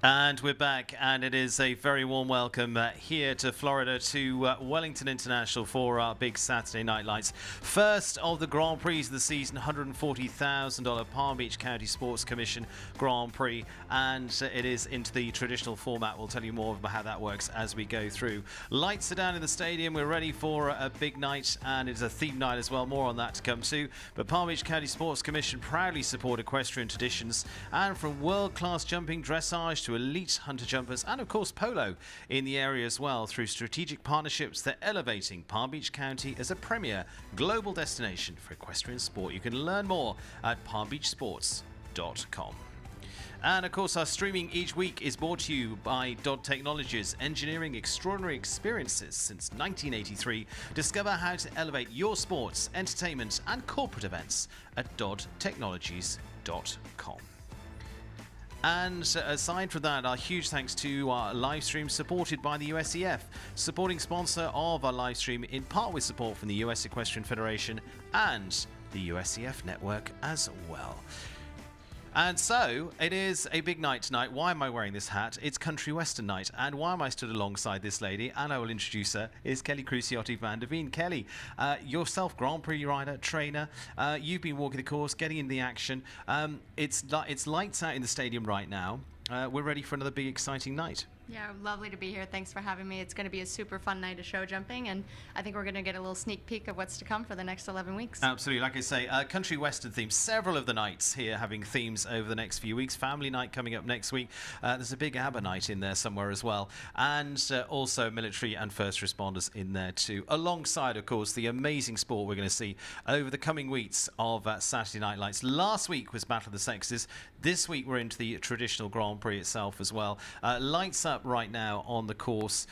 And we're back, and it is a very warm welcome here to Florida, to Wellington International for our big Saturday Night Lights. First of the Grand Prix of the season, $140,000 Palm Beach County Sports Commission Grand Prix, and it is into the traditional format. We'll tell you more about how that works as we go through. Lights are down in the stadium. We're ready for a big night, and it's a theme night as well. More on that to come too. But Palm Beach County Sports Commission proudly support equestrian traditions, and from world-class jumping, dressage to elite hunter jumpers, and of course polo in the area as well. Through strategic partnerships, they're elevating Palm Beach County as a premier global destination for equestrian sport. You can learn more at palmbeachsports.com. And of course, our streaming each week is brought to you by Dodd Technologies, engineering extraordinary experiences since 1983. Discover how to elevate your sports, entertainment and corporate events at doddtechnologies.com. And aside from that, our huge thanks to our live stream supported by the USEF, supporting sponsor of our live stream in part with support from the US Equestrian Federation and the USEF network as well. And so, it is a big night tonight. Why am I wearing this hat? It's Country Western Night. And why am I stood alongside this lady? And I will introduce her, is Kelly Cruciotti van der Veen. Kelly, yourself, Grand Prix rider, trainer. You've been walking the course, getting into the action. It's lights out in the stadium right now. We're ready for another big, exciting night. Yeah, lovely to be here. Thanks for having me. It's going to be a super fun night of show jumping, and I think we're going to get a little sneak peek of what's to come for the next 11 weeks. Absolutely. Like I say, country western themes. Several of the nights here having themes over the next few weeks. Family night coming up next week. There's a big ABBA night in there somewhere as well. And also military and first responders in there too. Alongside, of course, the amazing sport we're going to see over the coming weeks of Saturday Night Lights. Last week was Battle of the Sexes. This week we're into the traditional Grand Prix itself as well. Lights up right now on the course.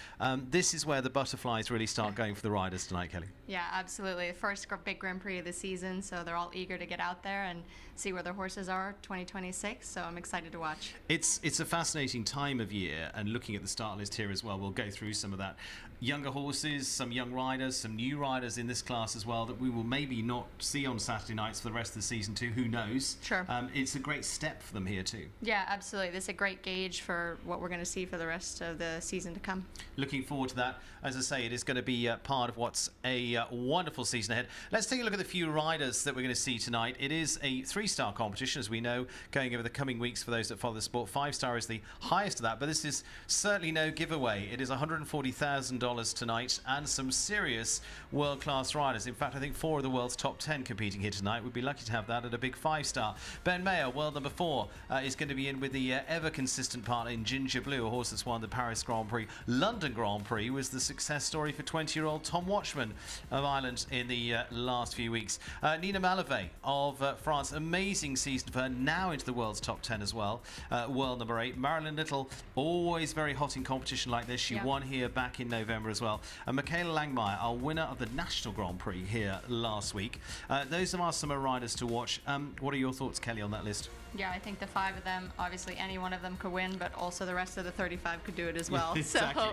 This is where the butterflies really start going for the riders tonight, Kelly. Yeah, absolutely. The first big Grand Prix of the season, so they're all eager to get out there and see where their horses are 2026, so I'm excited to watch. It's a fascinating time of year, and looking at the start list here as well, we'll go through some of that. Younger horses, some young riders, some new riders in this class as well that we will maybe not see on Saturday nights for the rest of the season too. Who knows? Sure. It's a great step for them here too. Yeah, absolutely. This is a great gauge for what we're going to see for the rest of the season to come. Looking forward to that. As I say, it is going to be part of what's a wonderful season ahead. Let's take a look at the few riders that we're going to see tonight. It is a 3-star competition, as we know, going over the coming weeks for those that follow the sport. 5-star is the highest of that, but this is certainly no giveaway. It is $140,000 tonight, and some serious world-class riders. In fact, I think 4 of the world's top 10 competing here tonight. We'd be lucky to have that at a big 5-star. Ben Mayer, world number 4, is going to be in with the ever-consistent partner in Ginger Blue, a horse that's won the Paris Grand Prix. London Grand Prix was the success story for 20-year-old Tom Watchman of Ireland in the last few weeks. Nina Malave of France, amazing season for her, now into the world's top 10 as well. World number 8. Marilyn Little, always very hot in competition like this. She won here back in November as well. And Michaela Langmeyer, our winner of the National Grand Prix here last week. Those are some riders to watch. What are your thoughts, Kelly, on that list? Yeah, I think the 5 of them, obviously any one of them could win, but also the rest of the 35 could do it as well. Exactly. So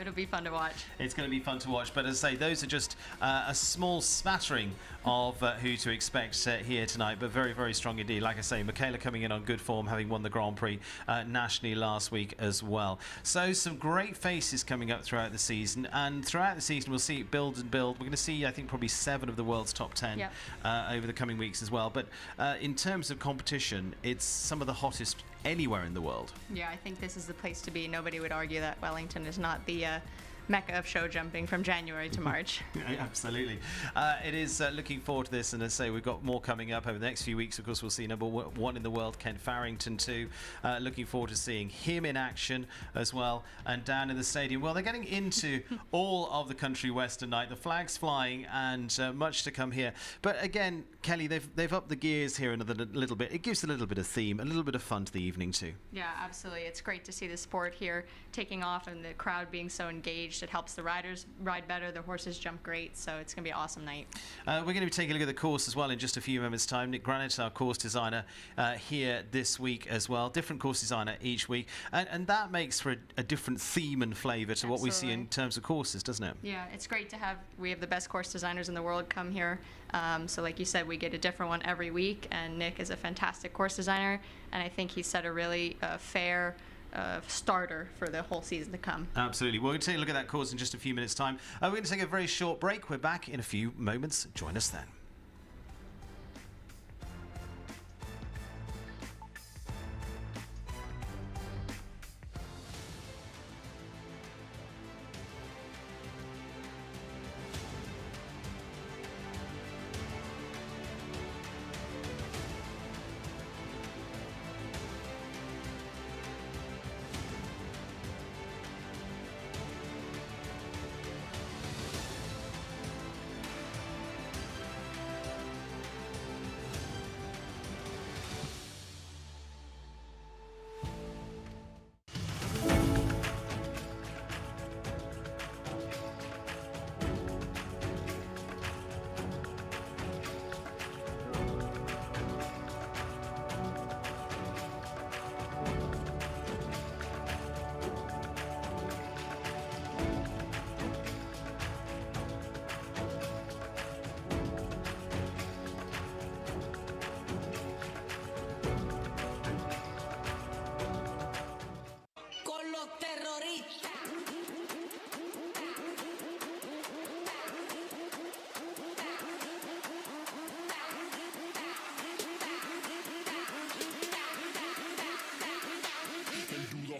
it'll be fun to watch. It's going to be fun to watch, but as I say, those are just a small smattering of who to expect here tonight, but very, very strong indeed. Like I say, Michaela coming in on good form, having won the Grand Prix nationally last week as well. So some great faces coming up throughout the season, and throughout the season we'll see it build and build. We're going to see, I think, probably 7 of the world's top 10 over the coming weeks as well. But in terms of competition, it's some of the hottest anywhere in the world. Yeah, I think this is the place to be. Nobody would argue that Wellington is not the mecca of show jumping from January to March. Absolutely. It is looking forward to this, and as I say, we've got more coming up over the next few weeks. Of course, we'll see number 1 in the world, Ken Farrington, too. Looking forward to seeing him in action as well. And down in the stadium, well, they're getting into all of the country western night. The flag's flying, and much to come here. But again, Kelly, they've upped the gears here another little bit. It gives a little bit of theme, a little bit of fun to the evening too. Yeah, absolutely. It's great to see the sport here taking off and the crowd being so engaged. It helps the riders ride better, the horses jump great, so it's going to be an awesome night. We're going to be taking a look at the course as well in just a few moments' time. Nick Granite, our course designer, here this week as well. Different course designer each week, and that makes for a different theme and flavour to what we see in terms of courses, doesn't it? Yeah, it's great to have, we have the best course designers in the world come here. So like you said, we get a different one every week, and Nick is a fantastic course designer, and I think he set a really fair starter for the whole season to come. Absolutely. Well, we're going to take a look at that course in just a few minutes' time. We're going to take a very short break. We're back in a few moments. Join us then.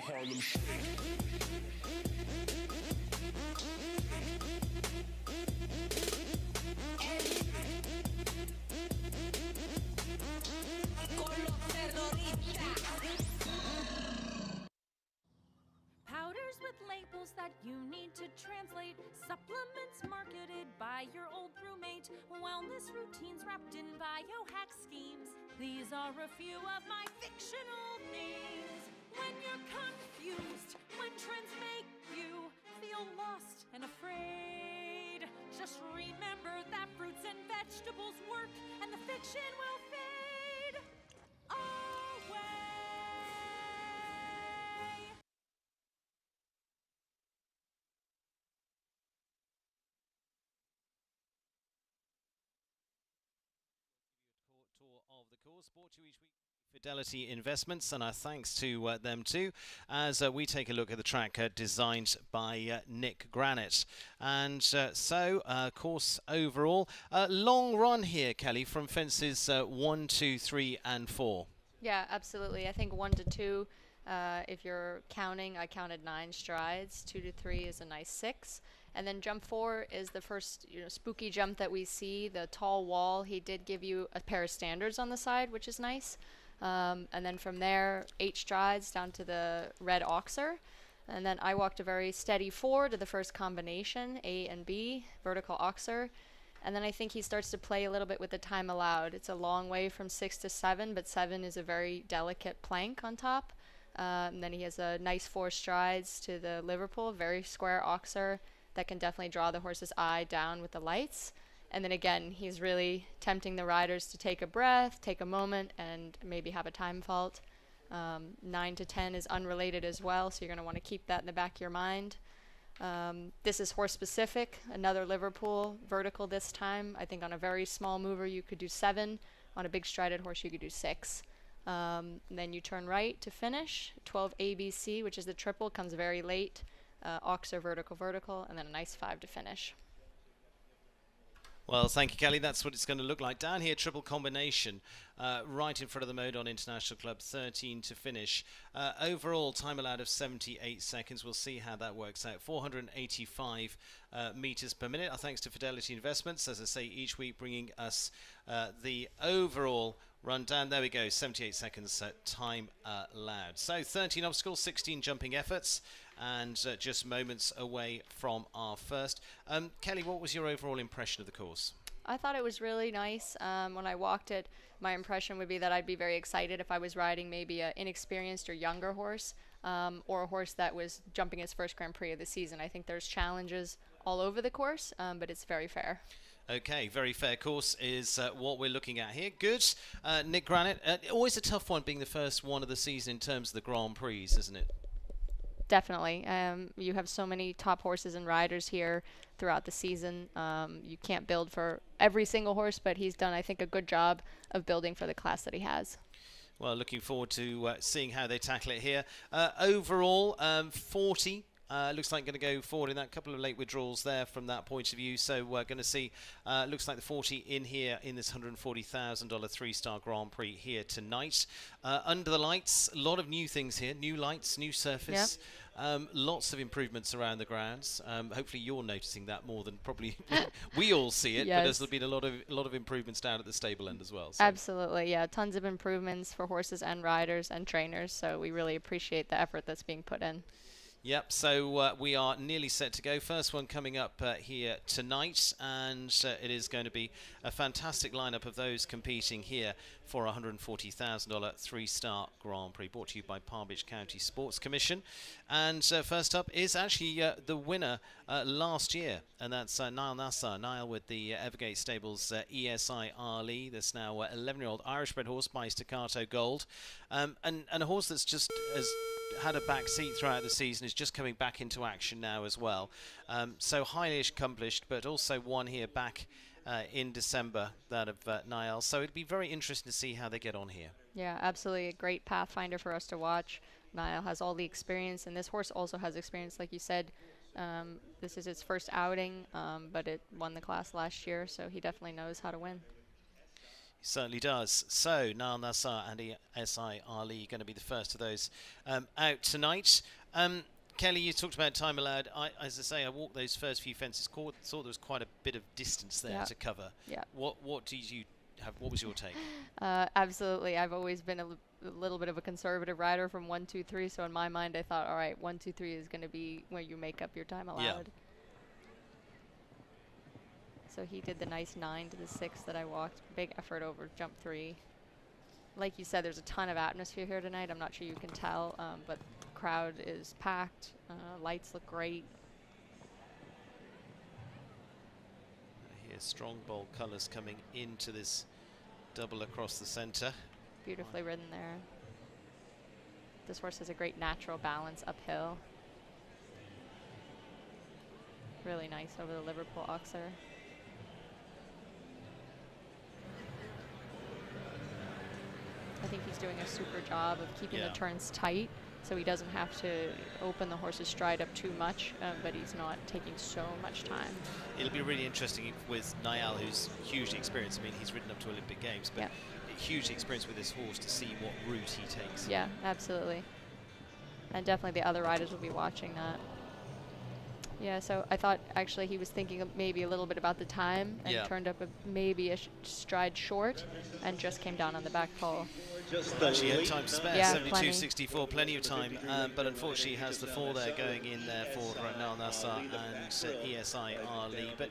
Harlem Shake. Powders with labels that you need to translate, supplements marketed by your old roommate, wellness routines wrapped in biohack schemes. These are a few of my fictional names. When you're confused, when trends make you feel lost and afraid, just remember that fruits and vegetables work and the fiction will fade away. Tour of the course brought to you each week. Fidelity Investments, and our thanks to them too, as we take a look at the track designed by Nick Granite. And course overall, long run here, Kelly, from fences 1, 2, 3 and 4. Yeah, absolutely. I think 1 to 2, if you're counting, I counted 9 strides. 2 to 3 is a nice 6. And then jump 4 is the first, spooky jump that we see, the tall wall. He did give you a pair of standards on the side, which is nice. And then from there, 8 strides down to the red oxer. And then I walked a very steady 4 to the first combination, A and B, vertical oxer. And then I think he starts to play a little bit with the time allowed. It's a long way from 6 to 7, but 7 is a very delicate plank on top. And then he has a nice 4 strides to the Liverpool, very square oxer that can definitely draw the horse's eye down with the lights. And then again, he's really tempting the riders to take a breath, take a moment, and maybe have a time fault. 9 to 10 is unrelated as well, so you're going to want to keep that in the back of your mind. This is horse specific, another Liverpool, vertical this time. I think on a very small mover you could do 7. On a big strided horse you could do 6. Then you turn right to finish. 12 ABC, which is the triple, comes very late. Oxer, vertical, vertical, and then a nice 5 to finish. Well, thank you, Kelly. That's what it's going to look like. Down here, triple combination, right in front of the Modon International Club, 13 to finish. Overall, time allowed of 78 seconds. We'll see how that works out. 485 meters per minute. Our thanks to Fidelity Investments, as I say, each week bringing us the overall rundown. There we go, 78 seconds time allowed. So 13 obstacles, 16 jumping efforts, and just moments away from our first. Kelly, what was your overall impression of the course? I thought it was really nice. When I walked it, my impression would be that I'd be very excited if I was riding maybe an inexperienced or younger horse, or a horse that was jumping his first Grand Prix of the season. I think there's challenges all over the course, but it's very fair. Okay, very fair course is what we're looking at here. Good. Nick Granite, always a tough one being the first one of the season in terms of the Grand Prix, isn't it? Definitely. You have so many top horses and riders here throughout the season. You can't build for every single horse, but he's done, I think, a good job of building for the class that he has. Well, looking forward to seeing how they tackle it here. Overall, 40. Looks like going to go forward in that couple of late withdrawals there from that point of view. So we're going to see, looks like the 40 in here in this $140,000 three-star Grand Prix here tonight. Under the lights, a lot of new things here. New lights, new surface. Lots of improvements around the grounds. Hopefully you're noticing that more than probably we all see it. Yes. But there's been a lot of improvements down at the stable end as well. So. Absolutely, yeah. Tons of improvements for horses and riders and trainers. So we really appreciate the effort that's being put in. Yep, so we are nearly set to go. First one coming up here tonight, and it is going to be a fantastic lineup of those competing here for a $140,000 three-star Grand Prix, brought to you by Palm Beach County Sports Commission. And first up is actually the winner last year, and that's Niall Nassar. Niall with the Evergate Stables CSI3, this now 11-year-old Irish-bred horse by Staccato Gold, and a horse that's just as had a back seat throughout the season, is just coming back into action now as well. So highly accomplished, but also won here back in December, that of Niall. So it'd be very interesting to see how they get on here. Yeah, absolutely a great Pathfinder for us to watch. Niall has all the experience, and this horse also has experience, like you said. This is its first outing, but it won the class last year, so he definitely knows how to win. Certainly does. So Niall Nassar and CSI3 going to be the first of those out tonight. Kelly, you talked about time allowed. As I say, I walked those first few fences, saw there was quite a bit of distance there to cover. Yeah. What did you have? What was your take? Absolutely. I've always been a little bit of a conservative rider from 1, 2, 3. So in my mind, I thought, all right, 1, 2, 3 is going to be where you make up your time allowed. Yeah. So he did the nice 9 to the 6 that I walked. Big effort over jump 3. Like you said, there's a ton of atmosphere here tonight. I'm not sure you can tell, but the crowd is packed. Lights look great. Here's strong, bold colours coming into this double across the centre. Beautifully ridden there. This horse has a great natural balance uphill. Really nice over the Liverpool Oxer. I think he's doing a super job of keeping the turns tight, so he doesn't have to open the horse's stride up too much, but he's not taking so much time. It'll be really interesting with Niall, who's hugely experienced. I mean, he's ridden up to Olympic Games, but hugely experienced with this horse, to see what route he takes. Yeah, absolutely. And definitely the other riders will be watching that. Yeah, so I thought actually he was thinking of maybe a little bit about the time and turned up maybe a stride short and just came down on the back pole. Actually had time to spare, yeah, 72.64, plenty of time, but unfortunately has the 4 there going in there for Niall Nassar and CSI3. But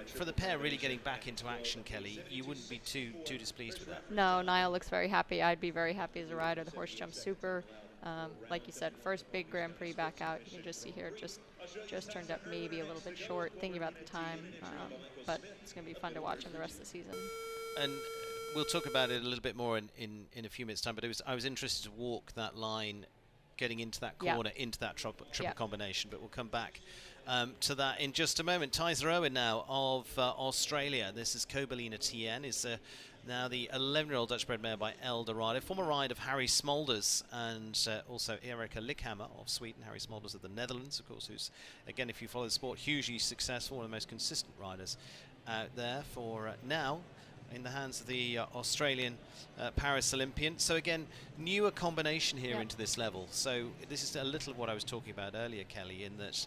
for the pair really getting back into action, Kelly, you wouldn't be too displeased with that. No, Niall looks very happy. I'd be very happy as a rider. The horse jumps super. Like you said, first big Grand Prix back out. You can just see here, just turned up maybe a little bit short, thinking about the time, but it's going to be fun to watch in the rest of the season. And we'll talk about it a little bit more in a few minutes' time, but I was interested to walk that line, getting into that corner, into that triple combination, but we'll come back to that in just a moment. Tyser Owen now of Australia. This is Cobelina Tien, is now the 11-year-old Dutch-bred mare by Eldorado, former ride of Harry Smolders and also Erika Lickhammer of Sweden. Harry Smolders of the Netherlands, of course, who's, again, if you follow the sport, hugely successful, one of the most consistent riders out there for now in the hands of the Australian Paris Olympian. So again, newer combination here into this level. So this is a little of what I was talking about earlier, Kelly, in that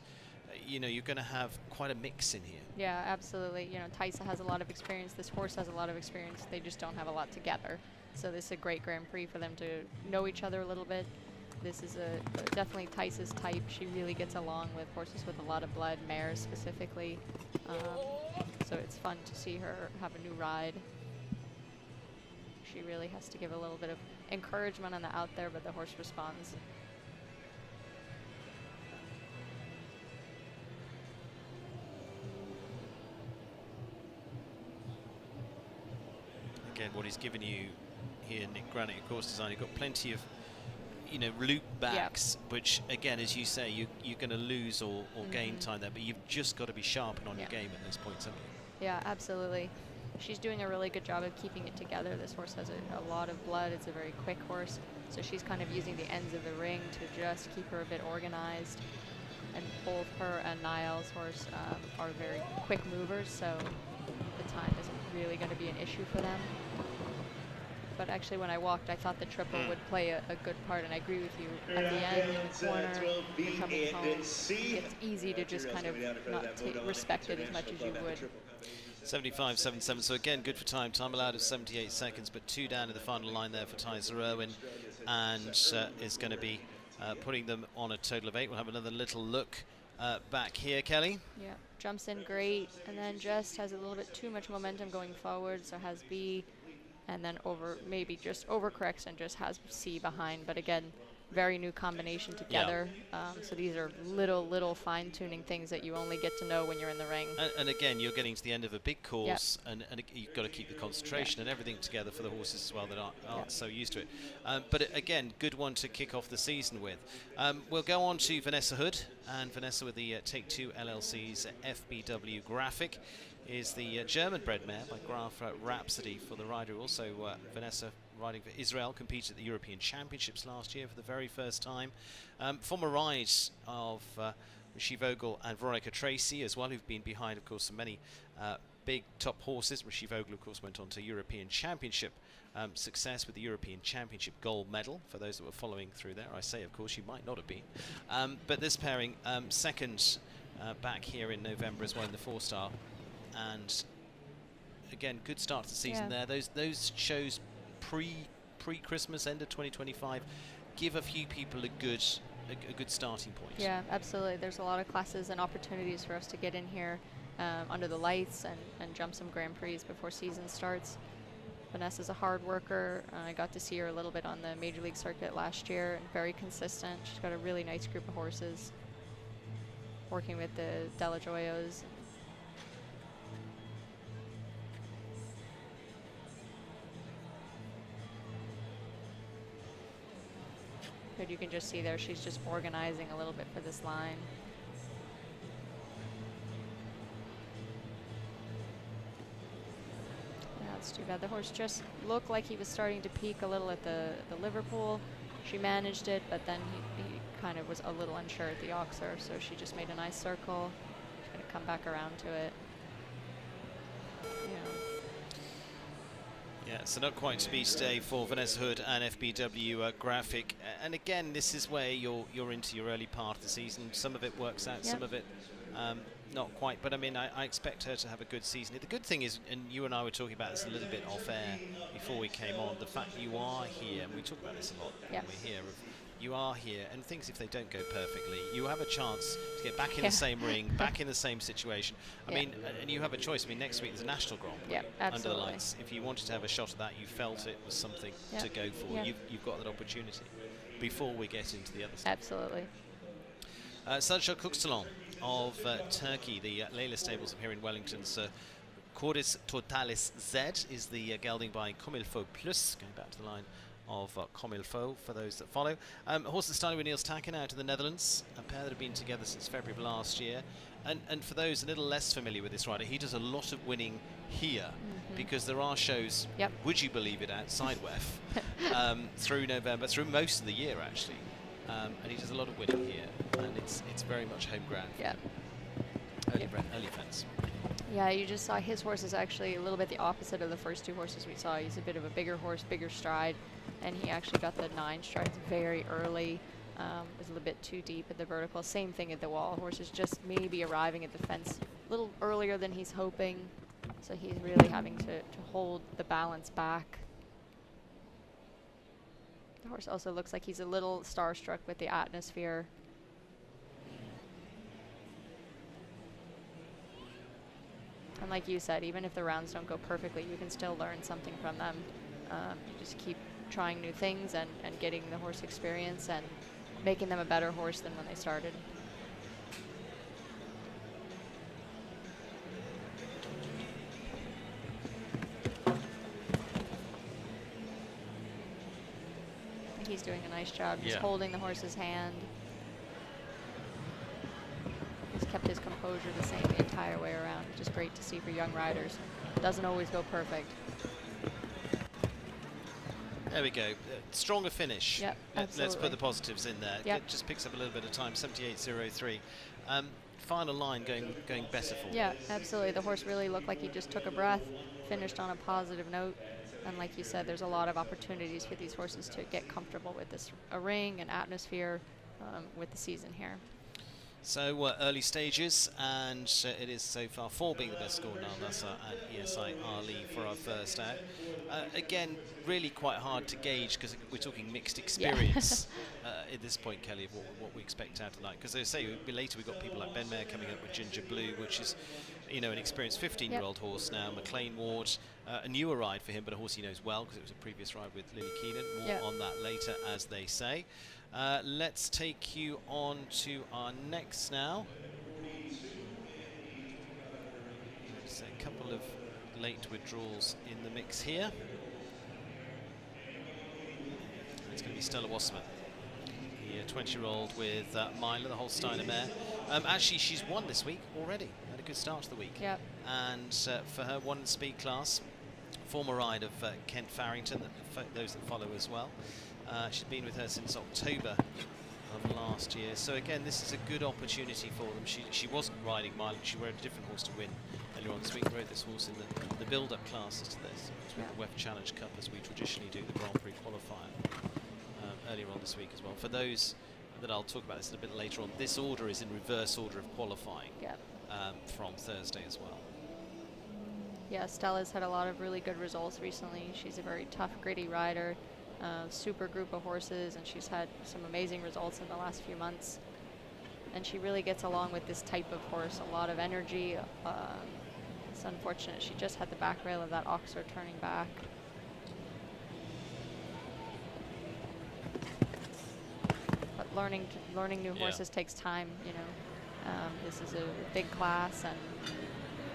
you know, you're going to have quite a mix in here. Yeah, absolutely. You know, Tysa has a lot of experience. This horse has a lot of experience. They just don't have a lot together. So this is a great Grand Prix for them to know each other a little bit. This is definitely Tysa's type. She really gets along with horses with a lot of blood, mares specifically. So it's fun to see her have a new ride. She really has to give a little bit of encouragement on the out there, but the horse responds. Again, what he's given you here, Nick Granite, of course, design. You've got plenty of, you know, loop backs, which, again, as you say, you're going to lose or gain time there, but you've just got to be sharp and on your game at those points, haven't you? Yeah, absolutely. she's doing a really good job of keeping it together. This horse has a lot of blood. It's a very quick horse. So she's kind of using the ends of the ring to just keep her a bit organized. And both her and Niall's horse are very quick movers, so the time isn't really going to be an issue for them. But actually, when I walked, I thought the triple would play a good part, and I agree with you. At the end, in the corner, you're coming home, it's easy to just kind of not respect it as much as you would. 75.77, so again, good for time. Time allowed of 78 seconds, but 2 down in the final line there for Tyser Irwin, and is going to be putting them on a total of 8. We'll have another little look back here, Kelly. Yeah, jumps in great, and then just has a little bit too much momentum going forward, so has B, and then maybe just overcorrects and just has C behind. But again, very new combination together. Yeah. So these are little fine-tuning things that you only get to know when you're in the ring. And again, you're getting to the end of a big course, and you've got to keep the concentration and everything together for the horses as well that aren't so used to it. But again, good one to kick off the season with. We'll go on to Vanessa Hood, and Vanessa with the Take 2 LLC's FBW graphic is the German-bred mare by Graf Rhapsody for the rider. Also, Vanessa riding for Israel, competed at the European Championships last year for the very first time. Former ride of Rishi Vogel and Veronica Tracy as well, who've been behind, of course, so many big top horses. Rishi Vogel, of course, went on to European Championship success with the European Championship gold medal. For those that were following through there, I say, of course, you might not have been. But this pairing, second back here in November as well in the 4-star. And again, good start to the season there. Those shows pre-Christmas, end of 2025, give a few people a good starting point. Yeah, absolutely. There's a lot of classes and opportunities for us to get in here under the lights and jump some Grand Prix before season starts. Vanessa's a hard worker. I got to see her a little bit on the Major League circuit last year, and very consistent. She's got a really nice group of horses, working with the Della Joyos. But you can just see there, she's just organizing a little bit for this line. Yeah, it's too bad. The horse just looked like he was starting to peak a little at the Liverpool. She managed it, but then he kind of was a little unsure at the Oxer, so she just made a nice circle. She's going to come back around to it. Yeah, so not quite speed today for Vanessa Hood and FBW graphic. And again, this is where you're into your early part of the season. Some of it works out, some of it not quite. But I mean, I expect her to have a good season. The good thing is, and you and I were talking about this a little bit off air before we came on, the fact that you are here, and we talk about this a lot when we're here, you are here, and things, if they don't go perfectly, you have a chance to get back in the same ring, back in the same situation. I mean, and you have a choice. I mean, next week there's a national Grand Prix under the lights. If you wanted to have a shot at that, you felt it was something to go for. You've got that opportunity before we get into the other stuff. Absolutely. Selçuk Kuxtalon of Turkey, the Leyla stables of here in Wellington's Cordis Totalis Z is the gelding by Comme il faut plus, going back to the line of Comme il faut for those that follow. Horses starting with Niels Taken out of the Netherlands, a pair that have been together since February of last year. And for those a little less familiar with this rider, he does a lot of winning here because there are shows, would you believe it, outside WEF through November, through most of the year actually. And he does a lot of winning here, and it's very much home ground. Early fence. Yeah, you just saw his horse is actually a little bit the opposite of the first two horses we saw. He's a bit of a bigger horse, bigger stride, and he actually got the 9 strides very early. Was a little bit too deep at the vertical. Same thing at the wall. Horse is just maybe arriving at the fence a little earlier than he's hoping, so he's really having to hold the balance back. The horse also looks like he's a little starstruck with the atmosphere. And like you said, even if the rounds don't go perfectly, you can still learn something from them. You just keep trying new things and getting the horse experience and making them a better horse than when they started. He's doing a nice job just holding the horse's hand. He's kept his composure the same the entire way around, which is great to see for young riders. doesn't always go perfect. There we go. Stronger finish. Yep, Let's absolutely. put the positives in there. Yep. It just picks up a little bit of time. 78.03. Final line going better for Yeah, you. absolutely. The horse really looked like he just took a breath, finished on a positive note. And like you said, there's a lot of opportunities for these horses to get comfortable with this ring and atmosphere with the season here. So early stages, and it is so far 4 being the best score now. That's and CSI3 for our first out. Again, really quite hard to gauge because we're talking mixed experience at this point, Kelly, of what we expect out tonight. Because they say later we've got people like Ben Mayer coming up with Ginger Blue, which is, you know, an experienced 15-year-old horse now. McLean Ward, a newer ride for him, but a horse he knows well because it was a previous ride with Lily Keenan. More on that later, as they say. Let's take you on to our next now. There's a couple of late withdrawals in the mix here. It's going to be Stella Wasserman, the 20-year-old with Myla, the Holsteiner mare. Actually, she's won this week already. Had a good start to the week. Yep. And for her, one in the speed class, former ride of Kent Farrington, those that follow as well. She's been with her since October of last year. So again, this is a good opportunity for them. She wasn't riding Myla. She rode a different horse to win earlier on this week. Rode this horse in the build-up classes to this. It's with the WEF Challenge Cup, as we traditionally do the Grand Prix qualifier earlier on this week as well. For those that I'll talk about this a bit later on, this order is in reverse order of qualifying from Thursday as well. Yeah, Stella's had a lot of really good results recently. She's a very tough, gritty rider. Super group of horses, and she's had some amazing results in the last few months. And she really gets along with this type of horse, a lot of energy. It's unfortunate she just had the back rail of that Oxford turning back. But learning new horses takes time, you know. This is a big class, and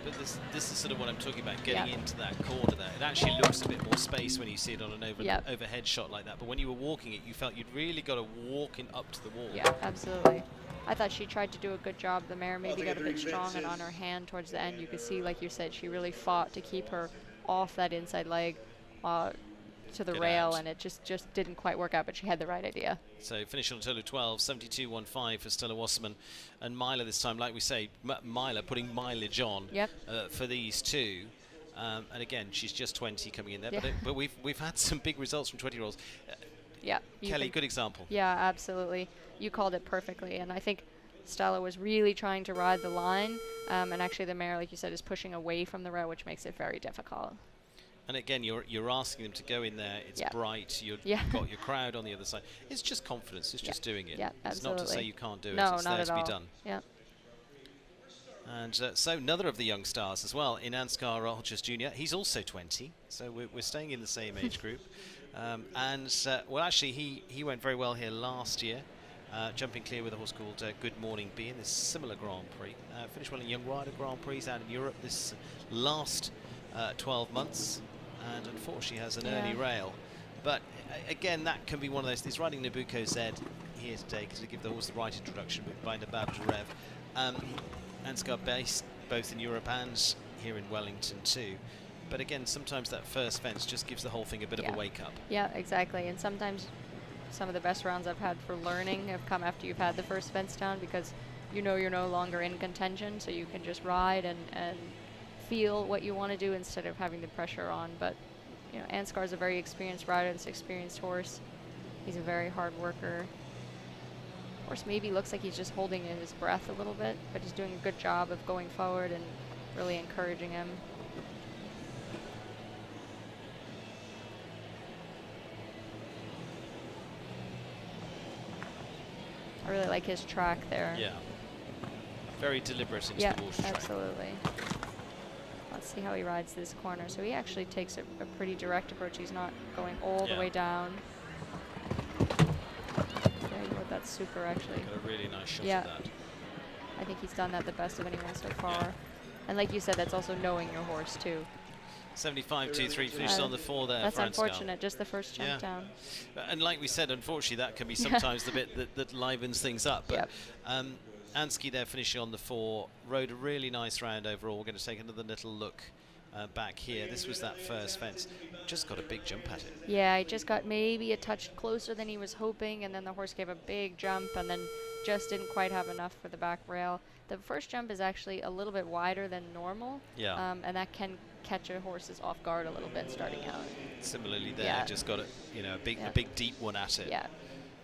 but this is sort of what I'm talking about, getting into that corner there. It actually looks a bit more space when you see it on an overhead shot like that. But when you were walking it, you felt you'd really got to walk in up to the wall. Yeah, absolutely. I thought she tried to do a good job. The mare maybe got a bit strong, and on her hand towards the end, you could see, like you said, she really fought to keep her off that inside leg to the rail, and it just didn't quite work out, but she had the right idea. So finish on a total of 12, 72.15 for Stella Wasserman, and Myla this time, like we say, Myla putting mileage on for these two. And again, she's just 20 coming in there, but we've had some big results from 20-year-olds. Kelly, good example. Yeah, absolutely. You called it perfectly, and I think Stella was really trying to ride the line, and actually the mare, like you said, is pushing away from the rail, which makes it very difficult. And again, you're asking them to go in there. It's bright. You've got your crowd on the other side. It's just confidence. It's just doing it. Yeah, it's absolutely. not to say you can't do it. No, it's not there at to all. be done. Yeah. And so another of the young stars as well, in Ansgar Hodges Jr. He's also 20, so we're staying in the same age group. Well, actually, he went very well here last year, jumping clear with a horse called Good Morning Bee in this similar Grand Prix. Finished well in Young Rider Grand Prix out in Europe this last 12 months. And unfortunately has an early rail. But again, that can be one of those. He's riding Nabucco Z here today because to give the horse the right introduction by Nabab Rev. Ansgar based both in Europe and here in Wellington too. But again, sometimes that first fence just gives the whole thing a bit of a wake up. Yeah, exactly. And sometimes some of the best rounds I've had for learning have come after you've had the first fence down, because you know you're no longer in contention, so you can just ride and feel what you want to do instead of having the pressure on. But you know, Ansgar's a very experienced rider, this experienced horse. He's a very hard worker. Horse maybe looks like he's just holding in his breath a little bit, but he's doing a good job of going forward and really encouraging him. I really like his track there. Yeah. Very deliberate into the water track. Absolutely. Let's see how he rides this corner. So he actually takes a pretty direct approach. He's not going all the way down. Very good. That's super, actually. Got a really nice shot at that. I think he's done that the best of anyone so far. And like you said, that's also knowing your horse, too. 75.23, finished on the 4 there. That's unfortunate, just the first jump down. And like we said, unfortunately, that can be sometimes the bit that livens things up. But Ansky there finishing on the 4, rode a really nice round overall. We're going to take another little look back here. This was that first fence. Just got a big jump at it. Yeah, he just got maybe a touch closer than he was hoping, and then the horse gave a big jump and then just didn't quite have enough for the back rail. The first jump is actually a little bit wider than normal, and that can catch a horse's off guard a little bit starting out. Similarly there, just got a big deep one at it. Yeah.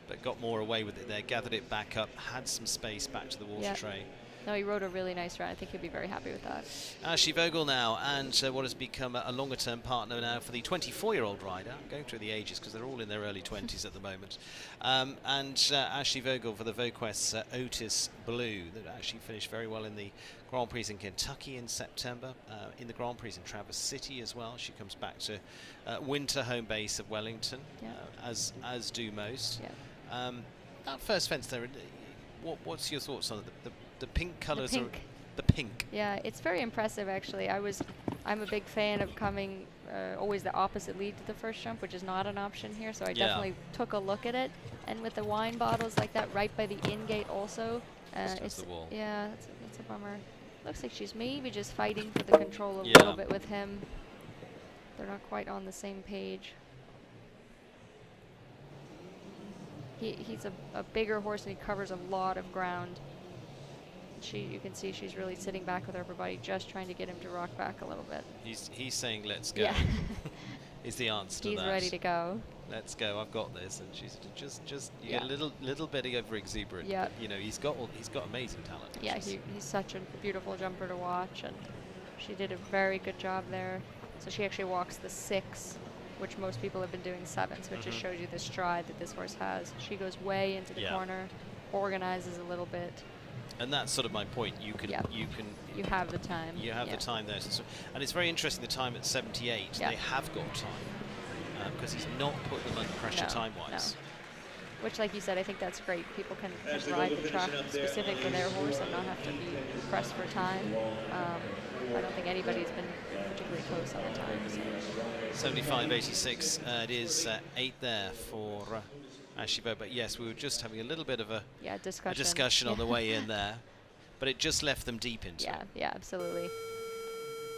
But got more away with it there, gathered it back up, had some space back to the water tray. No, he rode a really nice run. I think he'll be very happy with that. Ashley Vogel now, and what has become a longer-term partner now for the 24-year-old rider. I'm going through the ages because they're all in their early 20s at the moment. Ashley Vogel for the VoQuest's Otis Blue, that actually finished very well in the Grand Prix in Kentucky in September, in the Grand Prix in Traverse City as well. She comes back to winter home base of Wellington, as do most. Yeah. That first fence there, what's your thoughts on it? The pink colours are the pink. Yeah, it's very impressive actually. I'm a big fan of coming always the opposite lead to the first jump, which is not an option here. So I definitely took a look at it, and with the wine bottles like that right by the in gate also, it's the wall. Yeah, it's a bummer. Looks like she's maybe just fighting for the control a little bit with him. They're not quite on the same page. He's a bigger horse and he covers a lot of ground. You can see she's really sitting back with her upper body, just trying to get him to rock back a little bit. He's saying, "Let's go." Yeah. Is the answer to that? He's ready to go. Let's go. I've got this, and she's just you get a little bit over exuberant. Yeah. You know, he's got amazing talent. Yeah, he's such a beautiful jumper to watch, and she did a very good job there. So she actually walks the 6, which most people have been doing 7, so it just shows you the stride that this horse has. She goes way into the corner, organizes a little bit. And that's sort of my point. You have the time. You have the time there, and it's very interesting. The time at 78, they have got time because he's not put them under pressure time-wise. No. Which, like you said, I think that's great. People can ride the track specific for their horse and not have to be pressed for time. I don't think anybody's been particularly close on the time. So. 75.86. It is 8 there for. Ashley Vogel, but yes, we were just having a little bit of a discussion on the way in there, but it just left them deep into it. Yeah, absolutely.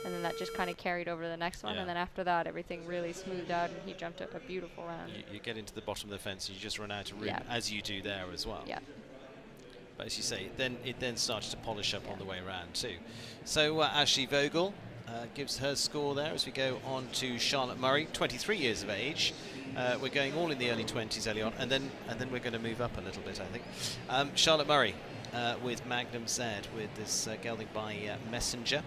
And then that just kind of carried over to the next one, and then after that, everything really smoothed out, and he jumped a beautiful round. You get into the bottom of the fence, and you just run out of room, as you do there as well. Yeah. But as you say, it then started to polish up on the way around too. So Ashley Vogel gives her score there as we go on to Charlotte Murray, 23 years of age. We're going all in the early 20s early on, and then we're going to move up a little bit, I think. Charlotte Murray with Magnum Z, with this gelding by Messenger.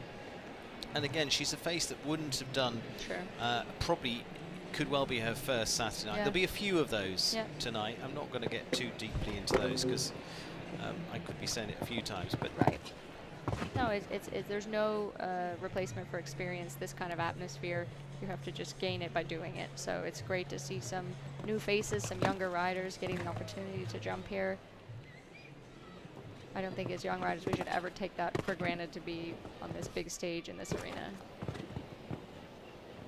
And again, she's a face that wouldn't have done, probably could well be her first Saturday night. There'll be a few of those tonight. I'm not going to get too deeply into those because I could be saying it a few times. But no, there's no replacement for experience. This kind of atmosphere, you have to just gain it by doing it. So it's great to see some new faces, some younger riders getting an opportunity to jump here. I don't think as young riders we should ever take that for granted to be on this big stage in this arena.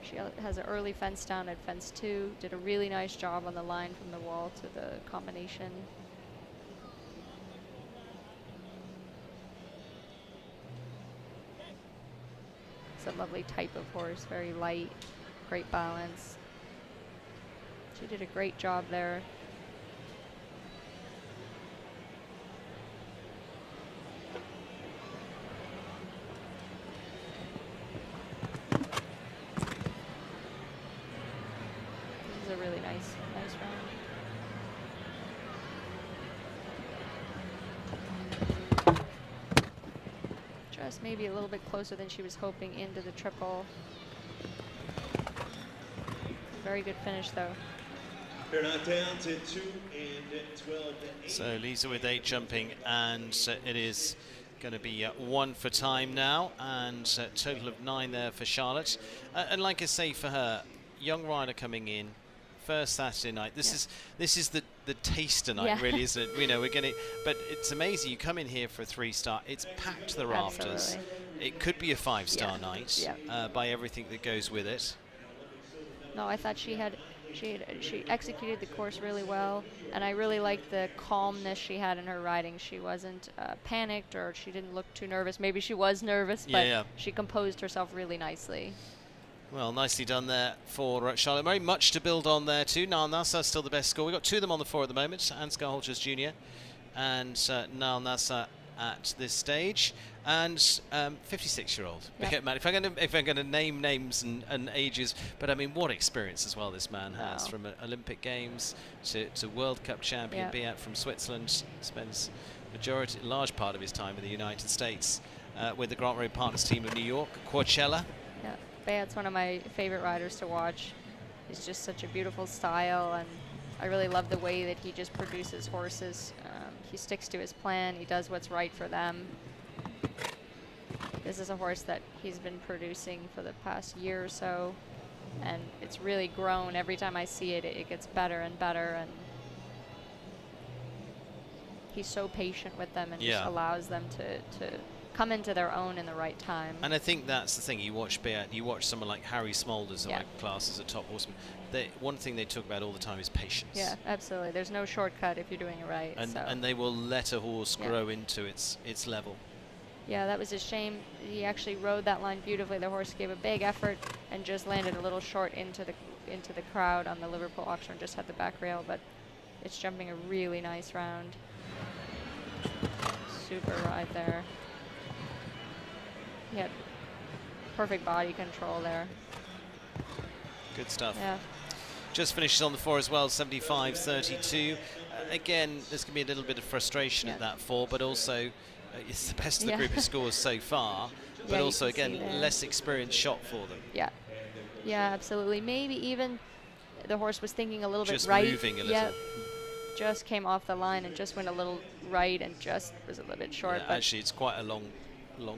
She has an early fence down at fence 2, did a really nice job on the line from the wall to the combination. It's a lovely type of horse, very light, great balance. She did a great job there. This is a really nice round. Just maybe a little bit closer than she was hoping into the triple. Very good finish though. They're not down to 2 and 12. So Lisa with 8 jumping, and it is going to be 1 for time now, and a total of 9 there for Charlotte. And like I say, for her, young rider coming in, first Saturday night. This is the taster night, really, isn't it? You know, we're getting, but it's amazing. You come in here for a 3-star. It's packed to the rafters. It could be a 5-star night by everything that goes with it. No, I thought she executed the course really well, and I really liked the calmness she had in her riding. She wasn't panicked, or she didn't look too nervous. Maybe she was nervous, but she composed herself really nicely. Well, nicely done there for Charlotte Murray. Much to build on there too. Nal Nassar still the best score. We've got 2 of them on the floor at the moment. Ansgar Holgers Jr. and Nal Nassar at this stage. And 56-year-old. Yep. If I'm going to name names and ages, but I mean, what experience as well this man has, from Olympic Games to World Cup champion, Beat from Switzerland, spends large part of his time in the United States with the Grand Prix Partners team of New York, Coachella. Yeah, Beat's one of my favorite riders to watch. He's just such a beautiful style, and I really love the way that he just produces horses. He sticks to his plan. He does what's right for them. This is a horse that he's been producing for the past year or so, and it's really grown. Every time I see it, it gets better and better, and he's so patient with them and just allows them to come into their own in the right time. And I think that's the thing. You watch Beat, you watch someone like Harry Smolders, like class as a top horseman. One thing they talk about all the time is patience. Yeah, absolutely. There's no shortcut if you're doing it right. And they will let a horse grow into its level. Yeah, that was a shame. He actually rode that line beautifully. The horse gave a big effort and just landed a little short into the crowd on the Liverpool auction, and just had the back rail, but it's jumping a really nice round. Super ride there. He had perfect body control there. Good stuff. Yeah. Just finishes on the 4 as well, 75-32. Again, there's going to be a little bit of frustration at that 4, but also it's the best of the group of scores so far. But also, again, less experienced shot for them. Yeah. Yeah, absolutely. Maybe even the horse was thinking a little just bit right. Moving a little. Yeah. Just came off the line and just went a little right and just was a little bit short. Yeah, but actually, it's quite a long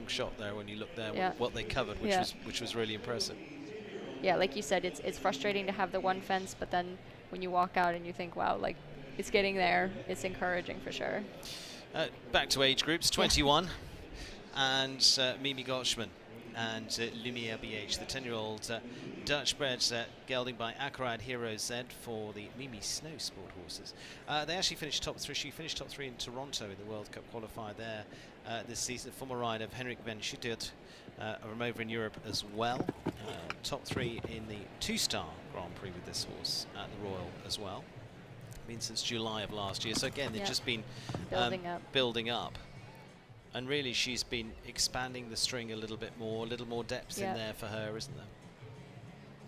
shot there when you look there. What they covered, which was really impressive. Yeah, like you said, it's frustrating to have the one fence, but then when you walk out and you think, wow, like it's getting there, it's encouraging for sure. Back to age groups, 21, and Mimi Gottschman and Lumiere BH, the 10-year-old Dutch-bred gelding by Akkerad Hero Z for the Mimi Snow Sport horses. They actually finished top 3. She finished top 3 in Toronto in the World Cup qualifier there this season. Former rider of Henrik van Schuttert from over in Europe as well. Top 3 in the 2-star Grand Prix with this horse at the Royal as well. Been since July of last year. So again, they've just been building up. And really, she's been expanding the string a little more depth in there for her, isn't there?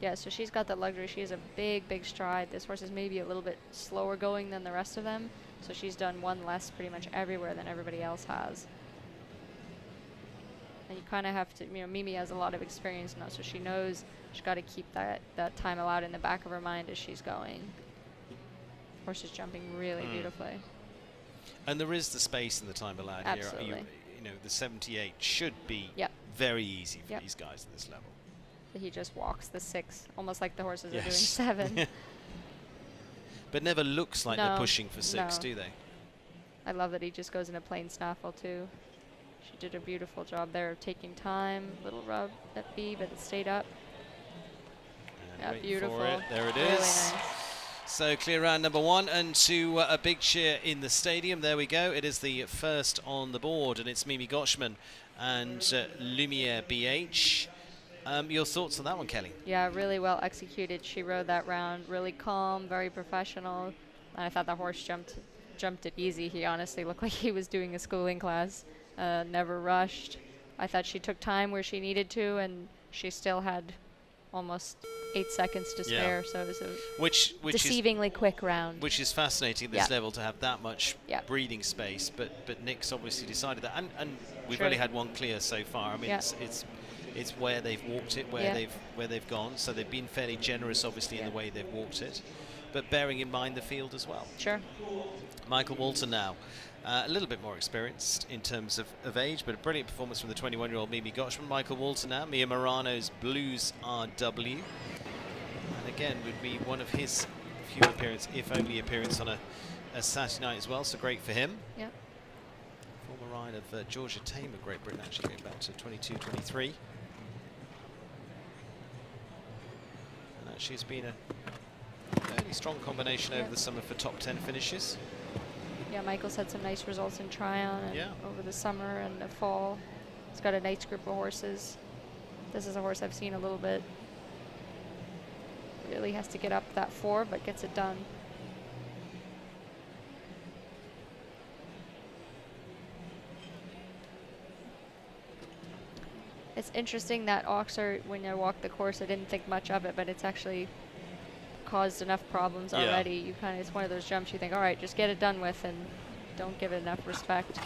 Yeah, so she's got the luxury. She has a big stride. This horse is maybe a little bit slower going than the rest of them, so she's done one less pretty much everywhere than everybody else has. And you kind of have to, Mimi has a lot of experience now, so she knows she's got to keep that time allowed in the back of her mind as she's going. Horse is jumping really beautifully. And there is the space in the time allowed Absolutely. here. The 78 should be very easy for these guys at this level. He just walks the 6, almost like the horses are doing 7. But never looks like they're pushing for 6, do they? I love that he just goes in a plain snaffle too. She did a beautiful job there of taking time. Little rub at B, but it stayed up. And yeah, beautiful. There it really is. Nice. So clear round number 1, and to a big cheer in the stadium. There we go. It is the first on the board, and it's Mimi Gottschman and Lumiere BH. Your thoughts on that one, Kelly? Yeah, really well executed. She rode that round really calm, very professional. And I thought the horse jumped it easy. He honestly looked like he was doing a schooling class. Never rushed. I thought she took time where she needed to, and she still had almost 8 seconds to spare, so it was a deceivingly quick round. Which is fascinating at this level to have that much breathing space, but Nick's obviously decided that, and we've only had one clear so far. I mean, it's where they've walked it, where they've gone, so they've been fairly generous, obviously, in the way they've walked it, but bearing in mind the field as well. Sure. Michael Walton now. A little bit more experienced in terms of age, but a brilliant performance from the 21-year-old Mimi Gottschman. Michael Walton now, Mia Morano's Blues RW. And again, would be one of his few appearances, if only appearance, on a Saturday night as well, so great for him. Yep. Former ride of Georgia Tame of Great Britain, actually going back to 22-23. And actually it's been a fairly strong combination over the summer for top 10 finishes. Yeah, Michael's had some nice results in Tryon and over the summer and the fall. He's got a nice group of horses. This is a horse I've seen a little bit really has to get up that 4, but gets it done. It's interesting that Oxford, when I walked the course, I didn't think much of it, but it's actually caused enough problems Yeah. already. You kind of, it's one of those jumps you think, all right, just get it done with and don't give it enough respect.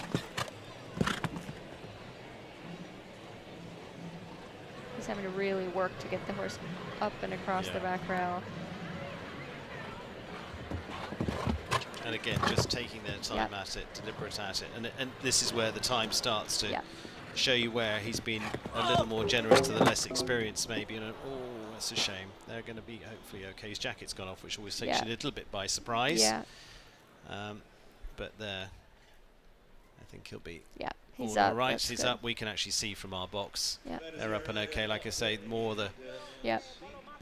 He's having to really work to get the horse up and across the back rail. And again, just taking their time at it, deliberate at it. And this is where the time starts to show you where he's been a little more generous to the less experienced maybe. And oh, that's a shame. They're going to be hopefully okay. His jacket's gone off, which always takes you a little bit by surprise. Yeah. But there, I think he'll be he's all up. right. That's He's good. up. We can actually see from our box. Yeah. They're up and okay. Like I say, more the Yep.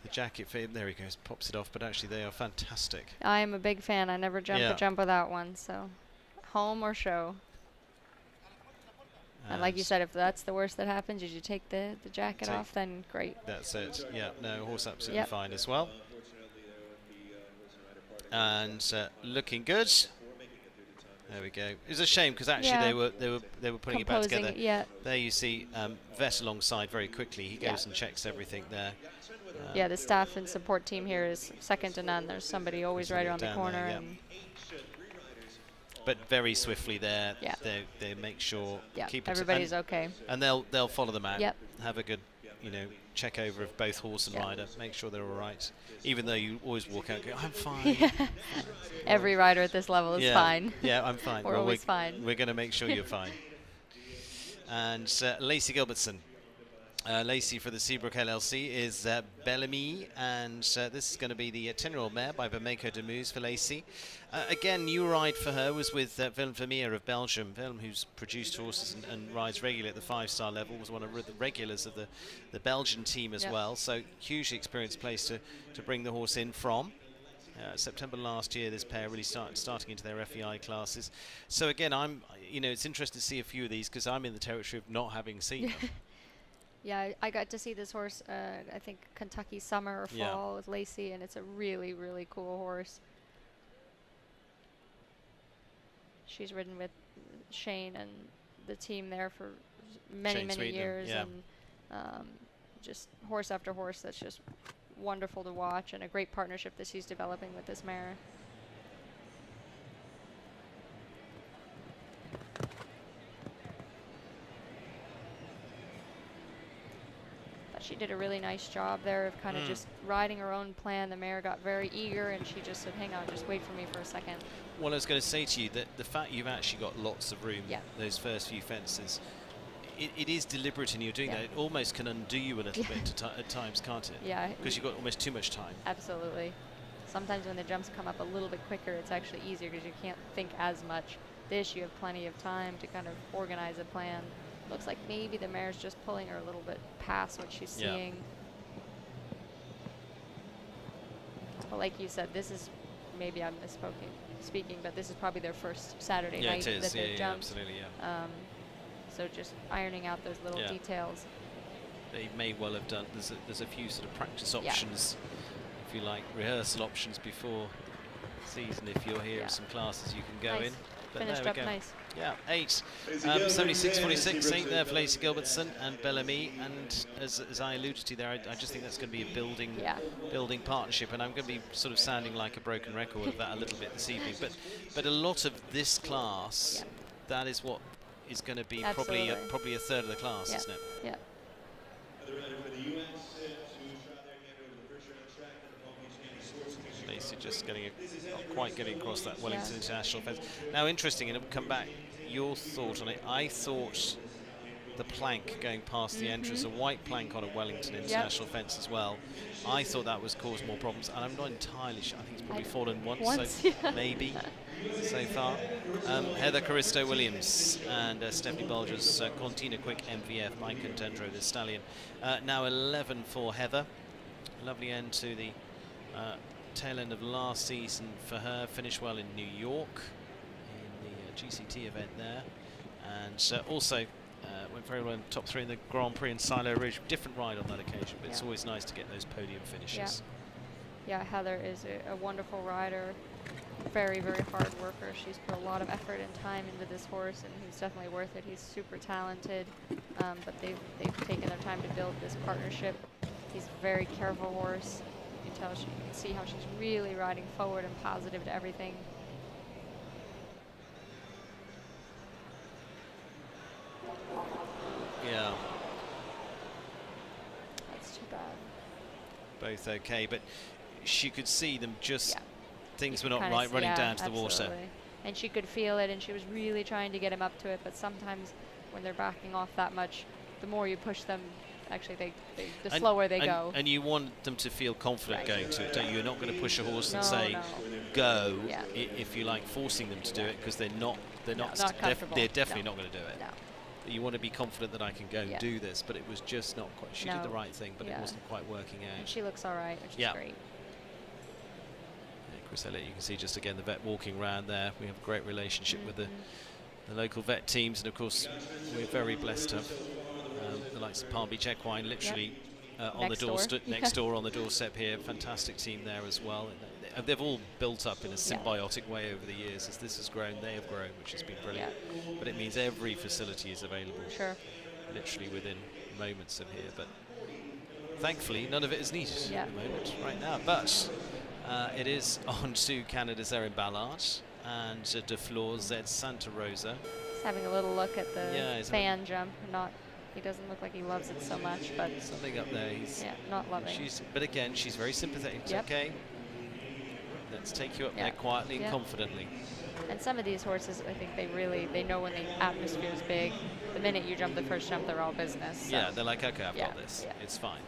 the jacket for him. There he goes, pops it off. But actually, they are fantastic. I am a big fan. I never jump a jump without one. So, home or show. And like you said, if that's the worst that happens, is you take the jacket off, then great. That's it. Yeah, no, horse absolutely fine as well. And looking good. There we go. It was a shame because actually they were putting it back together. Yeah. There you see Vet alongside very quickly. He goes and checks everything there. Yeah, the staff and support team here is second to none. There's somebody always right around the corner. There, and but very swiftly there, Yeah. they make sure keep it everybody's okay. And they'll follow them out. Yep. Have a good, check over of both horse and rider. Make sure they're all right. Even though you always walk out and go, I'm fine. Every rider at this level is fine. Yeah, I'm fine. We're always fine. We're going to make sure you're fine. And Lacey Gilbertson. Lacey for the Seabrook LLC is Bellamy, and this is going to be the 10-year-old mare by Bameko de Moose for Lacey. Again, new ride for her was with Willem Vermeer of Belgium. Willem, who's produced horses and rides regularly at the 5-star level, was one of the regulars of the Belgian team as well. So hugely experienced place to bring the horse in from. September last year, this pair really starting into their FEI classes. So again, it's interesting to see a few of these because I'm in the territory of not having seen them. Yeah, I got to see this horse, I think Kentucky summer or fall with Lacey, and it's a really, really cool horse. She's ridden with Shane and the team there for many years, and just horse after horse that's just wonderful to watch, and a great partnership that she's developing with this mare. She did a really nice job there of kind of just riding her own plan. The mare got very eager, and she just said, hang on, just wait for me for a second. Well, I was going to say to you that the fact you've actually got lots of room, those first few fences, it is deliberate in you doing that. It almost can undo you a little bit at times, can't it? Yeah. Because you've got almost too much time. Absolutely. Sometimes when the jumps come up a little bit quicker, it's actually easier because you can't think as much. This, you have plenty of time to kind of organize a plan. Looks like maybe the mare's just pulling her a little bit past what she's seeing. Well, like you said, this is, maybe I'm speaking, but this is probably their first Saturday night that they've jumped. Absolutely, so just ironing out those little details. They may well have done, there's a few sort of practice options, if you like, rehearsal options before season. If you're here at some classes, you can go in. But finished up nice. Yeah, 8. 76.46, 8 there for Lacey Gilbertson and Bellamy. And as I alluded to there, I just think that's going to be a building partnership. And I'm going to be sort of sounding like a broken record of that a little bit this evening. But a lot of this class, that is what is going to be probably a third of the class, isn't it? Yeah. Lacey just not quite getting across that Wellington International fence. Now, interesting, and it'll come back, your thought on it. I thought the plank going past the entrance, a white plank on a Wellington International fence as well, I thought that was caused more problems, and I'm not entirely sure. I think it's probably fallen once so maybe so far. Heather Caristo-Williams and Stephanie Bulger's Contina Quick MVF, Mike Contendro, the stallion. Now 11 for Heather. Lovely end to the tail end of last season for her. Finished well in New York in the GCT event there, and also went very well in top 3 in the Grand Prix in Silo Ridge. Different ride on that occasion, but it's always nice to get those podium finishes. Yeah, Heather is a wonderful rider. Very, very hard worker. She's put a lot of effort and time into this horse, and he's definitely worth it. He's super talented, but they've taken their time to build this partnership. He's a very careful horse. You can see how she's really riding forward and positive to everything. Yeah, That's too bad. both okay, but she could see them just, Yeah. things were not Kinda right running yeah, down to the water. absolutely. And she could feel it, and she was really trying to get him up to it, but sometimes when they're backing off that much, the more you push them, actually the slower they go. And you want them to feel confident Right. going to it, don't you? You're not going to push a horse and No, say, no. go, Yeah. if you like, forcing them to do it, because they're not not definitely comfortable. not going to do it. No. You want to be confident that I can go and Yeah. do this, but it was just not quite. She did No. the right thing, but it Yeah. wasn't quite working And out. she looks all right, which Yeah. is great. Yeah, Chris Elliott, you can see just again the vet walking around there. We have a great relationship with the local vet teams, and of course we're very blessed to have the likes of Palm Beach Equine literally on the Next door. next door on the doorstep here. Fantastic team there as well. They've all built up in a symbiotic way over the years. As this has grown, they have grown, which has been brilliant. But it means every facility is available, Sure. literally within moments of here. But thankfully, none of it is needed Yeah. at the moment right now. But it is on to Canada's Erin Ballard and De Fleur Z Santa Rosa. He's having a little look at the Yeah, he's fan jump. He doesn't look like he loves it so much, but Something up there. yeah, not loving. But again, she's very sympathetic. It's Yep. okay. Let's take you up Yeah. there quietly and Yeah. confidently. And some of these horses, I think they know when the atmosphere is big. The minute you jump the first jump, they're all business. So. Yeah, they're like, okay, I've got Yeah, this. yeah. It's fine.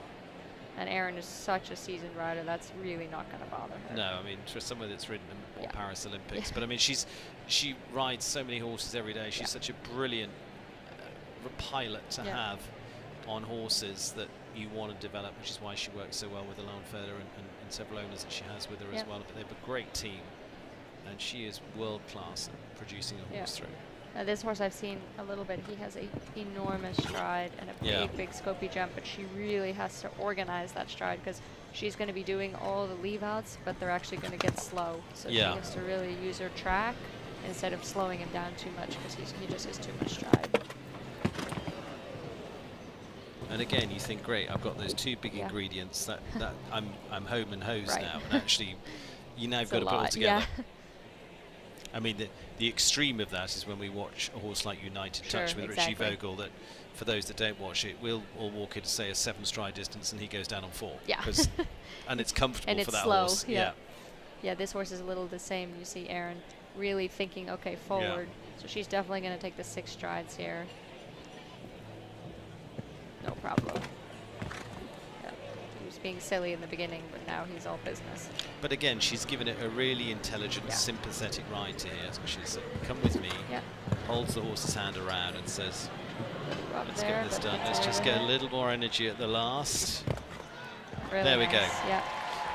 And Erin is such a seasoned rider. That's really not going to bother her. No, I mean, for someone that's ridden in Yeah. Paris Olympics, but I mean, she rides so many horses every day. She's Yeah. such a brilliant pilot to Yeah. have on horses that you want to develop, which is why she works so well with Alon Further and several owners that she has with her as Yeah. well. But they have a great team, and she is world class at producing a horse through. This horse I've seen a little bit. He has a enormous stride and a Yeah. big scopy jump, but she really has to organize that stride because she's going to be doing all the leave outs, but they're actually going to get slow. So Yeah. she has to really use her track instead of slowing him down too much because he just has too much stride. And again, you think, great, I've got those two big Yeah. ingredients that I'm home and hosed Right. now, and actually, you now have It's got a to put it all lot, together. yeah. I mean, the extreme of that is when we watch a horse like United Sure, Touch with exactly. Richie Vogel. That, for those that don't watch it, we'll all walk into say a 7-stride distance, and he goes down on 4. Yeah. And it's comfortable And for it's that slow, horse. yeah. Yeah, this horse is a little the same. You see Erin really thinking, okay, forward. So she's definitely going to take the 6 strides here. No problem. Yeah. He was being silly in the beginning, but now he's all business. But again, she's given it a really intelligent, Yeah. sympathetic ride to here. So she's come with me, Yeah. holds the horse's hand around, and says, Up let's there, get this but done. it's Let's just over get a there. little more energy at the last. Really There we go. nice, Yeah.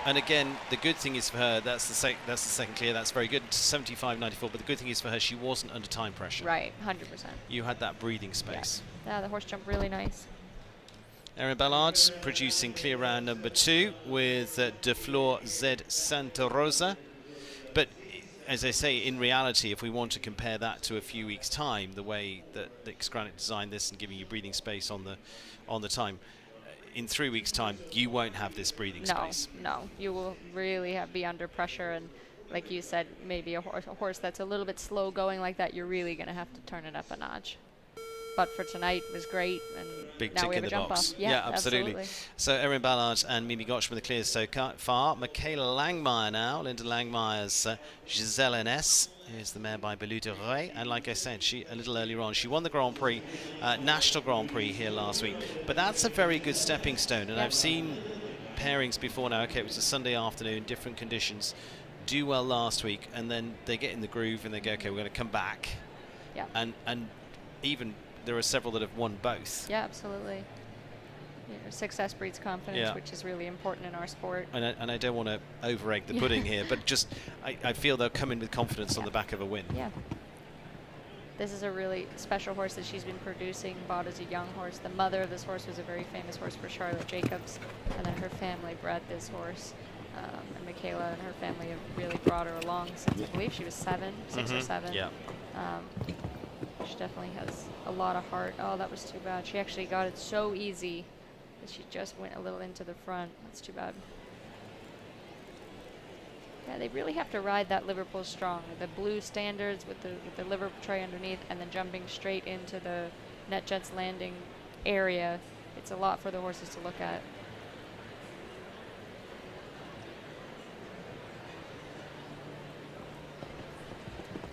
And again, the good thing is for her, that's the second clear, that's very good, 75.94, but the good thing is for her, she wasn't under time pressure. Right, 100%. You had that breathing space. Yeah, the horse jumped really nice. Erin Ballard producing clear round number 2 with De Fleur Z Santa Rosa. But as I say, in reality, if we want to compare that to a few weeks' time, the way that Xgranite designed this and giving you breathing space on the time, in 3 weeks' time, you won't have this breathing space. No, you will really be under pressure, and like you said, maybe a horse that's a little bit slow going like that, you're really going to have to turn it up a notch. But for tonight, it was great, and Big now tick we have in a the jump box. off. Yeah, absolutely. So Erin Ballard and Mimi Gotch with the clears so far. Michaela Langmeyer now. Linda Langmeyer's Giselle NS is the mare by Belou de Roy. And like I said, she a little earlier on, she won the Grand Prix, National Grand Prix here last week. But that's a very good stepping stone. And I've seen pairings before now. Okay, it was a Sunday afternoon, different conditions. Do well last week, and then they get in the groove and they go, okay, we're going to come back. Yeah. And even there are several that have won both. Yeah, absolutely. Success breeds confidence, Yeah. which is really important in our sport. And I don't want to over-egg the pudding here, but just I feel they'll come in with confidence on the back of a win. Yeah. This is a really special horse that she's been producing, bought as a young horse. The mother of this horse was a very famous horse for Charlotte Jacobs, and then her family bred this horse. Michaela and her family have really brought her along since I believe she was 6 or 7. Yeah. She definitely has a lot of heart. Oh, that was too bad. She actually got it so easy that she just went a little into the front. That's too bad. Yeah, they really have to ride that Liverpool strong. The blue standards with the liver tray underneath and then jumping straight into the NetJets landing area. It's a lot for the horses to look at.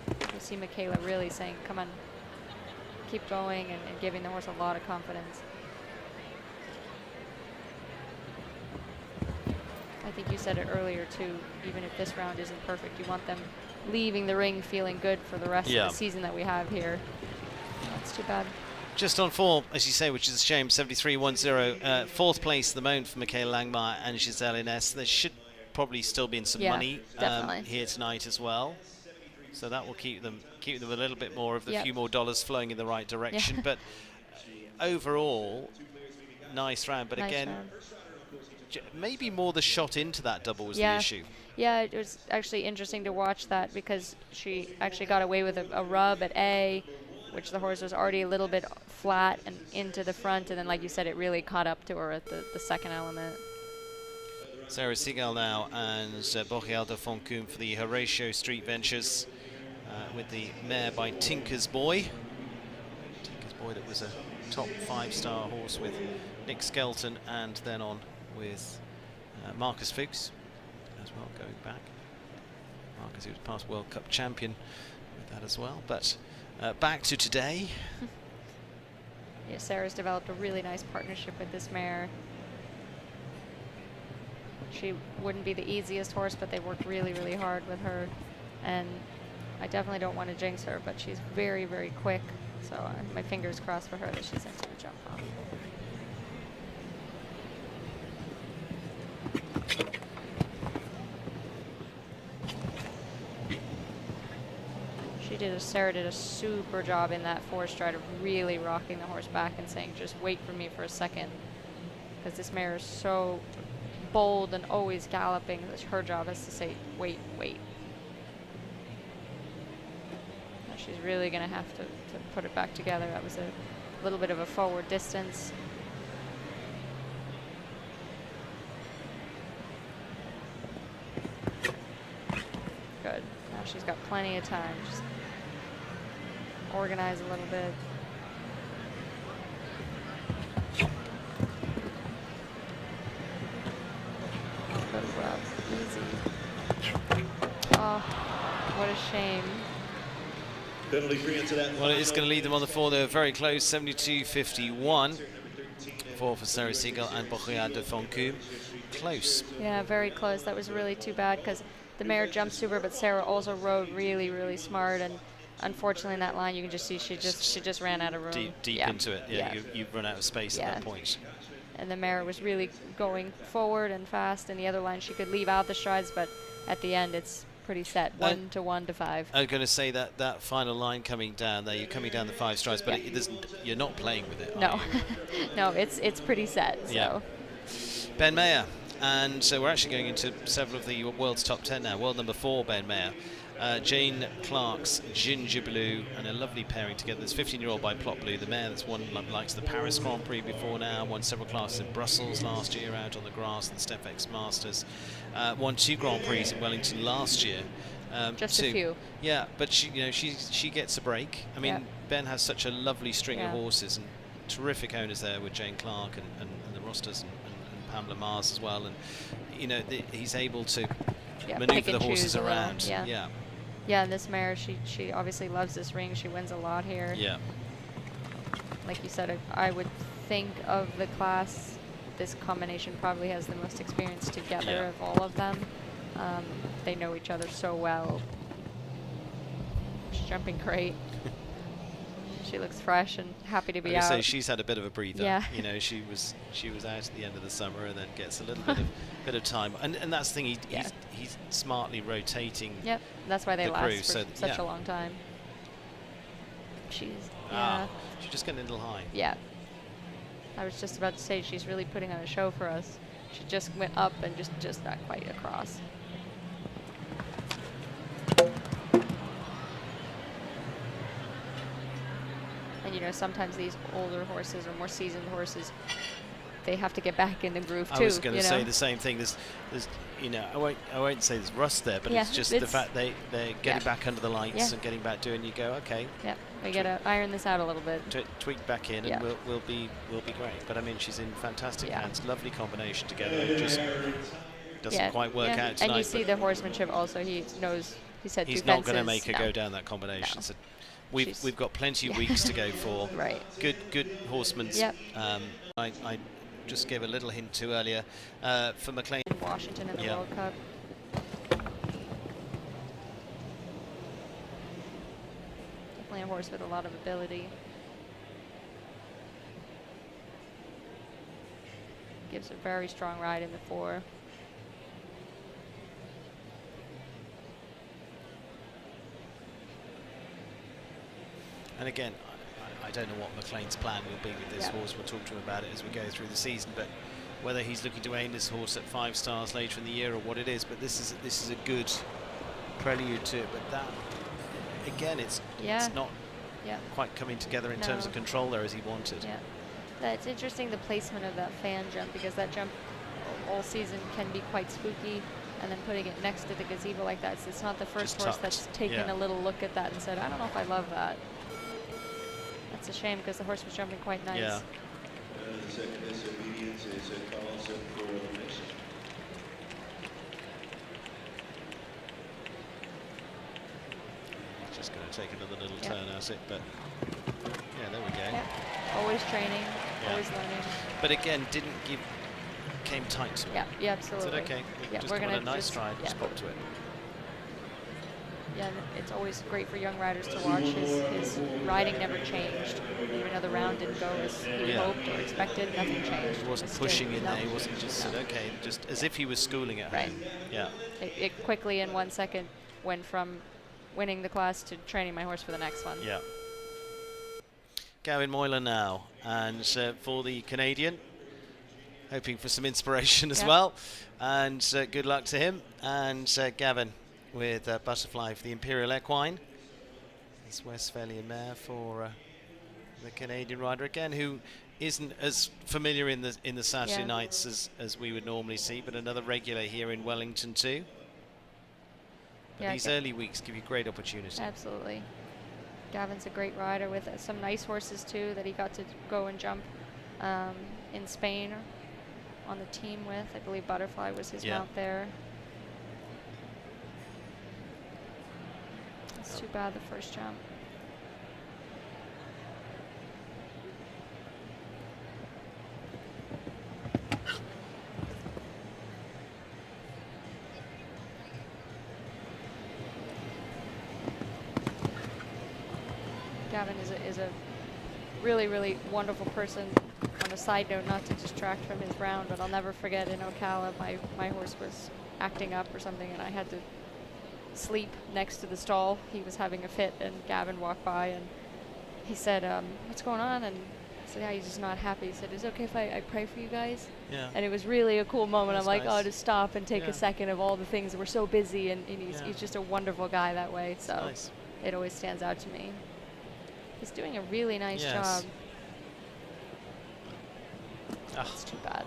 You see Michaela really saying, come on, keep going, and giving the horse a lot of confidence. I think you said it earlier too, even if this round isn't perfect, you want them leaving the ring feeling good for the rest of the season that we have here. That's too bad. Just on form, as you say, which is a shame, 73.10. Fourth place at the moment for Michaela Langmeier and Giselle Ines. There should probably still be some money here tonight as well. So that will keep them a little bit more of the few more dollars flowing in the right direction. But overall, nice round. But again, maybe more the shot into that double was the issue. Yeah, it was actually interesting to watch that because she actually got away with a rub at A, which the horse was already a little bit flat and into the front, and then, like you said, it really caught up to her at the second element. Sarah Seagal now and Boreal de Foncombe for the Horatio Street Ventures with the mare by Tinker's Boy. Tinker's Boy that was a top 5-star horse with Nick Skelton and then on with Marcus Fuchs as well going back. Marcus, who was past World Cup champion with that as well. But back to today. Yeah, Sarah's developed a really nice partnership with this mare. She wouldn't be the easiest horse, but they worked really, really hard with her. And I definitely don't want to jinx her, but she's very, very quick. So my fingers crossed for her that she's into the jump off. Sarah did a super job in that 4-stride of really rocking the horse back and saying, just wait for me for a second. Because this mare is so bold and always galloping that her job is to say, wait, wait. Now she's really going to have to put it back together. That was a little bit of a forward distance. Good. Now she's got plenty of time. Just organize a little bit. Good rub, easy. Oh, what a shame. Penalty free into that. Well, it is going to lead them on the 4. They're very close, 72.51. 4 for Sarah Seagal and Boreal de Foncombe. Close. Yeah, very close. That was really too bad because the mare jumped super, but Sarah also rode really, really smart. And unfortunately, in that line, you can just see she just ran out of room. Deep into it. Yeah, you've run out of space at that point. And the mare was really going forward and fast. And the other line, she could leave out the strides, but at the end, it's pretty set. 1 to 1 to 5. I was going to say that final line coming down there, you're coming down the 5 strides, but you're not playing with it. No, no, it's pretty set. So. Yeah. Ben Mayer, and so we're actually going into several of the world's top 10 now. World number 4, Ben Mayer. Jane Clark's Ginger Blue, and a lovely pairing together. This 15-year-old by Plot Blue, the mare that's won likes the Paris Grand Prix before now, won several classes in Brussels last year out on the grass and the Stephex Masters, won 2 Grand Prix in Wellington last year. Just a few. Yeah, but she gets a break. I mean, Ben has such a lovely string of horses and terrific owners there with Jane Clark and the Rosters and Pamela Mars as well, and he's able to maneuver the horses around. Yeah, and this mare, she obviously loves this ring. She wins a lot here. Yeah. Like you said, I would think of the class, this combination probably has the most experience together of all of them. They know each other so well. She's jumping great. She looks fresh and happy to be out. Say she's had a bit of a breather. Yeah. She was out at the end of the summer and then gets a little bit of time. And that's the thing. He's smartly rotating. Yep. That's why they last for so such a long time. She's she's just getting a little high. Yeah. I was just about to say she's really putting on a show for us. She just went up and just not quite across. you know, sometimes these older horses or more seasoned horses, they have to get back in the groove too. I was going to say know? the same thing. There's, you know, I won't say there's rust there, but Yeah, it's just the it's- fact they're getting back under the lights Yeah. and getting back doing. You go, okay, Yeah, we gotta iron this out a little bit. tweak back in, Yeah. and we'll be great. But I mean, she's in fantastic Yeah. hands. Lovely combination together. It just doesn't Yeah, quite work yeah. out tonight. And you see but the horsemanship also. He knows. He said he's two not going to fences. make her No. go down that combination. No. So She's- we've got plenty of Yeah. weeks to go for. Right. Good horsemen. Yep. I just gave a little hint to earlier for McLean. In Washington in the Yeah. World Cup. Definitely a horse with a lot of ability. Gives a very strong ride in the 4. And again, I don't know what McLean's plan will be with this Yeah. horse. We'll talk to him about it as we go through the season. But whether he's looking to aim this horse at 5 stars later in the year or what it is, but this is a good prelude to it. But that again, it's not Yeah. quite coming together in terms No. of control there as he wanted. Yeah. It's interesting the placement of that fan jump, because that jump all season can be quite spooky, and then putting it next to the gazebo like that, it's not the first Just horse tucked. that's taken Yeah. a little look at that and said, I don't know if I love that. That's a shame, because the horse was jumping quite nice. Yeah. The second disobedience is a call also for elimination. Just going to take another little Yeah. turn at it, but yeah, there we go. Yeah. Always training, Yeah. always learning. But again, came tight to it. Yeah, yeah, Is absolutely. it okay? Yeah, Just we're on gonna a nice just, stride, just yeah. pop to it. Yeah, and it's always great for young riders to watch. His riding never changed. Even though the round didn't go as he Yeah. hoped or expected, nothing changed. He wasn't It's pushing still- in no. there. He wasn't just said, okay, just as if he was schooling at Right. home. Yeah. It quickly in 1 second went from winning the class to training my horse for the next one. Yeah. Gavin Moylan now, and for the Canadian, hoping for some inspiration as Yeah. well, and good luck to him. And Gavin with Butterfly for the Imperial Equine. It's Westphalian mare for the Canadian rider again, who isn't as familiar in the Saturday Yeah. nights as we would normally see, but another regular here in Wellington too. But Yeah, these early weeks give you great opportunity. Absolutely. Gavin's a great rider with some nice horses too that he got to go and jump in Spain on the team with. I believe Butterfly was his Yeah. mount there. It's too bad the first jump. Gavin is a really, really wonderful person. On a side note, not to distract from his round, but I'll never forget in Ocala, my horse was acting up or something, and I had to sleep next to the stall. He was having a fit, and Gavin walked by, and he said, what's going on? And I said, yeah, he's just not happy. He said, is it okay if I pray for you guys? Yeah. And it was really a cool moment. That's I'm like, nice. oh, to stop and take Yeah. a second of all the things. We're so busy, and Yeah. he's just a wonderful guy that way. So Nice. it always stands out to me. He's doing a really nice Yes. job. Ah. It's too bad.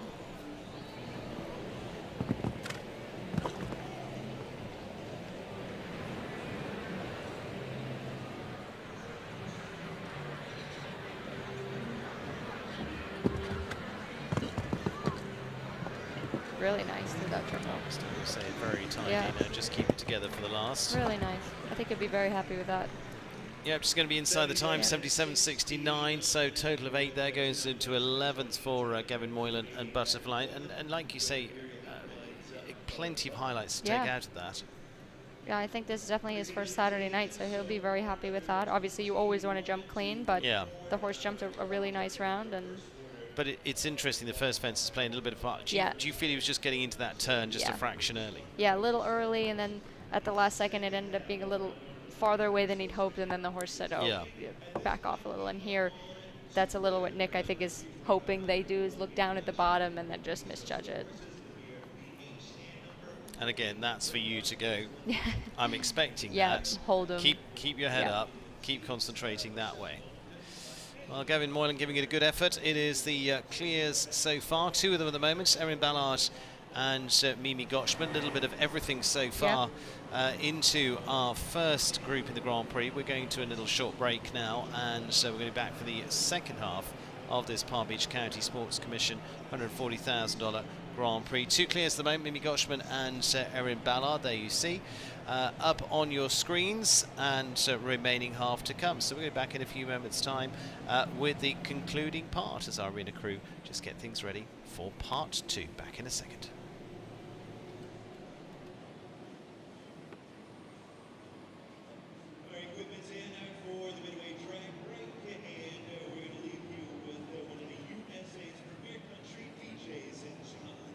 Really nice through that turn. Still will say it very tiny. Yeah. Just keep it together for the last. Really nice. I think he'd be very happy with that. Yeah, just going to be inside the time, Yeah. 77.69. So total of 8 there goes into 11th for Gavin Moylan and Butterfly. And like you say, plenty of highlights to take Yeah. out of that. Yeah, I think this is definitely his first Saturday night, so he'll be very happy with that. Obviously, you always want to jump clean, but Yeah. the horse jumped a really nice round, and But it's interesting, the first fence is playing a little bit of part. Do Yeah. you feel he was just getting into that turn just a Yeah. fraction early? yeah, a little early, and then at the last second, it ended up being a little farther away than he'd hoped, and then the horse said, oh, Yeah. back off a little. And here, that's a little what Nick, I think, is hoping they do, is look down at the bottom and then just misjudge it. And again, that's for you to go. I'm expecting Yeah, that. hold 'em. Keep your head Yeah. up. Keep concentrating that way. Well, Gavin Moylan giving it a good effort. It is the clears so far. 2 of them at the moment, Erin Ballard and Mimi Gotchman. A little bit of everything so far into our first group in the Grand Prix. We're going to a little short break now, and so we're going to be back for the second half of this Palm Beach County Sports Commission $140,000 Grand Prix. 2 clears at the moment, Mimi Gotchman and Erin Ballard, there you see, up on your screens, and remaining half to come. So we're going to be back in a few moments' time with the concluding part as our arena crew just get things ready for part 2. Back in a second. All right, equipment's in for the midway track break, and we're going to leave you with one of the USA's premier country DJs in Scotland.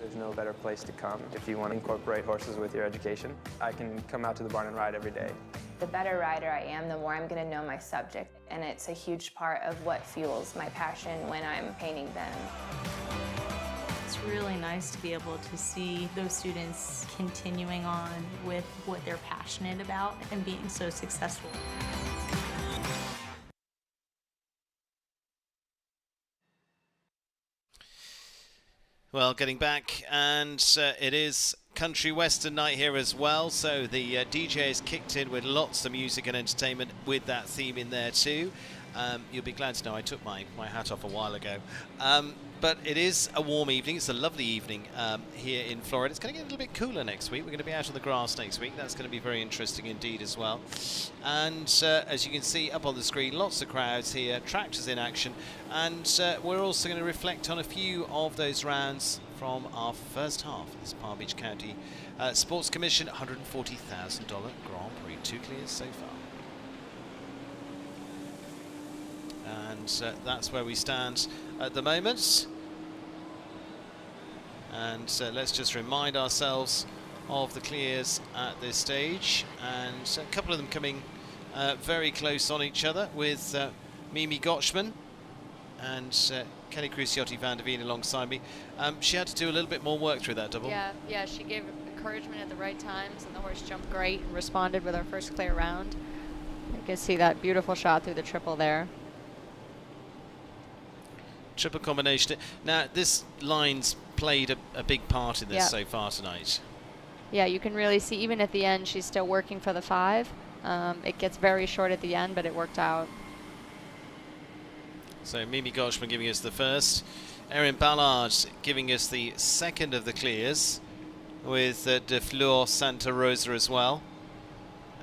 There's no better place to come if you want to incorporate horses with your education. I can come out to the barn and ride every day. The better rider I am, the more I'm going to know my subject, and it's a huge part of what fuels my passion when I'm painting them. It's really nice to be able to see those students continuing on with what they're passionate about and being so successful. Well, getting back, and it is country western night here as well, so the DJ is kicked in with lots of music and entertainment with that theme in there too. You'll be glad to know I took my hat off a while ago. But it is a warm evening. It's a lovely evening here in Florida. It's going to get a little bit cooler next week. We're going to be out on the grass next week. That's going to be very interesting indeed as well. And as you can see up on the screen, lots of crowds here, tractors in action. And we're also going to reflect on a few of those rounds from our first half of this Palm Beach County Sports Commission $140,000 Grand Prix. 2 clears so far. And that's where we stand at the moment. And let's just remind ourselves of the clears at this stage, and a couple of them coming very close on each other, with Mimi Gotchman and Kelly Cruciotti van der Veen alongside me. She had to do a little bit more work through that double. Yeah, she gave encouragement at the right times, and the horse jumped great and responded with our first clear round. You can see that beautiful shot through the triple there. Triple combination. Now, this line's played a big part in this so far tonight. Yeah, you can really see, even at the end, she's still working for the 5. It gets very short at the end, but it worked out. So Mimi Gotchman giving us the first. Erin Ballard giving us the second of the clears, with De Fleur Santa Rosa as well.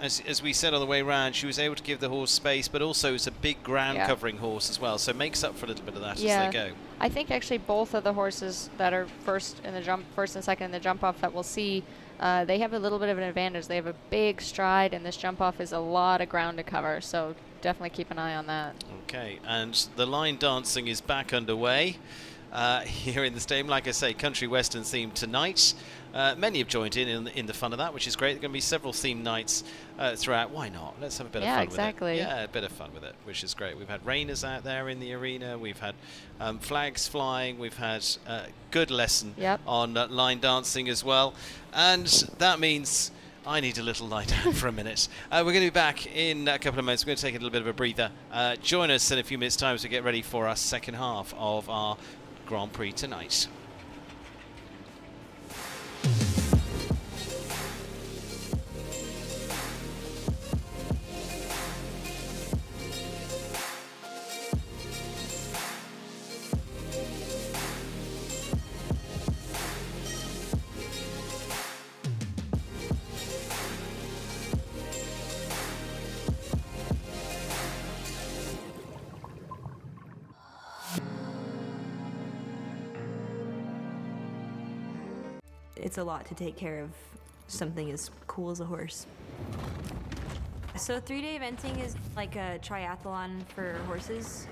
As we said on the way round, she was able to give the horse space, but also it's a big ground covering horse as well, so makes up for a little bit of that as they go. I think actually both of the horses that are first and second in the jump off that we'll see, they have a little bit of an advantage. They have a big stride, and this jump off is a lot of ground to cover, so definitely keep an eye on that. Okay, and the line dancing is back underway here in the stadium. Like I say, country western theme tonight. Many have joined in the fun of that, which is great. There are going to be several themed nights throughout. Why not? Let's have a bit of fun exactly. with it. Yeah, a bit of fun with it, which is great. We've had rainers out there in the arena. We've had flags flying. We've had a good lesson on line dancing as well. And that means I need a little lie down for a minute. We're going to be back in a couple of minutes. We're going to take a little bit of a breather. Join us in a few minutes' time as we get ready for our second half of our Grand Prix tonight. It's a lot to take care of something as cool as a horse. So 3-day eventing is like a triathlon for horses.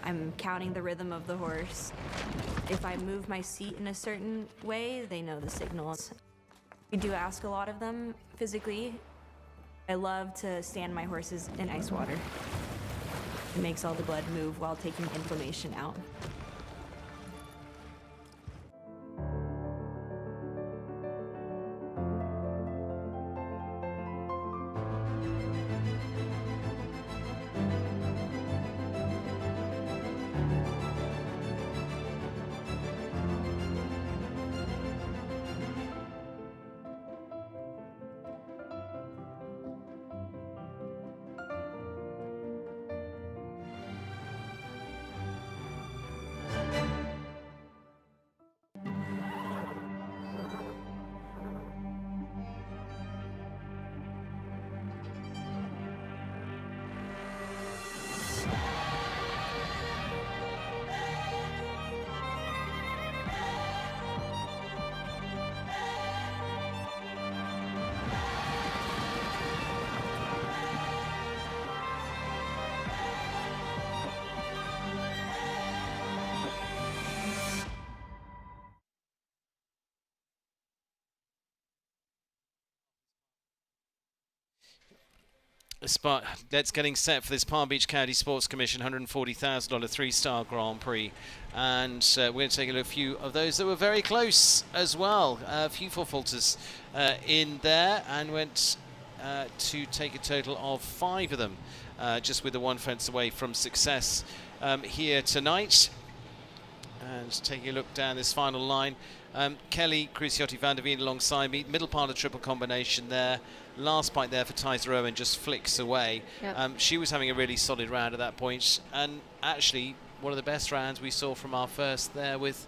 I'm counting the rhythm of the horse. If I move my seat in a certain way, they know the signals. We do ask a lot of them physically. I love to stand my horses in ice water. It makes all the blood move while taking inflammation out. That's getting set for this Palm Beach County Sports Commission $140,000 3-star Grand Prix, and we're going to take a look at a few of those that were very close as well. A few four-falters in there, and went to take a total of 5 of them, just with the 1 fence away from success here tonight. And taking a look down this final line, Kelly Cruciotti van der Veen alongside me, middle part of triple combination there. Last bite there for Tyser Owen just flicks away. Yep. She was having a really solid round at that point, and actually one of the best rounds we saw from our first there with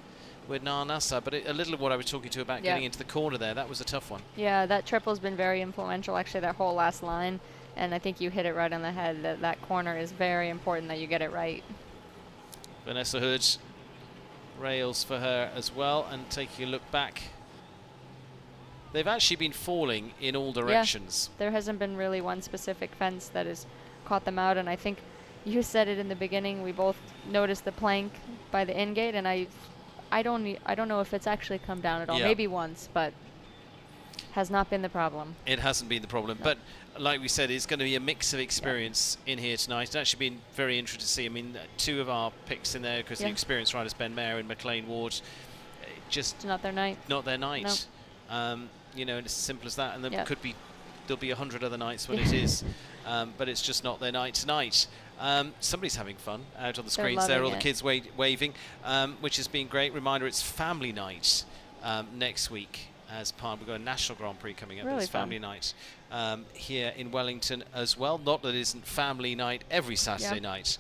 Nasa. But a little of what I was talking to about getting into the corner there, that was a tough one. Yeah, that triple's been very influential, actually, that whole last line. And I think you hit it right on the head. That corner is very important that you get it right. Vanessa Hood, rails for her as well. And taking a look back, they've actually been falling in all directions. Yeah, there hasn't been really one specific fence that has caught them out, and I think you said it in the beginning. We both noticed the plank by the in gate, and I don't know if it's actually come down at all. Yeah. Maybe once, but has not been the problem. It hasn't been the problem, but like we said, it's going to be a mix of experience in here tonight. It's actually been very interesting to see. I mean, 2 of our picks in there, because the experienced riders, Ben Mayer and McLean Ward, just It's not their night. Not their night. No. You know, and it's as simple as that. And there'll be 100 other nights when it is, but it's just not their night tonight. Somebody's having fun out on the screens there, all the kids waving, which has been great. Reminder, it's family night next week as part. We've got a National Grand Prix coming up. Really It's family night here in Wellington as well. Not that it isn't family night every Saturday night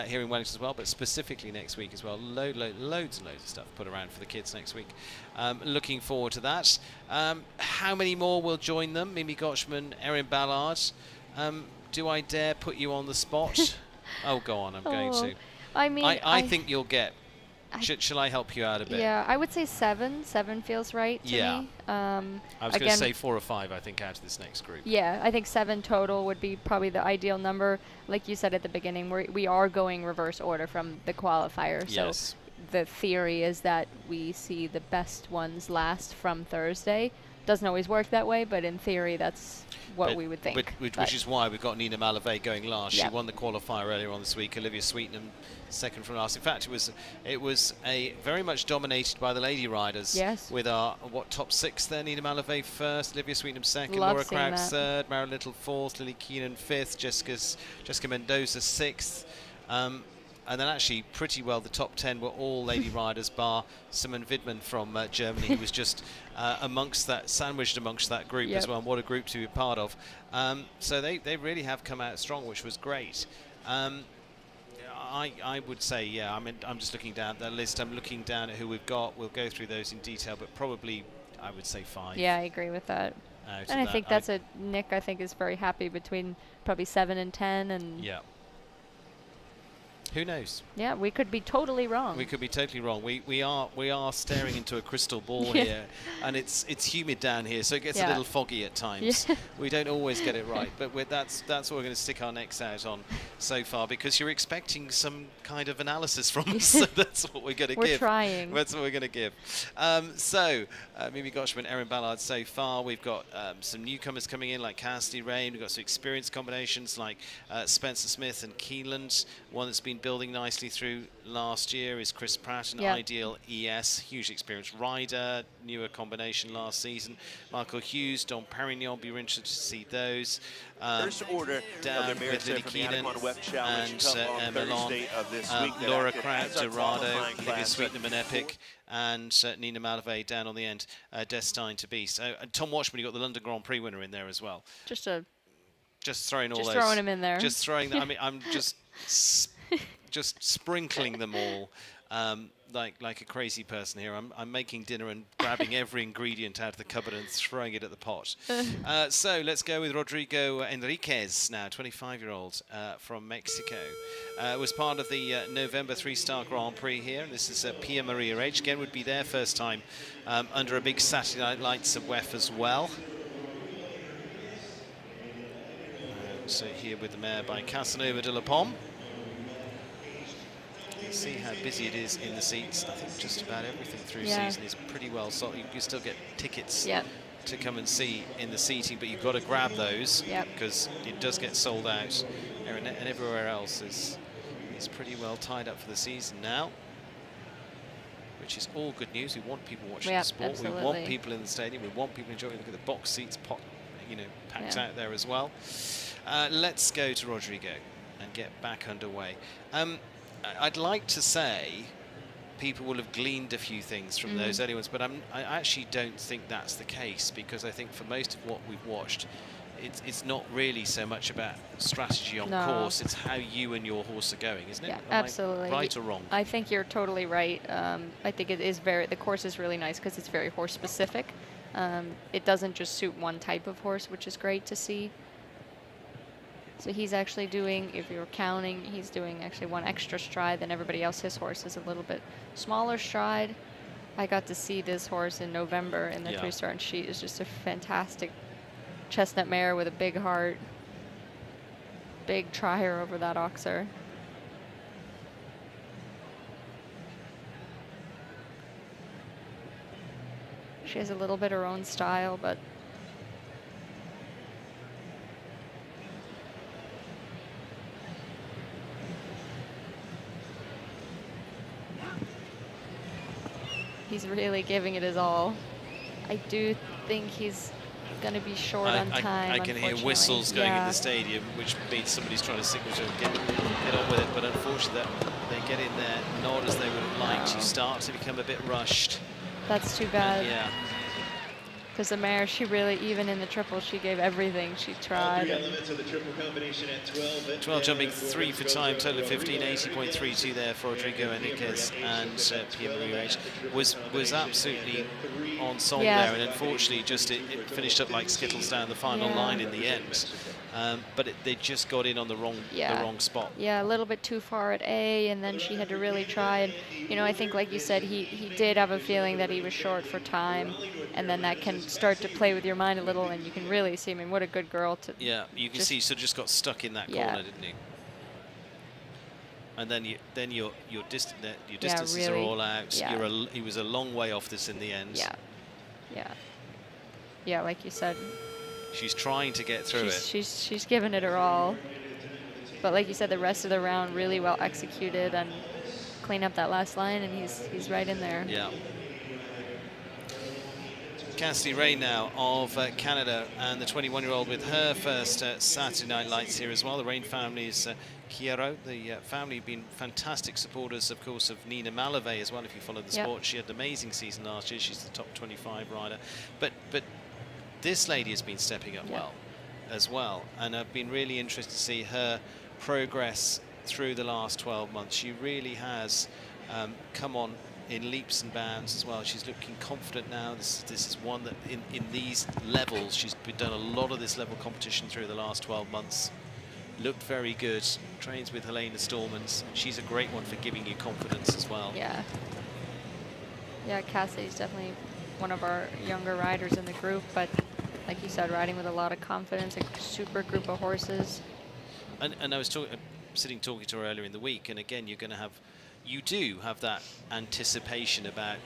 here in Wellington as well, but specifically next week as well. Loads and loads of stuff put around for the kids next week. Looking forward to that. How many more will join them? Mimi Gotchman, Erin Ballard. Do I dare put you on the spot? Oh, go on, I'm going to. I mean, I think you'll get. Shall I help you out a bit? Yeah, I would say 7. 7 feels right to me. I was going to say 4 or 5, I think, out of this next group. Yeah, I think 7 total would be probably the ideal number. Like you said at the beginning, we are going reverse order from the qualifier. Yes. So the theory is that we see the best ones last from Thursday. Doesn't always work that way, but in theory, that's what we would think. Which is why we've got Nina Malavey going last. Yep. She won the qualifier earlier on this week. Olivia Sweetenham second from last. In fact, it was a very much dominated by the lady riders. Yes. With our top 6 there. Nina Malavey first, Olivia Sweetenham second, Love Laura seeing Crouch that. third, Marilyn Little fourth, Lily Keenan fifth, Jessica Mendoza sixth. And then actually pretty well the top 10 were all lady riders bar Simon Widman from Germany, who was just sandwiched amongst that group as Yep. well. And what a group to be part of. So they really have come out strong, which was great. I would say, yeah, I'm just looking down the list. I'm looking down at who we've got. We'll go through those in detail, but probably I would say 5. Yeah, I agree with that. And I think that's Nick, I think, is very happy between probably 7 and 10. And yeah. Who knows? yeah, we could be totally wrong. We could be totally wrong. We are staring into a crystal ball Yeah. here, and it's humid down here, so it gets a Yeah. little foggy at times. Yeah. We don't always get it right, but that's what we're going to stick our necks out on so far, because you're expecting some kind of analysis from us. So that's what we're going to give. We're trying. That's what we're going to give. Mimi Goshman, Erin Ballard so far. We've got some newcomers coming in like Cassidy Rain. We've got some experienced combinations like Spencer Smith and Keeneland. One that's been building nicely through last year is Chris Pratt, an Yeah. Ideal ES, hugely experienced rider, newer combination last season. Michael Hughes, Don Perignon, be interested to see those. First order down of the with Lily from the Keenan Anaconda Web Challenge and come on Milan, Thursday of this week. That Laura acted Craig, as a Dorado, qualifying Olivia class. Sweetenham and Epic, and Nina Malavey down on the end, destined to be. So Tom Watchman, you got the London Grand Prix winner in there as well. Just Throwing all those. throwing him in there. Just throwing them. I mean, I'm just sprinkling them all like a crazy person here. I'm making dinner and grabbing every ingredient out of the cupboard and throwing it at the pot. So let's go with Rodrigo Enriquez now, 25-year-old from Mexico. Was part of the November 3-star Grand Prix here. And this is Pia Maria H. Again, would be their first time under a big Saturday Night Lights of WEF as well. So here with the mare by Casanova de la Pomme. You can see how busy it is in the seats. I think just about everything through season is pretty well sold. You can still get tickets to come and see in the seating, but you've got to grab those because it does get sold out. And everywhere else is pretty well tied up for the season now, which is all good news. We want people watching the sport. Absolutely. We want people in the stadium. We want people enjoying. Look at the box seats, packed out there as well. Let's go to Rodrigo and get back underway. I'd like to say people will have gleaned a few things from those early ones, but I actually don't think that's the case, because I think for most of what we've watched, it's not really so much about strategy on course, it's how you and your horse are going, isn't it? Yeah, Am absolutely. I right or wrong? I think you're totally right. I think it is the course is really nice because it's very horse specific. It doesn't just suit one type of horse, which is great to see. So he's actually doing, if you're counting, he's doing actually one extra stride than everybody else. His horse is a little bit smaller stride. I got to see this horse in November in the 3-star, and she is just a fantastic chestnut mare with a big heart. Big trier over that oxer. She has a little bit her own style, but he's really giving it his all. I do think he's going to be short on time. I can hear whistles going in the stadium, which means somebody's trying to signal to him, get on with it. But unfortunately, they get in there not as they would have liked. You start to become a bit rushed. That's too bad. Yeah. Because the mare, she really, even in the triple, she gave everything. She tried. 12 jumping 3 for time, total of 15, 80.32 there for Rodrigo Enriquez and Pia Maria H. Was absolutely on song there, and unfortunately just it finished up like Skittles down the final line in the end. But they just got in on the wrong spot. Yeah, a little bit too far at A, and then she had to really try. And, you know, I think, like you said, he did have a feeling that he was short for time, and then that can start to play with your mind a little, and you can really see, I mean, what a good girl to... Yeah, you can see he sort of just got stuck in that corner, didn't he? and then your distances are really. all out. Yeah. He was a long way off this in the end. Yeah, like you said, She's trying to get through it. she's given it her all. But like you said, the rest of the round really well executed and clean up that last line, and he's right in there. Yeah. Cassidy Ray now of Canada, and the 21-year-old with her first Saturday Night Lights here as well. The Rain family's Kiero. The family have been fantastic supporters, of course, of Nina Malavey as well, if you follow the sport. She had an amazing season last year. She's the top 25 rider. But this lady has been stepping up well as well, and I've been really interested to see her progress through the last 12 months. She really has come on in leaps and bounds as well. She's looking confident now. This is one that in these levels, she's done a lot of this level competition through the last 12 months. Looked very good. Trains with Helena Stormans. She's a great one for giving you confidence as well. Yeah, Cassidy's definitely one of our younger riders in the group, but like you said, riding with a lot of confidence, a super group of horses. And I was sitting talking to her earlier in the week, and again, you do have that anticipation about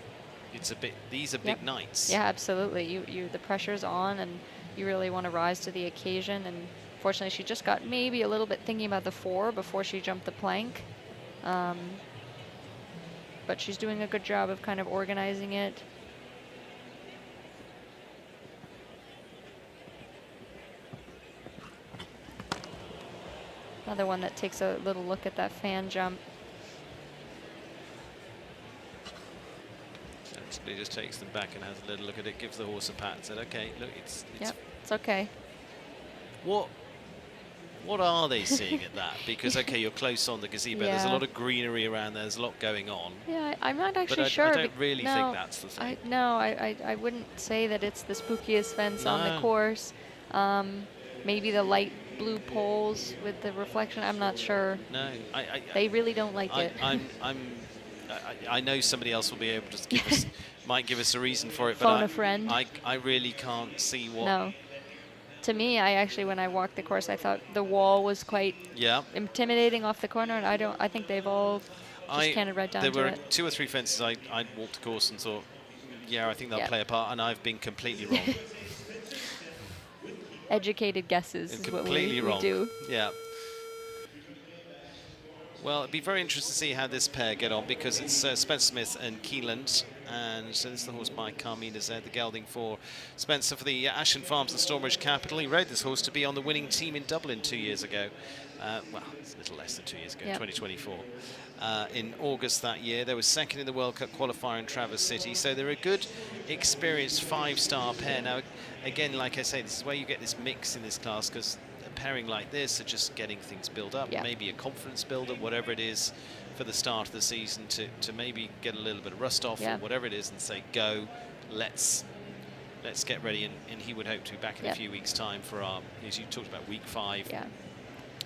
these are big nights. Yeah, absolutely. The pressure's on, and you really want to rise to the occasion. And fortunately, she just got maybe a little bit thinking about the 4 before she jumped the plank. But she's doing a good job of kind of organizing it. Another one that takes a little look at that fan jump. Actually just takes them back and has a little look at it, gives the horse a pat and said, okay, look, it's okay. What are they seeing at that? Because, okay, you're close on the gazebo. There's a lot of greenery around there. There's a lot going on. Yeah, I'm not actually but sure. I don't really think that's the thing. I wouldn't say that it's the spookiest fence on the course. Maybe the light blue poles with the reflection. I'm not sure. No, they really don't like it. I know somebody else will be able to might give us a reason for it, Phone but a friend. I really can't see what. No. To me, when I walked the course, I thought the wall was quite intimidating off the corner, and I think they've all just canted right down to it. There were 2 or 3 fences I walked the course and thought, I think they'll play a part, and I've been completely wrong. Educated guesses is what we do. Yeah. Well, it'd be very interesting to see how this pair get on, because it's Spencer Smith and Keeland, and so this is the horse by Carmina Z, the gelding for Spencer for the Ashton Farms and Stormridge Capital. He rode this horse to be on the winning team in Dublin 2 years ago. Well, it's a little less than 2 years ago, 2024. In August that year, they were second in the World Cup qualifier in Traverse City, so they're a good, experienced 5-star pair. Now, again, like I say, this is where you get this mix in this class, because a pairing like this are just getting things built up, maybe a confidence builder, whatever it is for the start of the season, to maybe get a little bit of rust off or whatever it is, and say, go, let's get ready. And he would hope to be back in a few weeks' time for our, as you talked about, week 5.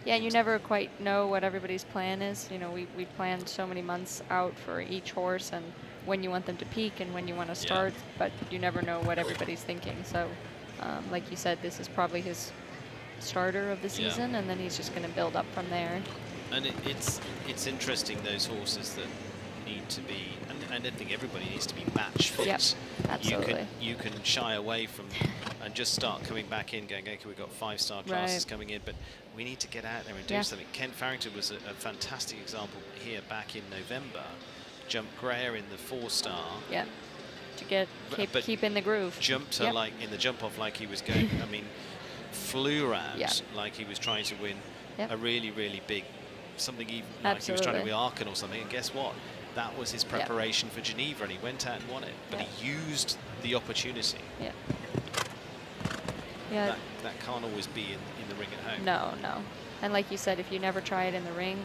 Yeah, you never quite know what everybody's plan is. You know, we planned so many months out for each horse and when you want them to peak and when you want to start, but you never know what everybody's thinking. So, like you said, this is probably his starter of the season, and then he's just going to build up from there. And it's interesting, those horses that need to be, and I don't think everybody needs to be match fit. Yep, absolutely. You can shy away from and just start coming back in, going, okay, we've got 5-star classes coming in, but we need to get out there and do something. Kent Farrington was a fantastic example here back in November. Jumped Greer in the 4-star. Yeah, to keep in the groove. Jumped her like in the jump off like he was going. I mean, flew around like he was trying to win a really, really big something, even like he was trying to win Aachen or something. And guess what? That was his preparation for Geneva, and he went out and won it. But he used the opportunity. That can't always be in the ring at home. No. And like you said, if you never try it in the ring,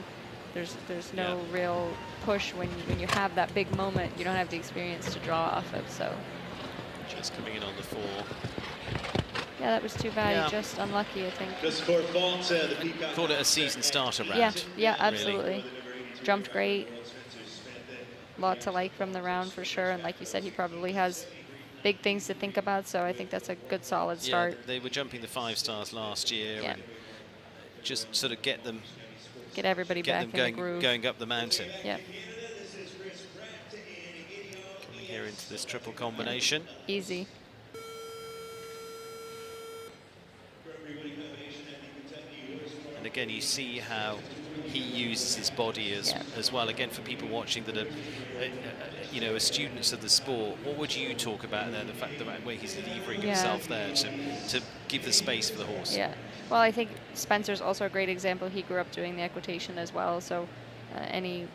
there's no real push when you have that big moment. You don't have the experience to draw off of. So just coming in on the 4. Yeah, that was too bad. He just unlucky, I think. Just for fault, the Peacock. Called it a season starter round. Yeah, absolutely. Really. Jumped great. Lot to like from the round for sure. And like you said, he probably has big things to think about. So I think that's a good, solid start. They were jumping the 5 stars last year, and just sort of get them get everybody get back them in going, the groove. going up the mountain. Yeah, Coming here into this triple combination. easy. And again, you see how he uses his body as well. Again, for people watching that are, you know, are students of the sport, what would you talk about there? The way he's levering himself there to give the space for the horse. Yeah. Well, I think Spencer's also a great example. He grew up doing the equitation as well. So any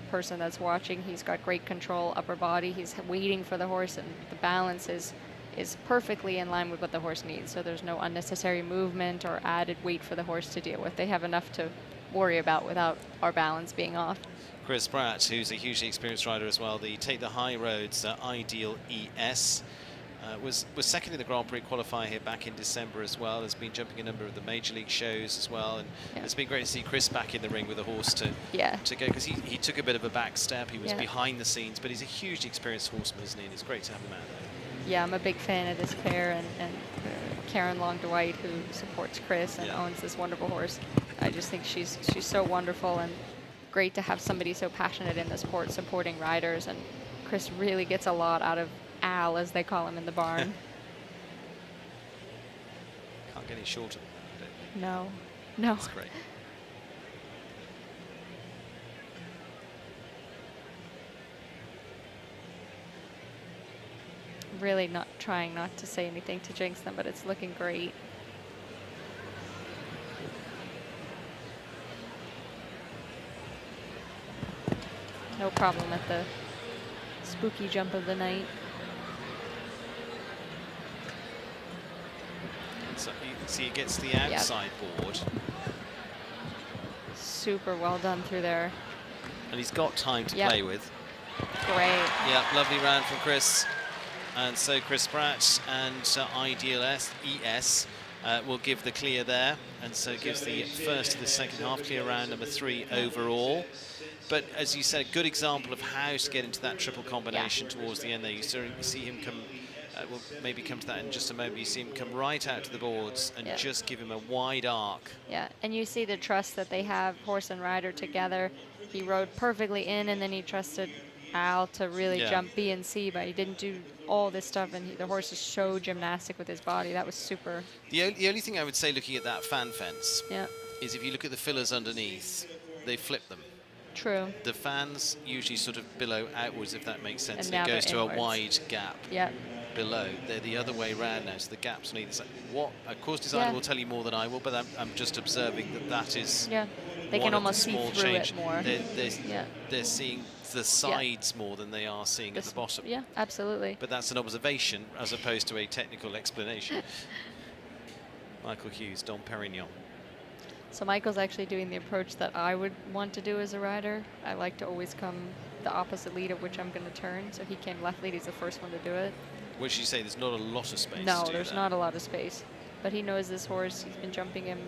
person that's watching, he's got great control, upper body. He's waiting for the horse, and the balance is perfectly in line with what the horse needs. So there's no unnecessary movement or added weight for the horse to deal with. They have enough to worry about without our balance being off. Chris Pratt, who's a hugely experienced rider as well, the Take the High Roads Ideal ES, was second in the Grand Prix qualifier here back in December as well. Has been jumping a number of the major league shows as well, and it's been great to see Chris back in the ring with a horse to go, because he took a bit of a back step. He was behind the scenes, but he's a hugely experienced horseman, isn't he? And it's great to have him out there. Yeah, I'm a big fan of this pair, and Karen Long Dwight, who supports Chris and owns this wonderful horse. I just think she's so wonderful, and great to have somebody so passionate in the sport supporting riders. And Chris really gets a lot out of Al, as they call him in the barn. Can't get any shorter. No. That's great. Really not trying not to say anything to jinx them, but it's looking great. No problem at the spooky jump of the night. So you can see it gets the outside board. Super well done through there. And he's got time to play with. Great. Yeah, lovely round from Chris. And so Chris Pratt and Ideal ES will give the clear there. And so it gives the first to the second half clear round number 3 overall. But as you said, a good example of how to get into that triple combination towards the end there. You see him come, we'll maybe come to that in just a moment. You see him come right out to the boards and just give him a wide arc. Yeah, and you see the trust that they have, horse and rider together. He rode perfectly in, and then he trusted Al to really jump B and C, but he didn't do all this stuff, and the horse is so gymnastic with his body. That was super. The only thing I would say looking at that fan fence is if you look at the fillers underneath, they flip them. True. The fans usually sort of billow outwards, if that makes sense. And And now it goes they're to inwards. a wide gap below. They're the other way around now, so the gaps on either side. What a course designer will tell you more than I will, but I'm just observing that is they can one of the almost see small through change. it more. They're seeing the sides more than they are seeing at the bottom. Yeah, absolutely. But that's an observation as opposed to a technical explanation. Michael Hughes, Dom Perignon. So Michael's actually doing the approach that I would want to do as a rider. I like to always come the opposite lead of which I'm going to turn. So he came left lead. He's the first one to do it. Which you say there's not a lot of space No, to do there's that. not a lot of space. But he knows this horse. He's been jumping him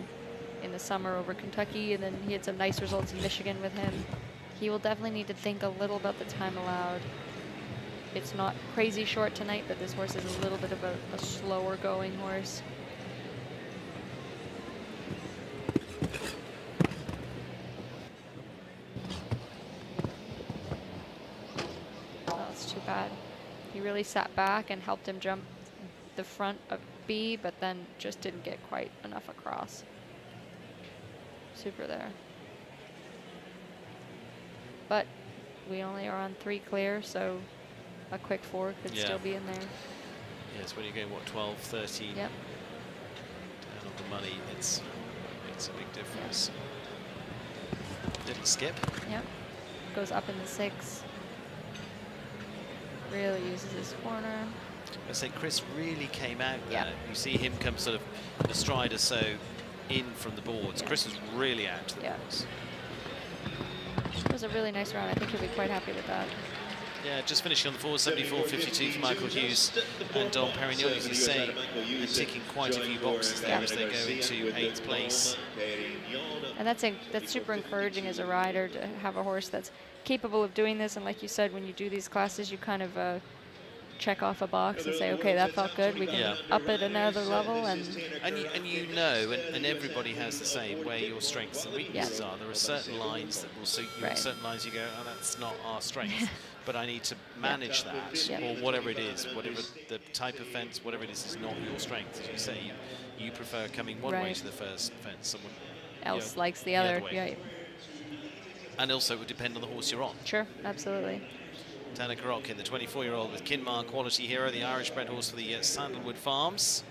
in the summer over Kentucky, and then he had some nice results in Michigan with him. He will definitely need to think a little about the time allowed. It's not crazy short tonight, but this horse is a little bit of a slower going horse. Oh, it's too bad. He really sat back and helped him jump the front of B, but then just didn't get quite enough across. Super there. But we only are on 3 clear, so a quick 4 could still be in there. Yes, when you're going, what, 12, 13 Yep. down on the money, it's a big difference. Little skip. Yep. Goes up in the 6. Really uses his corner. I say Chris really came out there. You see him come sort of the stride or so in from the boards. Chris was really out to the boards. It was a really nice round. I think he'll be quite happy with that. Yeah, just finishing on the 474.52 for Michael Hughes and Dom Perignon, as you say, and ticking quite a few boxes there as they go into 8th place. And that's super encouraging as a rider to have a horse that's capable of doing this. And like you said, when you do these classes, you kind of check off a box and say, okay, that felt good. We can Yeah. up it another level. And you know, and everybody has the same, where your strengths and weaknesses are. There are certain lines that will suit you, and Right. certain lines you go, oh, that's not our strength. But I need to manage that, Yeah. or whatever it is, whatever the type of fence, whatever it is not your strength. As you say, you prefer coming one way Right. to the first fence, someone else likes the the other. other way. Yeah, and also it would depend on the horse you're on. sure, absolutely. Danica Rockin, the 24-year-old with Kinmar Quality Hero, the Irish-bred horse for the Sandalwood Farms.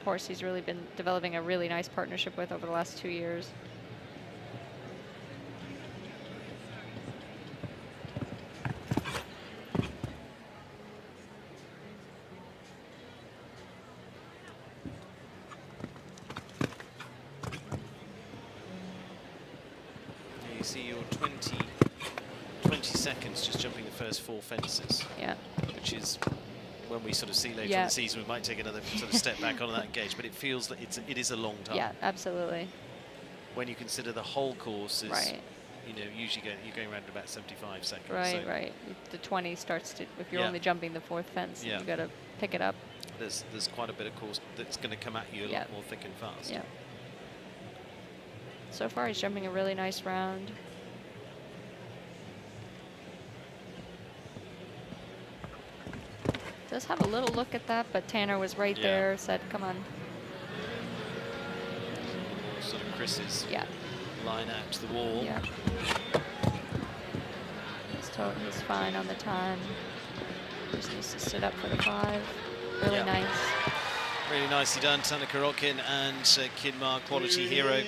Horse he's really been developing a really nice partnership with over the last 2 years. You see your 20 seconds just jumping the first 4 fences, Yeah. which is when we sort of see later in Yeah. the season, we might take another sort of step back on that gauge, but it feels that it is a long time. Yeah, absolutely. When you consider the whole course is, Right. you know, usually you're going around about 75 seconds. Right, so right. The 20 starts to, if you're Yeah. only jumping the 4th fence, Yeah. you got to pick it up. there's quite a bit of course that's going to come at you a Yeah. lot more thick and fast. Yeah. So far, he's jumping a really nice round. Does have a little look at that, but Tanner was right Yeah. there, said, come on. Sort of Chris's Yeah, line out to the wall. yeah. He's fine on the time. Just needs to sit up for the 5. Really Yeah. nice. Really nicely done, Danica Rockin and Kinmar Quality Hero.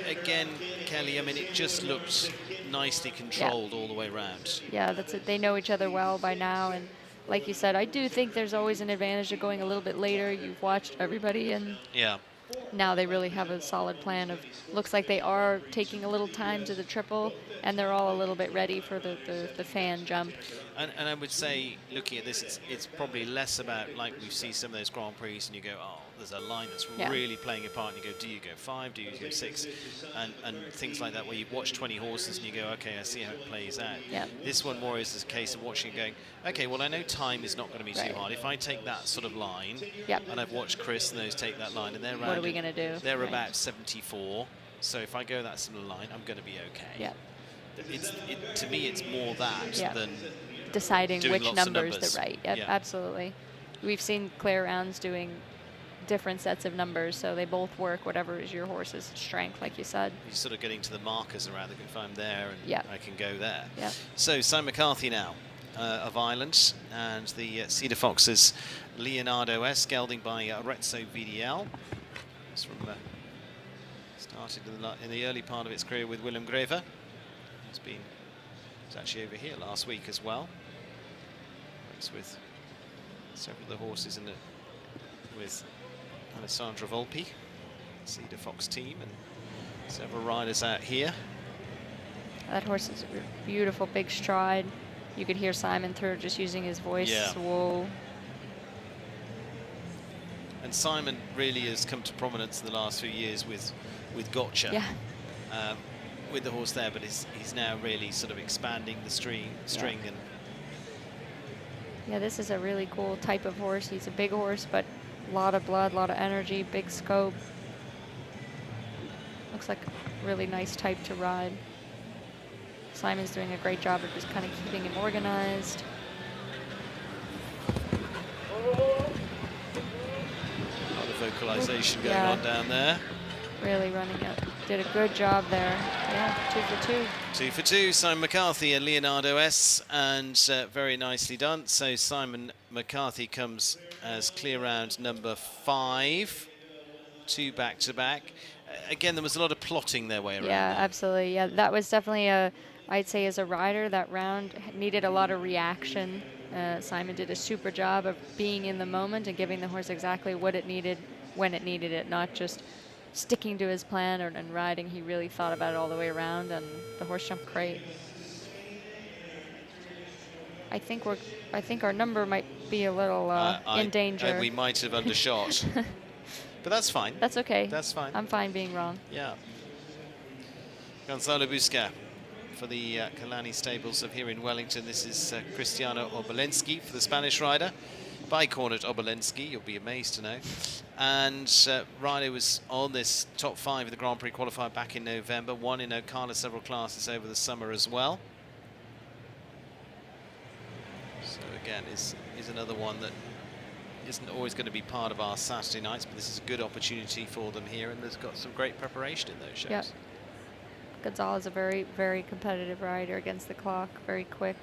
Again, Kelly, I mean, it just looked nicely controlled all the way round. Yeah, that's it. They know each other well by now, and like you said, I do think there's always an advantage to going a little bit later. You've watched everybody, and Yeah. now they really have a solid plan of, looks like they are taking a little time to the triple, and they're all a little bit ready for the fan jump. And I would say, looking at this, it's probably less about, like we see some of those Grand Prix and you go, oh, there's a line that's Yeah. really playing a part, and you go, do you go 5, do you go 6, and things like that, where you watch 20 horses and you go, okay, I see how it plays out. Yeah. This one more is a case of watching and going, okay, well, I know time is not going to be too Right. hard. If I take that sort of line, Yep. and I've watched Chris and those take that line, and they're What are around we gonna do? They're Right. about 74, so if I go that similar line, I'm going to be okay. Yeah. To me, it's more that Yeah. than Deciding doing which lots of numbers numbers. they're right. Yep, Yeah. absolutely. We've seen Claire rounds doing different sets of numbers, so they both work, whatever is your horse's strength, like you said. you're sort of getting to the markers around. If I'm there, and Yeah. I can go there. Yeah. So Simon McCarthy now of Ireland, and the Cedar Foxes Leonardo S, gelding by Arezzo VDL. It's from started in the early part of its career with Willem Grever. It's actually over here last week as well. It's with several of the horses in it with Alessandro Volpi, Cedar Fox team, and several riders out here. That horse is a beautiful big stride. You could hear Simon through just using his voice. Yeah. Whoa. And Simon really has come to prominence in the last few years with Gotcha. Yeah. With the horse there, but he's now really sort of expanding the string and Yeah, this is a really cool type of horse. He's a big horse, but a lot of blood, a lot of energy, big scope. Looks like a really nice type to ride. Simon's doing a great job of just kind of keeping him organized. a lot of vocalization going Yeah. on down there. Really running it. Did a good job there. Yeah, 2 for 2. 2 for 2, Simon McCarthy and Leonardo S, and very nicely done. So Simon McCarthy comes as clear round number 5, 2 back-to-back. Again, there was a lot of plotting their way around. Yeah, there. absolutely. Yeah, that was definitely I'd say as a rider, that round needed a lot of reaction. Simon did a super job of being in the moment and giving the horse exactly what it needed when it needed it, not just sticking to his plan and riding. He really thought about it all the way around, and the horse jumped great. I think our number might be a little in danger. We might have undershot, but that's fine. That's okay. That's fine. I'm fine being wrong. Yeah. Gonzalo Busca for the Kalani stables of here in Wellington. This is Cristiano Obolensky for the Spanish rider. Bi-cornered Obolensky, you'll be amazed to know. And Riley was on this top 5 of the Grand Prix qualifier back in November, won in Ocala several classes over the summer as well. So again, is another one that isn't always going to be part of our Saturday nights, but this is a good opportunity for them here, and there's got some great preparation in those shows. Yep. Gonzalez is a very, very competitive rider against the clock, very quick.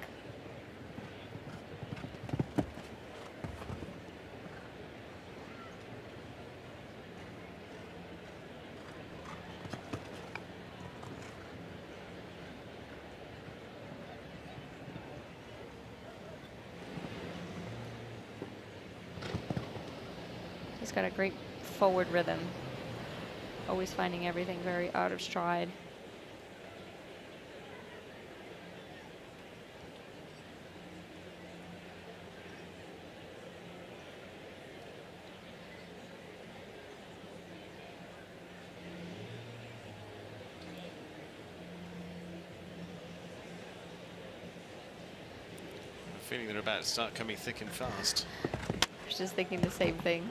He's got a great forward rhythm, always finding everything very out of stride. I'm feeling they're about to start coming thick and fast. I was just thinking the same thing.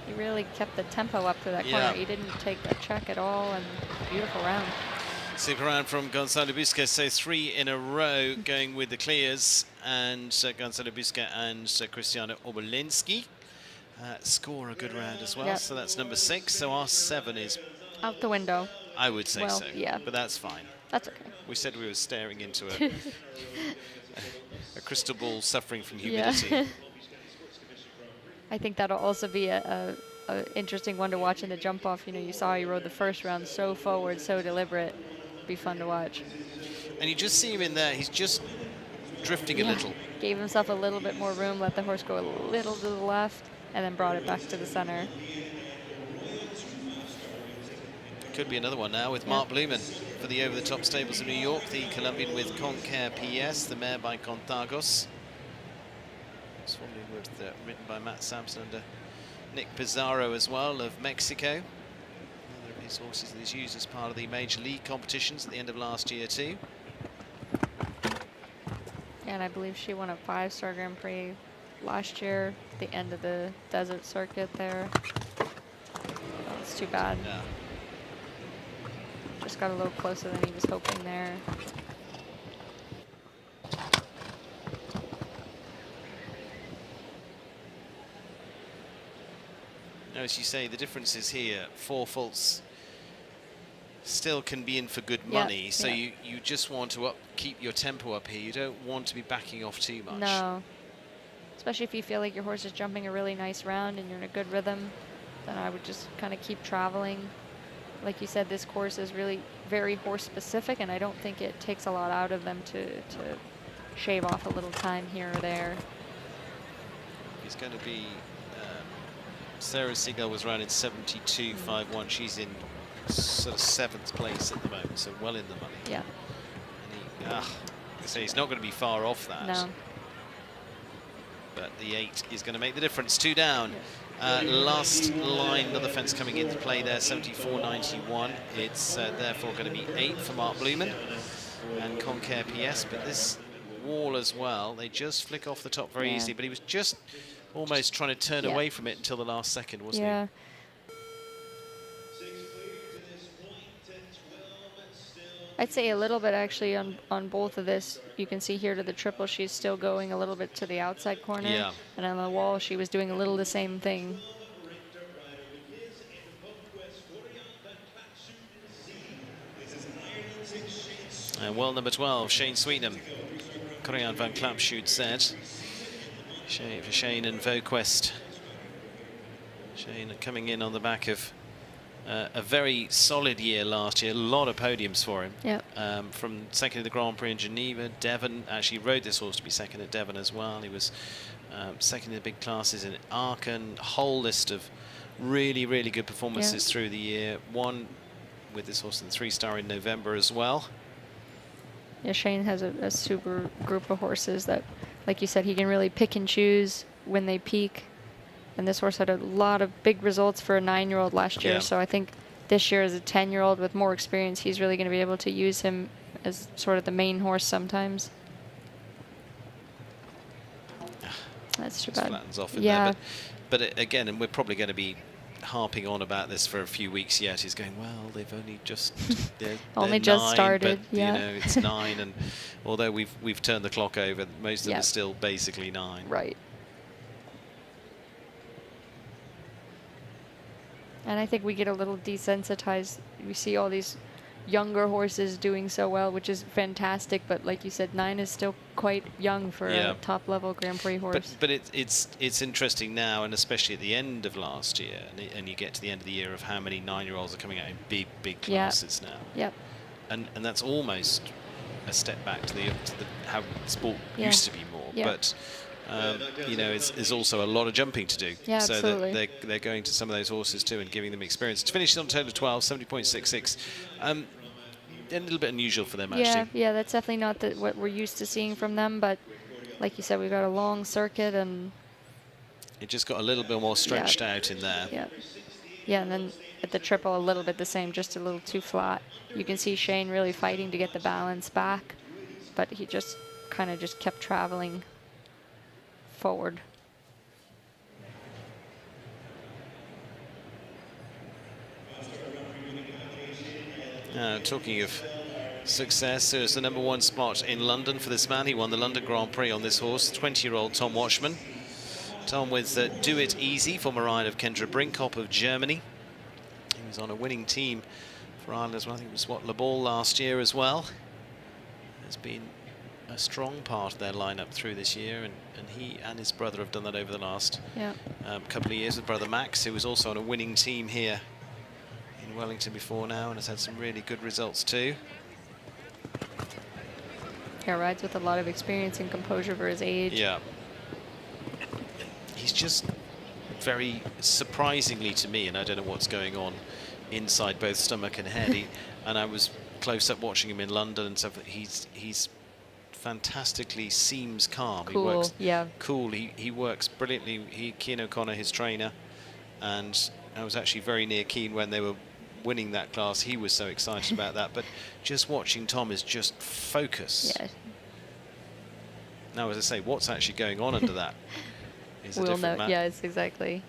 He really kept the tempo up to that corner. Yeah. He didn't take a check at all, and beautiful round. Super round from Gonzalo Busquets, so 3 in a row going with the clears, and Gonzalo Busquets and Cristiano Obolensky score a good round as well. Yep. So that's number 6. So our 7 is, Out the window. I would say Well, so. yeah. But that's fine. That's okay. We said we were staring into a crystal ball suffering from Yeah. humidity. I think that'll also be a interesting one to watch in the jump off. You know, you saw he rode the first round so forward, so deliberate. Be fun to watch. And you just see him in there. He's just drifting a little. Gave himself a little bit more room, let the horse go a little to the left, and then brought it back to the center. Could be another one now with Mark Blumen for the over-the-top stables of New York, the Colombian with Conquer PS, the mare by Contagos. It's formerly ridden by Matt Sampson under Nick Pizarro as well of Mexico. Another of his horses that he's used as part of the Major League competitions at the end of last year too. And I believe she won a 5-star Grand Prix last year, at the end of the desert circuit there. Oh, it's too bad. Yeah. Just got a little closer than he was hoping there. Now, as you say, the difference is here, 4 faults still can be in for good money, so you just want to keep your tempo up here. You don't want to be backing off too much. No. Especially if you feel like your horse is jumping a really nice round and you're in a good rhythm, then I would just kind of keep traveling. Like you said, this course is really very horse specific, and I don't think it takes a lot out of them to shave off a little time here or there. It's going to be Sarah Seagull was running 72.51. She's in sort of 7th place at the moment, so well in the money. Yeah. And he's not going to be far off that. No. But the 8 is going to make the difference. 2 down. Last line, another fence coming into play there, 74.91. It's therefore going to be 8 for Mark Blumen and Conquer PS. But this wall as well, they just flick off the top very easily. But he was just almost trying to turn away from it until the last second, wasn't he? I'd say a little bit actually on both of this. You can see here to the triple, she's still going a little bit to the outside corner. Yeah. And on the wall, she was doing a little the same thing. And well, number 12, Shane Sweetnam. Corian van Klapshoot said. For Shane and VoQuest. Shane coming in on the back of a very solid year last year, a lot of podiums for him. Yep. From second at the Grand Prix in Geneva, Devon, actually rode this horse to be second at Devon as well. He was second in the big classes in Aachen, a whole list of really, really good performances through the year. Won with this horse in the 3-star in November as well. Yeah, Shane has a super group of horses that, like you said, he can really pick and choose when they peak. And this horse had a lot of big results for a 9-year-old last year. Yeah. So I think this year as a 10-year-old with more experience, he's really going to be able to use him as sort of the main horse sometimes. That's too Just bad. flattens off in Yeah. there. But again, and we're probably going to be harping on about this for a few weeks yet. He's going, well, they've only just they're Only 9, just started, but, yeah. You know, it's 9, and although we've turned the clock over, most of them Yeah. are still basically 9. Right. And I think we get a little desensitized. We see all these younger horses doing so well, which is fantastic. But like you said, 9 is still quite young for Yeah. a top-level Grand Prix horse. But it's interesting now, and especially at the end of last year, and you get to the end of the year of how many 9-year-olds are coming out in big Yeah. classes now. Yep. And that's almost a step back to the how sport Yeah. used to be more. Yeah. But you know, there's also a lot of jumping to do. Yeah, so absolutely. that they're going to some of those horses too and giving them experience. To finish on a total of 12, 70.66. A little bit unusual for them, actually. Yeah, that's definitely not what we're used to seeing from them. But like you said, we've got a long circuit, and It just got a little bit more stretched out in there. yeah, and then at the triple, a little bit the same, just a little too flat. You can see Shane really fighting to get the balance back, but he just kind of just kept traveling forward. Talking of success, there's the #1 spot in London for this man. He won the London Grand Prix on this horse, 20-year-old Tom Watchman. Tom with Do It Easy, former rider of Kendra Brinkhoff of Germany. He was on a winning team for Ireland as well. I think it was, Le Ball last year as well. Has been a strong part of their lineup through this year, and he and his brother have done that over the last couple of years with brother Max, who was also on a winning team here in Wellington before now and has had some really good results too. Yeah, rides with a lot of experience and composure for his age. Yeah. He's just very surprisingly to me, and I don't know what's going on inside both stomach and head. And I was close up watching him in London and stuff. He's fantastically seems calm. Cool, He works yeah. cool. He works brilliantly. Keane O'Connor, his trainer, and I was actually very near Keane when they were winning that class. He was so excited about that. But just watching Tom is just focus. Yeah. Now, as I say, what's actually going on under that is a We'll different know. matter. Yeah, it's exactly.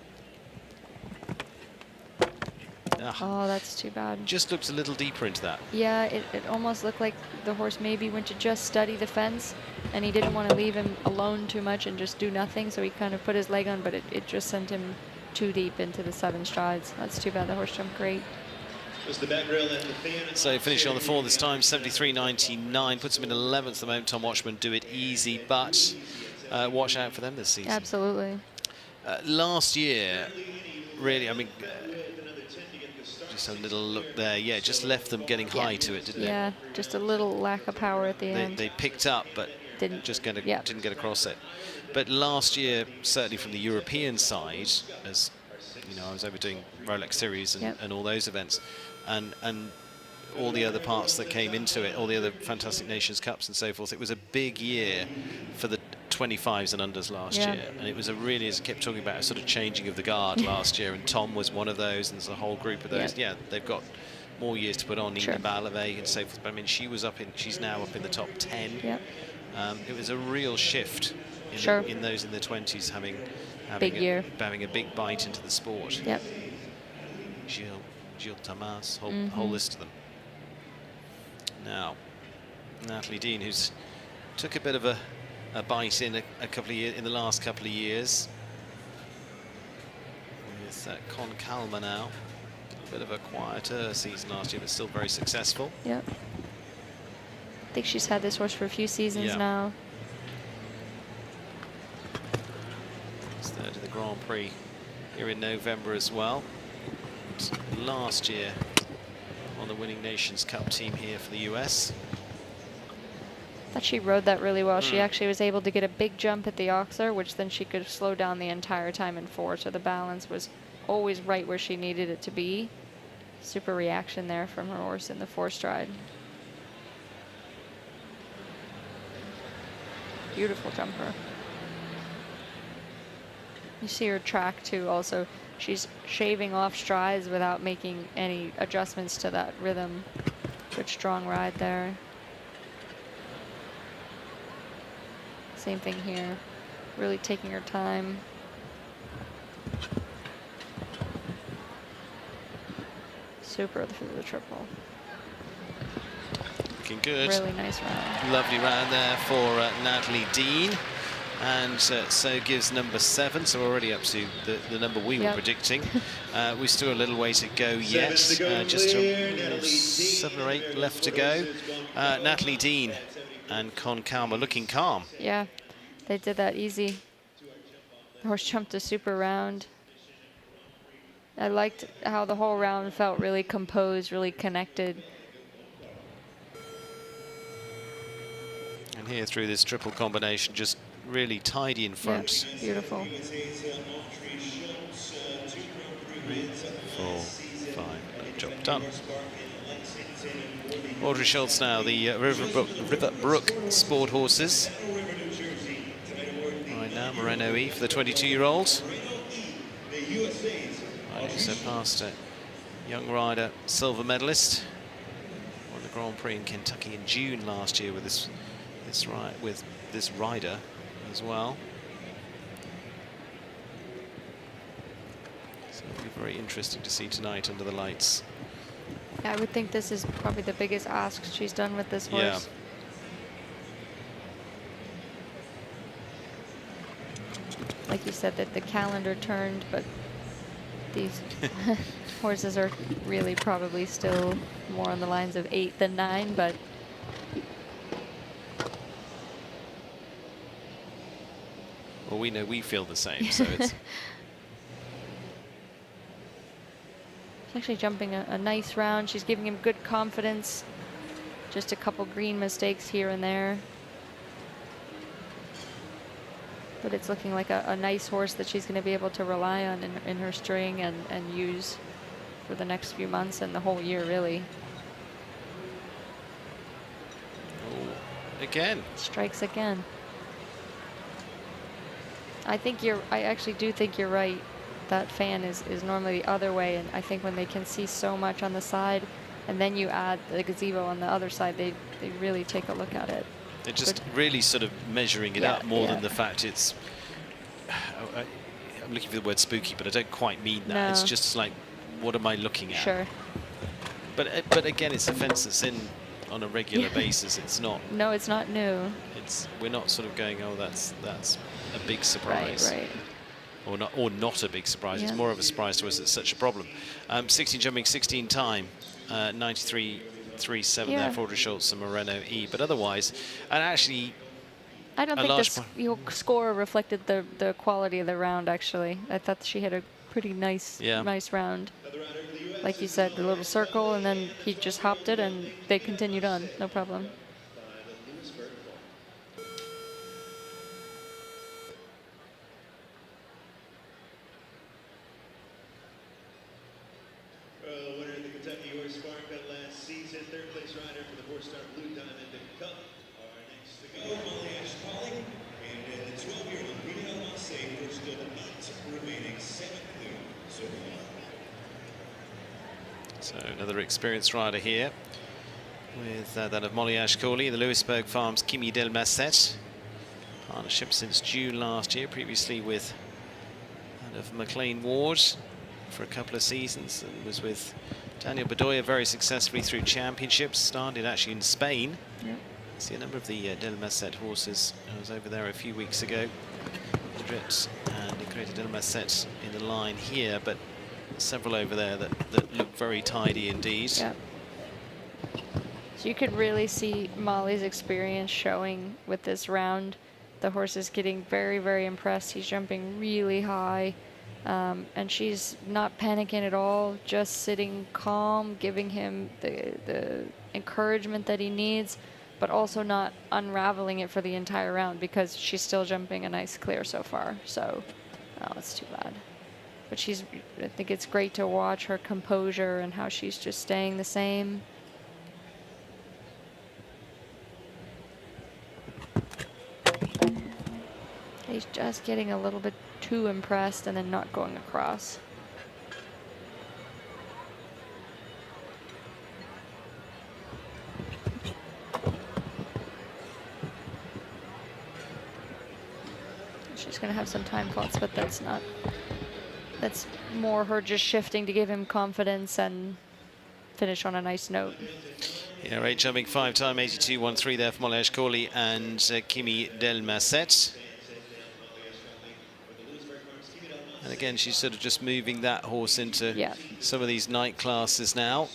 Oh, that's too bad. Just looked a little deeper into that. Yeah, it almost looked like the horse maybe went to just study the fence, and he didn't want to leave him alone too much and just do nothing, so he kind of put his leg on, but it just sent him too deep into the 7 strides. That's too bad. The horse jumped great. So finishing on the 4 this time, 73.99, puts him in 11th at the moment. Tom Watchman, Do It Easy, but watch out for them this season. Absolutely. Last year, really, I mean, just a little look there. Yeah, just left them getting high to it, didn't it? Yeah, just a little lack of power at the end. They picked up, but Didn't get across it. But last year, certainly from the European side, as you know, I was over doing Rolex Series and all those events, and all the other parts that came into it, all the other Fantastic Nations Cups and so forth. It was a big year for the 25s and unders last year, and it was a really, as I kept talking about, a sort of changing of the guard last year, and Tom was one of those, and there's a whole group of those. Yeah, they've got more years to put on, Nina Balave and so forth, but I mean, she's now up in the top 10. It was a real shift in those in the 20s having a big bite into the sport. Gilles Thomas, whole list of them. Now, Natalie Dean, who's took a bit of a bite in a couple of years, in the last couple of years. With Con Calma now, a bit of a quieter season last year, but still very successful. Yep. I think she's had this horse for a few seasons now. It's third in the Grand Prix here in November as well. And last year on the Winning Nations Cup team here for the US. I thought she rode that really well. She actually was able to get a big jump at the Oxer, which then she could slow down the entire time in 4, so the balance was always right where she needed it to be. Super reaction there from her horse in the 4 stride. Beautiful jumper. You see her track too also. She's shaving off strides without making any adjustments to that rhythm. Good strong ride there. Same thing here. Really taking her time. Super for the triple. Looking good. Really nice round. Lovely round there for Natalie Dean. And so gives number 7, so we're already up to the number we were predicting. We still a little way to go yet, just 7 or 8 left to go. Natalie Dean and Con Calma looking calm. Yeah, they did that easy. The horse jumped a super round. I liked how the whole round felt really composed, really connected. And here through this triple combination, just really tidy in front. Yeah, beautiful. 3, 4, 5, good job done. Audrey Schultz now, the Riverbrook Sport Horses. Right now, Moreno E for the 22-year-olds. So past a young rider, silver medalist. Won the Grand Prix in Kentucky in June last year with this rider as well. So it'll be very interesting to see tonight under the lights. Yeah, I would think this is probably the biggest ask she's done with this horse. Yeah. Like you said, that the calendar turned, but these horses are really probably still more on the lines of 8 than 9, but well, we know we feel the same, so it's she's actually jumping a nice round. She's giving him good confidence. Just a couple green mistakes here and there. But it's looking like a nice horse that she's going to be able to rely on in her string and use for the next few months and the whole year, really. oh, again. Strikes again. I actually do think you're right. That fan is normally the other way, and I think when they can see so much on the side, and then you add the gazebo on the other side, they really take a look at it. They're just really sort of measuring it up more than the fact it's... I'm looking for the word spooky, but I don't quite mean that. No. It's just like, what am I looking at? Sure. But again, it's a fence that's in on a regular basis. It's not... No, it's not new. We're not sort of going, oh, that's a big surprise. Right. Or not a big surprise. It's more of a surprise to us it's such a problem. 16 jumping 16 time, 93.37 there for Audrey Schultz and Moreno E. But otherwise, and actually, I don't think your score reflected the quality of the round. Actually, I thought she had a pretty nice round. Like you said, the little circle, and then he just hopped it, and they continued on, no problem. Winner of the Kentucky Horse Farm Cup last season, third place rider for the 4-star Blue Diamond Cup. Our next to go, Molly Ash Polly, and the 12-year-old Prix for still 8 remaining, 7th new so far. So another experienced rider here with that of Molly Ashcawley, the Lewisburg Farms Kimi Delmasset. Partnership since June last year, previously with that of McLean Ward for a couple of seasons, and was with Daniel Bedoya very successfully through championships. Started actually in Spain. Yeah. See a number of the Delmasset horses. I was over there a few weeks ago. Drit and Nicoletta Delmasset in the line here, but several over there that look very tidy indeed. Yeah. So you could really see Molly's experience showing with this round. The horse is getting very, very impressed. He's jumping really high. And she's not panicking at all, just sitting calm, giving him the encouragement that he needs, but also not unraveling it for the entire round because she's still jumping a nice clear so far. So, oh, it's too bad. But I think it's great to watch her composure and how she's just staying the same. He's just getting a little bit too impressed and then not going across. She's going to have some time faults, but that's not. That's more her just shifting to give him confidence and finish on a nice note. Yeah, right, jumping 5-time, 82.13 there for Molly Ashcawley and Kimi Delmasset. And again, she's sort of just moving that horse into some of these night classes now.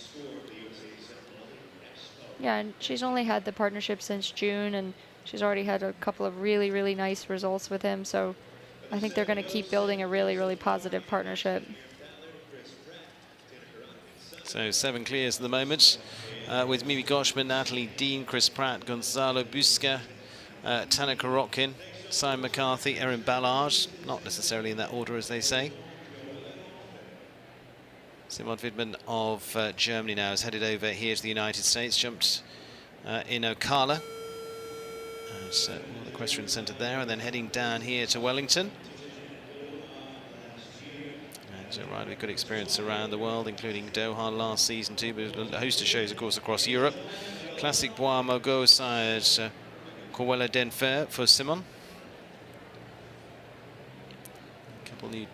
Yeah, and she's only had the partnership since June, and she's already had a couple of really, really nice results with him. So I think they're going to keep building a really, really positive partnership. So 7 clears at the moment with Mimi Goshman, Natalie Dean, Chris Pratt, Gonzalo Busca, Tanaka Rotkin, Simon McCarthy, Erin Ballard, not necessarily in that order as they say. Simon Widman of Germany now is headed over here to the United States, jumped in Ocala. That's the equestrian centre there, and then heading down here to Wellington. And a rider with good experience around the world, including Doha last season too, but a host of shows, of course, across Europe. Classic Bois Margot side Corwella Denfer for Simon. A couple of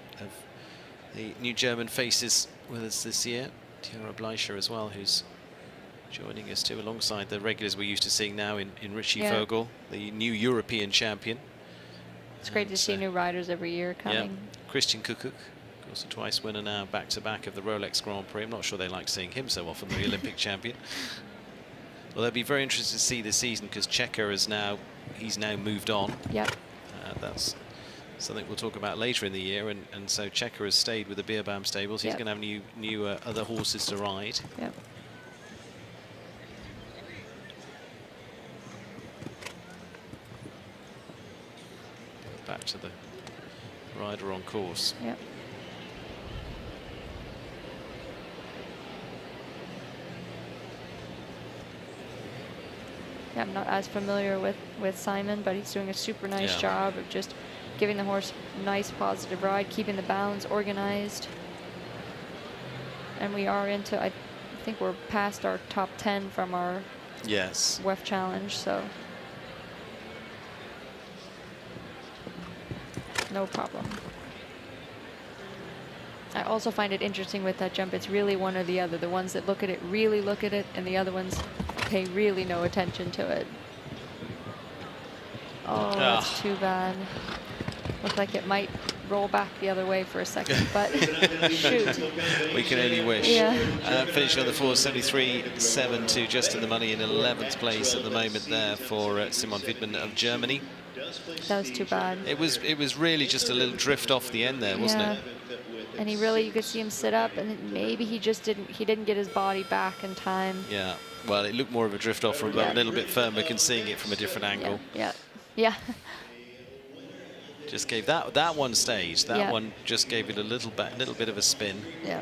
the new German faces with us this year. Tiara Bleicher as well, who's joining us too, alongside the regulars we're used to seeing now in Richie Vogel, the new European champion. It's great to see new riders every year coming. Yeah. Christian Kukuk, of course, a twice winner now, back-to-back of the Rolex Grand Prix. I'm not sure they like seeing him so often, the Olympic champion. Well, they'll be very interested to see this season because Checker is he's now moved on. Yep. That's something we'll talk about later in the year, and so Checker has stayed with the Beerbaum stables. He's going to have new other horses to ride. Yep. Back to the rider on course. Yep. Yeah, I'm not as familiar with Simon, but he's doing a super nice job of just giving the horse a nice positive ride, keeping the balance organized. And we are into, I think we're past our top 10 from our WEF challenge, so no problem. I also find it interesting with that jump, it's really one or the other. The ones that look at it really look at it, and the other ones pay really no attention to it. Oh, that's too bad. Looked like it might roll back the other way for a second, but shoot. We can only wish. Yeah. Finishing on the 473.72, just in the money in 11th place at the moment there for Simon Widman of Germany. That was too bad. It was really just a little drift off the end there, wasn't it? And you could see him sit up, and maybe he didn't get his body back in time. Yeah. Well, it looked more of a drift off from a little bit firmer, and seeing it from a different angle. Yeah. Just gave that one stage. That one just gave it a little bit of a spin. Yeah.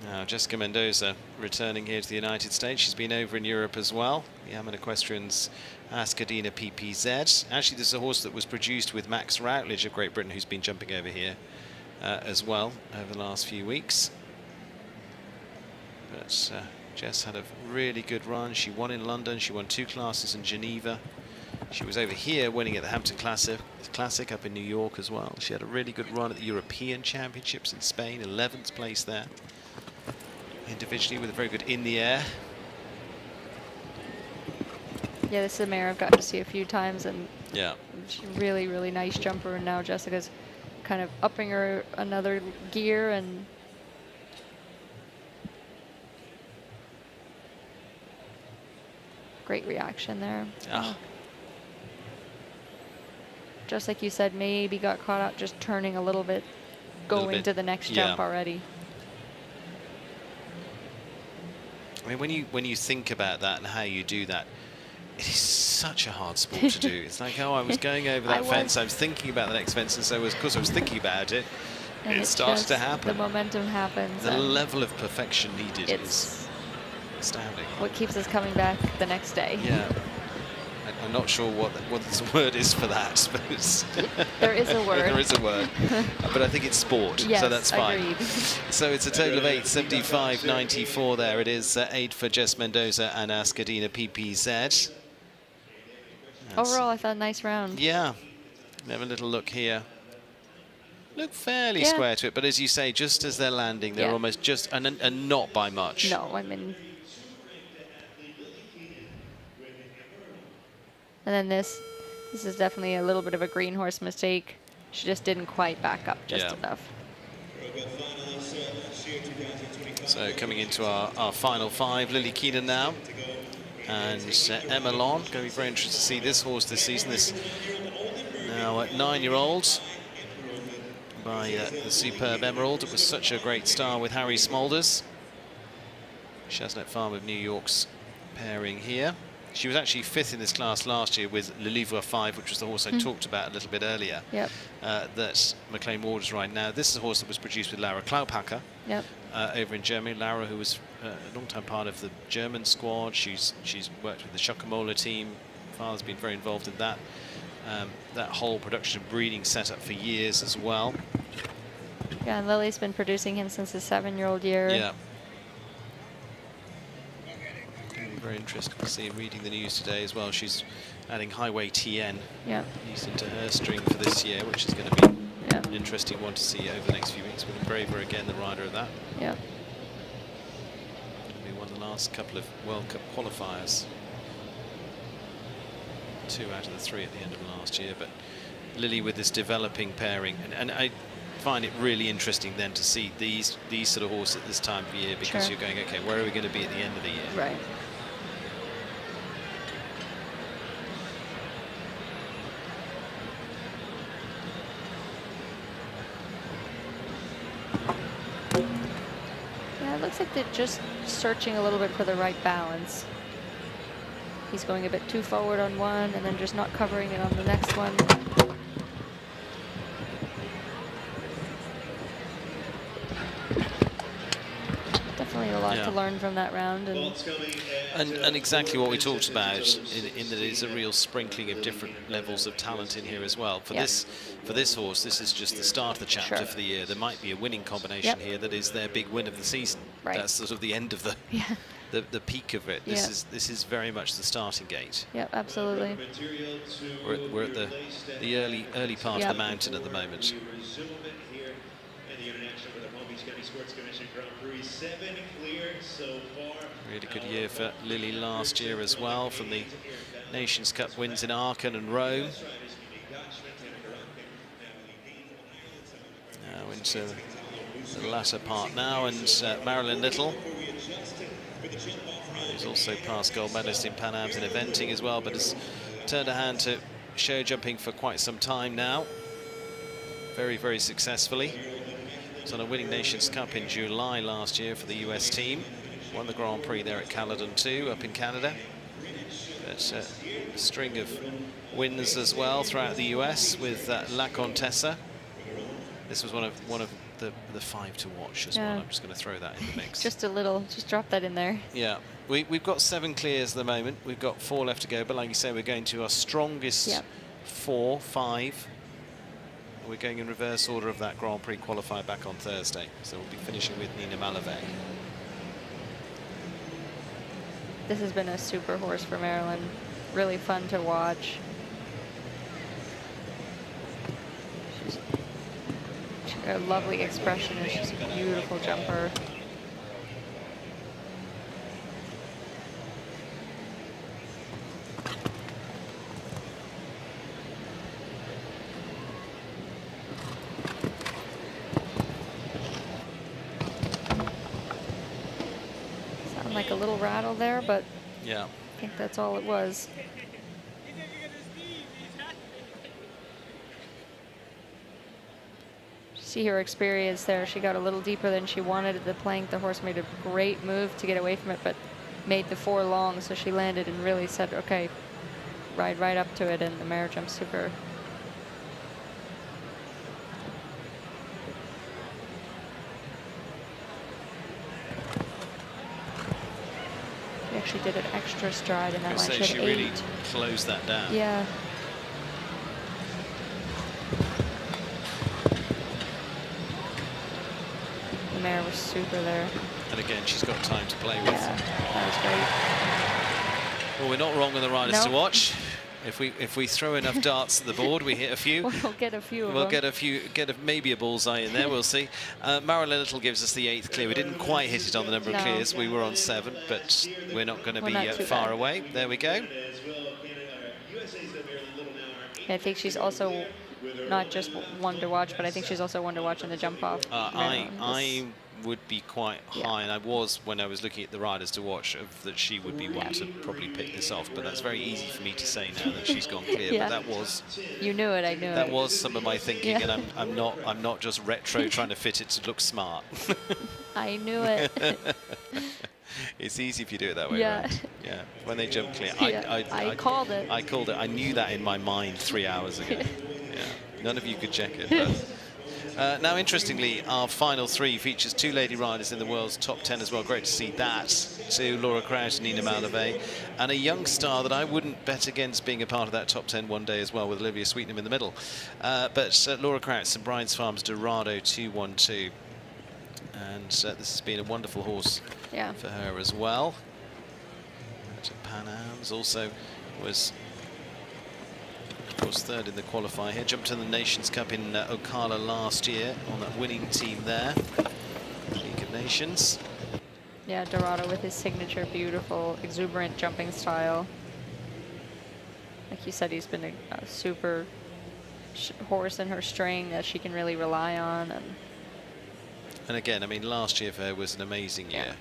Now Jessica Mendoza returning here to the United States. She's been over in Europe as well. The Yaman Equestrian's Ascadena PPZ. Actually, this is a horse that was produced with Max Routledge of Great Britain, who's been jumping over here as well over the last few weeks. But Jess had a really good run. She won in London. She won 2 classes in Geneva. She was over here winning at the Hampton Classic up in New York as well. She had a really good run at the European Championships in Spain, 11th place there. Individually with a very good in the air. Yeah, this is a mare I've gotten to see a few times, and she's a really, really nice jumper. And now Jessica's kind of upping her another gear, and great reaction there. Just like you said, maybe got caught out just turning a little bit, going to the next jump already. I mean, when you think about that and how you do that, it is such a hard sport to do. It's like, oh, I was going over that fence, I was thinking about the next fence, and so of course I was thinking about it, and it started to happen. The momentum happens. The level of perfection needed is Astounding. What keeps us coming back the next day? Yeah. I'm not sure what the word is for that, but it's There is a word. There is a word. But I think it's sport, Yes, so that's fine. agreed. So it's a total of 875.94 there. It is 8 for Jess Mendoza and Ascadina PPZ. That's- Overall, I thought nice round. Yeah. Have a little look here. Look fairly Yeah. square to it, but as you say, just as they're landing, they're Yeah. almost just, and not by much. No, I mean. And then this is definitely a little bit of a green horse mistake. She just didn't quite back up just Yeah. enough. So coming into our final 5, Lily Keenan now. And Emma Lon. Going to be very interested to see this horse this season. This now at 9-year-old by the superb Emerald. It was such a great star with Harry Smolders. Chestnut Farm of New York's pairing here. She was actually 5th in this class last year with Le Livre 5, which was the horse I talked about a little bit earlier. Yep. That McLean Ward is right now. This is a horse that was produced with Laura Klauphacker. Yep. Over in Germany. Laura, who was a long-time part of the German squad. She's worked with the Schokamola team. Father's been very involved in that. That whole production and breeding setup for years as well. Yeah, and Lily's been producing him since his 7-year-old year. Yeah. Very interesting to see, reading the news today as well. She's adding Highway TN used into her string for this year, which is going to be an interesting one to see over the next few weeks. With Braver again, the rider of that. Yeah. We won the last couple of World Cup qualifiers. 2 out of the 3 at the end of last year, but Lily with this developing pairing, and I find it really interesting then to see these sort of horses at this time of year, because you're going, okay, where are we going to be at the end of the year? Right. Yeah, it looks like they're just searching a little bit for the right balance. He's going a bit too forward on one and then just not covering it on the next one. Definitely a lot to learn from that round. And exactly what we talked about, in that it's a real sprinkling of different levels of talent in here as well. For this horse, this is just the start of the chapter for the year. There might be a winning combination here that is their big win of the season. Right. That's sort of the end of the peak of it. This is very much the starting gate. Yep, absolutely. We're at the early part of the mountain at the moment. Really good year for Lily last year as well, from the Nations Cup wins in Aachen and Rome. Now into the latter part now, and Marilyn Little, who's also past gold medalist in Pan Ams and eventing as well, but has turned her hand to show jumping for quite some time now. Very, very successfully. Was on a winning Nations Cup in July last year for the US team. Won the Grand Prix there at Caledon too, up in Canada. But a string of wins as well throughout the US with La Contessa. This was one of the 5 to watch as well. I'm just going to throw that in the mix. Just a little, just drop that in there. Yeah, we've got 7 clears at the moment. We've got 4 left to go, but like you say, we're going to our strongest 4, 5. We're going in reverse order of that Grand Prix qualifier back on Thursday. So we'll be finishing with Nina Malavey. This has been a super horse for Marilyn. Really fun to watch. She's a lovely expression, and she's a beautiful jumper. Like a little rattle there, but I think that's all it was. See her experience there. She got a little deeper than she wanted at the plank. The horse made a great move to get away from it, but made the 4 long, so she landed and really said, okay, ride right up to it, and the mare jumped super. she did an extra stride in that I line. say She she had really 8. closed that down. Yeah. The mare was super there. And again, she's got time to play with. Yeah, that was great. Well, we're not wrong on the riders to Nope. watch. If we throw enough darts at the board, we hit a few. We'll get a few of We'll them. get maybe a bullseye in there. We'll see. Marilyn Little gives us the 8th clear. We didn't quite hit it on the number of No. clears. We were on 7, but we're not going to We're be not too far bad. away. There we go. As well, Canada, USA's got Marilyn Little now. Our I think she's also not just one to watch, but I think she's also one to watch in the jump off. I would be quite Yeah. high, and I was when I was looking at the riders to watch that she would be one to probably pick this off. But that's very easy for me to say now that she's gone clear. Yeah. But that was You knew it, I knew it. that was some of my thinking, Yeah. and I'm not just retro trying to fit it to look smart. I knew it. It's easy if you do it that way, Yeah. right? Yeah. When they jump clear, Yeah, I called it. I called it. I knew that in my mind 3 hours ago. Yeah. None of you could check it. But. Now, interestingly, our final 3 features 2 lady riders in the world's top 10 as well. Great to see that. To Laura Crouch and Nina Malave. And a young star that I wouldn't bet against being a part of that top 10 one day as well, with Olivia Sweetenham in the middle. But Laura Crouch, St Bride's Farms Dorado 212. And this has been a wonderful horse for her as well. To Pan Am's also was, of course, 3rd in the qualifier here. Jumped in the Nations Cup in Ocala last year on that winning team there. League of Nations. Yeah, Dorado with his signature beautiful, exuberant jumping style. Like you said, he's been a super horse in her string that she can really rely on. And again, I mean, last year for her was an amazing year.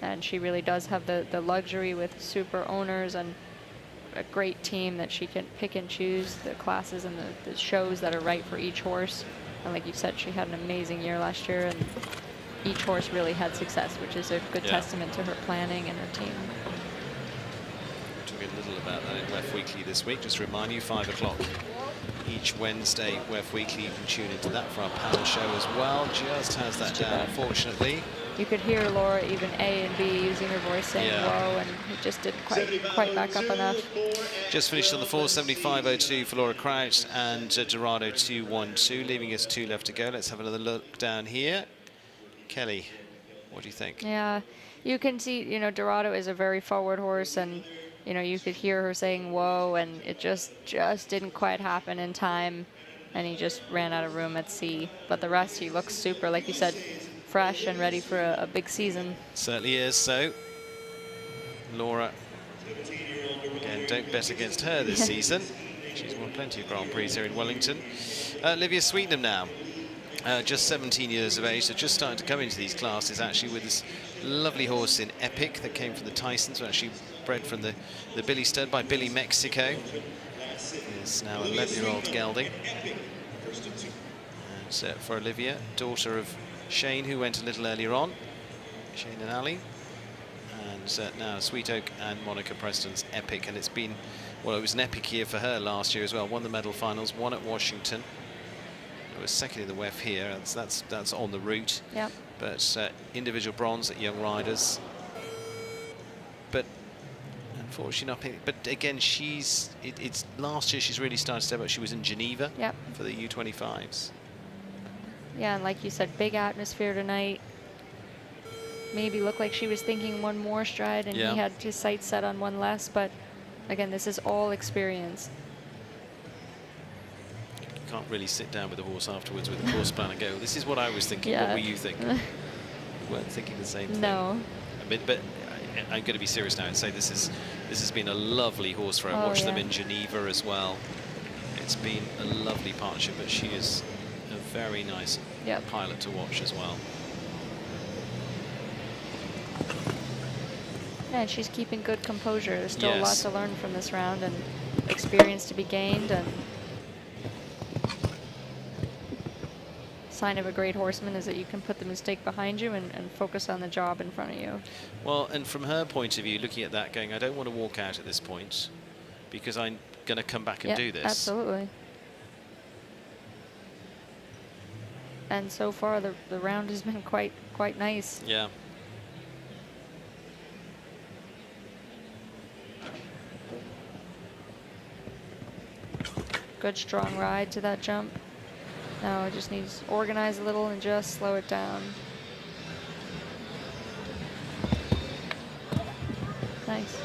And she really does have the luxury with super owners and a great team that she can pick and choose the classes and the shows that are right for each horse. And like you said, she had an amazing year last year, and each horse really had success, which is a good testament to her planning and her team. Talk a little about that in WEF Weekly this week. Just to remind you, 5 o'clock each Wednesday, WEF Weekly. You can tune into that for our panel show as well. Just has that down, unfortunately. You could hear Laura, even A and B, using her voice saying whoa, and it just didn't quite back up enough. Just finished on the 4:75.02 for Laura Crouch and Dorado 212, leaving us 2 left to go. Let's have another look down here. Kelly, what do you think? Yeah, you can see, you know, Dorado is a very forward horse, and, you know, you could hear her saying whoa, and it just didn't quite happen in time, and he just ran out of room at C. But the rest, he looks super, like you said, fresh and ready for a big season. Certainly is. So, Laura, again, don't bet against her this season. She's won plenty of Grand Prix here in Wellington. Olivia Sweetenham now, just 17 years of age, so just starting to come into these classes, actually, with this lovely horse in Epic that came from the Tysons, actually bred from the Billy stud by Billy Mexico. Is now 11-year-old gelding. And for Olivia, daughter of Shane, who went a little earlier on, Shane and Ali, and now Sweet Oak and Monica Preston's Epic, and it's been, well, it was an epic year for her last year as well. Won the medal finals, won at Washington. It was 2nd in the WEF here, that's on the route. Yep. But individual bronze at Young Riders. But unfortunately not picking, but again, it's last year she's really started to step up. She was in Geneva for the U25s. Yeah, and like you said, big atmosphere tonight. Maybe looked like she was thinking one more stride, and he had his sights set on one less. But again, this is all experience. You can't really sit down with the horse afterwards with the course plan and go, this is what I was thinking. What were you thinking? You weren't thinking the same thing. No. I mean, but I'm going to be serious now and say this has been a lovely horse for her. I watched them in Geneva as well. It's been a lovely partnership, but she is a very nice pilot to watch as well. Yeah, and she's keeping good composure. There's still a lot to learn from this round and experience to be gained. And sign of a great horseman is that you can put the mistake behind you and focus on the job in front of you. Well, and from her point of view, looking at that, going, I don't want to walk out at this point because I'm going to come back and do this. Absolutely. and so far the round has been quite nice. Yeah. Good strong ride to that jump. Now it just needs to organize a little and just slow it down. Nice.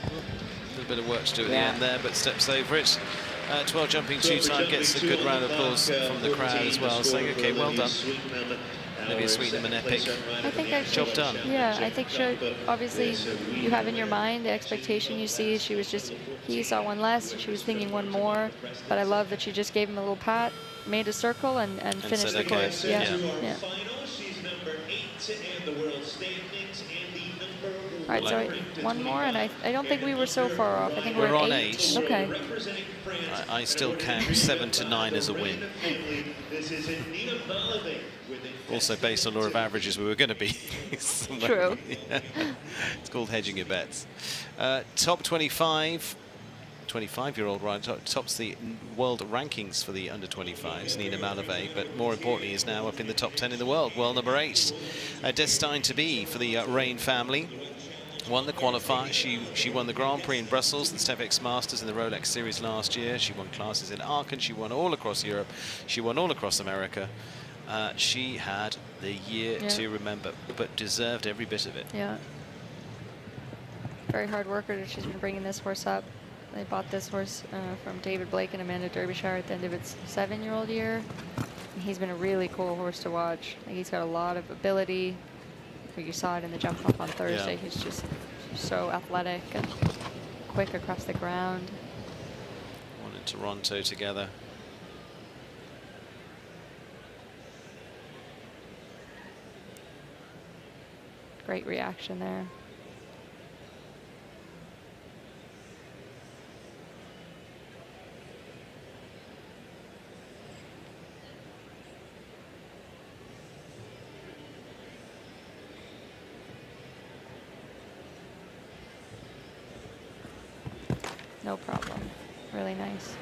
A little bit of work to do at the end there, but steps over it. 12 jumping 2-time, gets a good round of applause from the crowd as well, saying, okay, well done. Maybe a Sweetenham and Epic. I think actually, job done. Yeah, I think obviously you have in your mind the expectation you see. She was just, he saw one less, she was thinking one more, but I love that she just gave him a little pat, made a circle, and finished said, the okay. course. Yeah. Yeah. She's number 8 in the world standings and the number 1. All right, so one more, and I don't think we were so far off. I think We're we're on at 8. Okay. I still count 7 to 9 as a win. This is Nina Malovey with Also based on law of averages, we were going to be somewhere. True. Yeah. It's called hedging your bets. Top 25. 25-year-old rider tops the world rankings for the under 25s, Nina Malovey, but more importantly is now up in the top 10 in the world, world number 8. Destined to be for the Rain family. Won the qualifier. She won the Grand Prix in Brussels, the Stevex Masters in the Rolex Series last year. She won classes in Aachen. She won all across Europe. She won all across America. She had the year to remember, but deserved every bit of it. Yeah. Very hard worker. She's been bringing this horse up. They bought this horse from David Blake and Amanda Derbyshire at the end of its 7-year-old year. And he's been a really cool horse to watch. Like, he's got a lot of ability. You saw it in the jump off on Thursday. Yeah. He's just so athletic and quick across the ground. Won in Toronto together. Great reaction there. No problem. Really nice.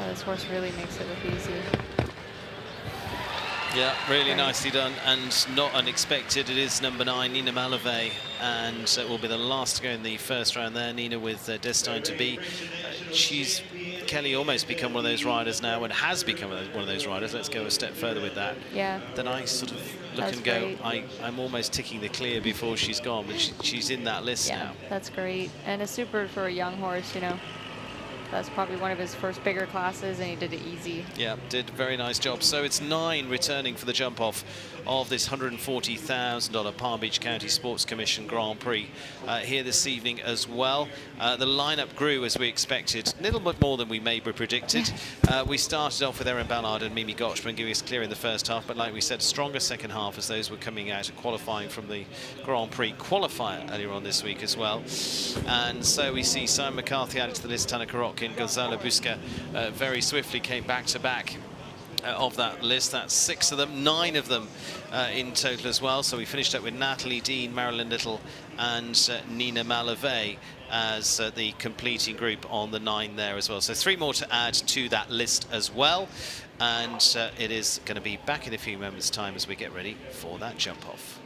Oh, this horse really makes it look easy. Yeah, really nicely done and not unexpected. It is number 9, Nina Malovey, and it will be the last to go in the first round there. Nina with Destined to Be. She's, Kelly, almost become one of those riders now, and has become one of those riders. Let's go a step further with that. Yeah. Then I sort of look That's and go, great. I'm almost ticking the clear before she's gone, but she's in that list Yeah, now. that's great. And it's super for a young horse, you know. That's probably one of his first bigger classes, and he did it easy. Yeah, did a very nice job. So it's 9 returning for the jump off of this $140,000 Palm Beach County Sports Commission Grand Prix here this evening as well. The lineup grew as we expected, a little bit more than we maybe predicted. We started off with Erin Ballard and Mimi Gotchman giving us clear in the first half, but like we said, stronger second half as those were coming out and qualifying from the Grand Prix qualifier earlier on this week as well. And so we see Simon McCarthy added to the list, Tanaka Rockin, Gonzalo Busca very swiftly came back to back of that list. That's 6 of them, 9 of them in total as well. So we finished up with Natalie Dean, Marilyn Little and Nina Malovey as the completing group on the 9 there as well. So 3 more to add to that list as well. And it is going to be back in a few moments' time as we get ready for that jump off.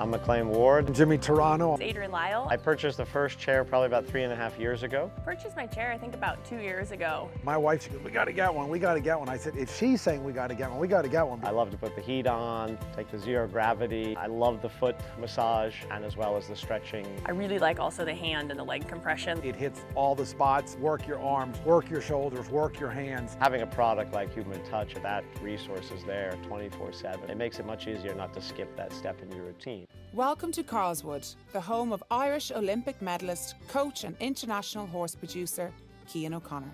I'm McLean Ward. Jimmy Toronto. Adrian Lyle. I purchased the first chair probably about 3.5 years ago. Purchased my chair, I think, about 2 years ago. My wife, she goes, we got to get one, we got to get one. I said, if she's saying we got to get one, we got to get one. I love to put the heat on, take the zero gravity. I love the foot massage and as well as the stretching. I really like also the hand and the leg compression. It hits all the spots, work your arms, work your shoulders, work your hands. Having a product like Human Touch, that resource is there 24/7. It makes it much easier not to skip that step in your routine. Welcome to Carlswood, the home of Irish Olympic medalist, coach and international horse producer, Cian O'Connor.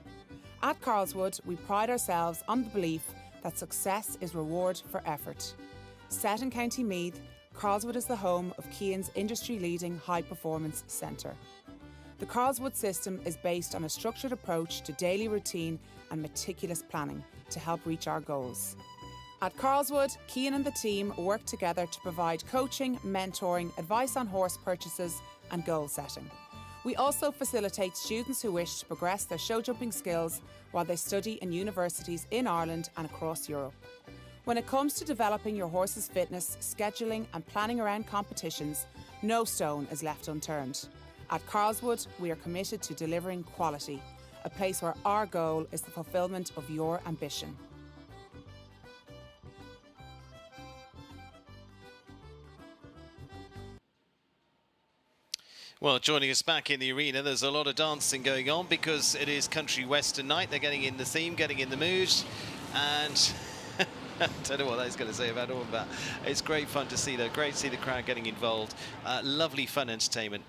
At Carlswood, we pride ourselves on the belief that success is reward for effort. Set in County Meath, Carlswood is the home of Cian's industry-leading high-performance centre. The Carlswood system is based on a structured approach to daily routine and meticulous planning to help reach our goals. At Carlswood, Cian and the team work together to provide coaching, mentoring, advice on horse purchases and goal setting. We also facilitate students who wish to progress their show jumping skills while they study in universities in Ireland and across Europe. When it comes to developing your horse's fitness, scheduling and planning around competitions, no stone is left unturned. At Carlswood, we are committed to delivering quality, a place where our goal is the fulfilment of your ambition. Well, joining us back in the arena, there's a lot of dancing going on because it is country western night. They're getting in the theme, getting in the mood, and I don't know what that's going to say about all of that. It's great fun to see, though. Great to see the crowd getting involved. Lovely fun entertainment,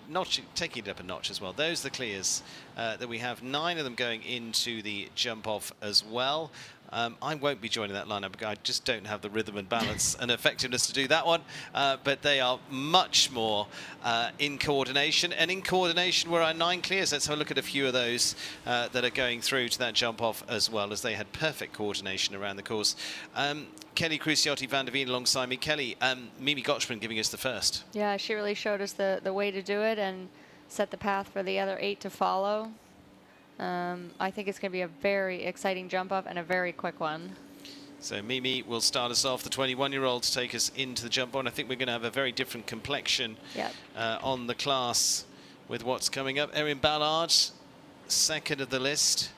taking it up a notch as well. Those are the clears that we have. 9 of them going into the jump-off as well. I won't be joining that lineup because I just don't have the rhythm and balance and effectiveness to do that one. But they are much more in coordination. And in coordination were our 9 clears. Let's have a look at a few of those that are going through to that jump-off as well, as they had perfect coordination around the course. Kelly Cruciotti van der Veen alongside me. Kelly, Mimi Gotchman giving us the first. Yeah, she really showed us the way to do it and set the path for the other 8 to follow. I think it's going to be a very exciting jump off and a very quick one. So Mimi will start us off, the 21-year-old, to take us into the jump on. I think we're going to have a very different complexion on the class with what's coming up. Erin Ballard, second of the list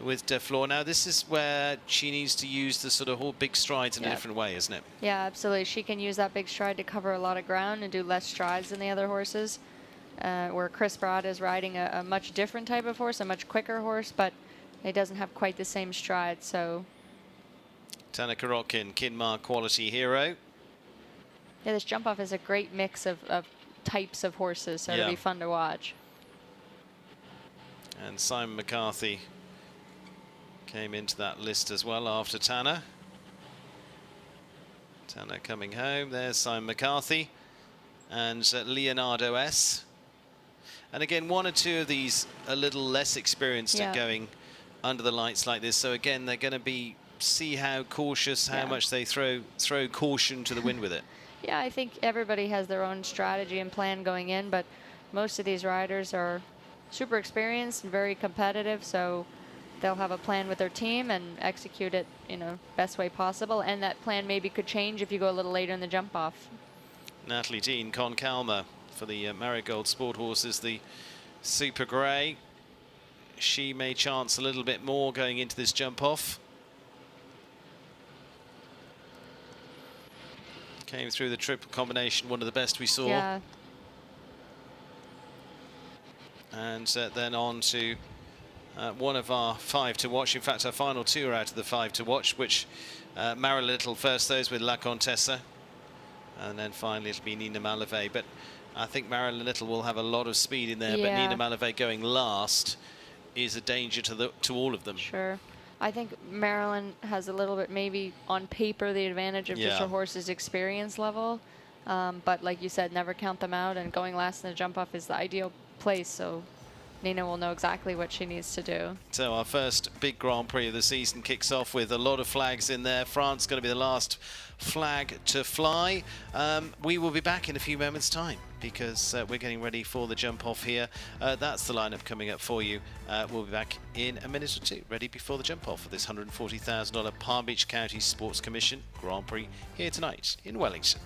with De Fleur. Now, this is where she needs to use the sort of whole big strides in a different way, isn't it? Yeah, absolutely. She can use that big stride to cover a lot of ground and do less strides than the other horses. Where Chris Broad is riding a much different type of horse, a much quicker horse, but he doesn't have quite the same stride. So Tana Karotkin, Kinmar quality hero. Yeah, this jump off is a great mix of types of horses, so it'll be fun to watch. And Simon McCarthy came into that list as well after Tana. Tana coming home. There's Simon McCarthy and Leonardo S. And again, 1 or 2 of these a little less experienced at going under the lights like this. So again, they're going to see how cautious, how much they throw caution to the wind with it. Yeah, I think everybody has their own strategy and plan going in, but most of these riders are super experienced and very competitive, so they'll have a plan with their team and execute it, best way possible. And that plan maybe could change if you go a little later in the jump off. Natalie Dean, Con Calma for the Marigold Sport Horses, the Super Grey. She may chance a little bit more going into this jump off. Came through the triple combination, one of the best we saw. Yeah. And then on to one of our 5 to watch. In fact, our final 2 are out of the 5 to watch, which Mara Little first, those with La Contessa. And then finally it'll be Nina Malave. But I think Marilyn Little will have a lot of speed in there. But Nina Malave going last is a danger to all of them. Sure. I think Marilyn has a little bit, maybe on paper, the advantage of just her horse's experience level. But like you said, never count them out. And going last in the jump off is the ideal place. So Nina will know exactly what she needs to do. So our first big Grand Prix of the season kicks off with a lot of flags in there. France going to be the last flag to fly. We will be back in a few moments' time because we're getting ready for the jump off here. That's the lineup coming up for you. We'll be back in a minute or 2, ready before the jump off for this $140,000 Palm Beach County Sports Commission Grand Prix here tonight in Wellington.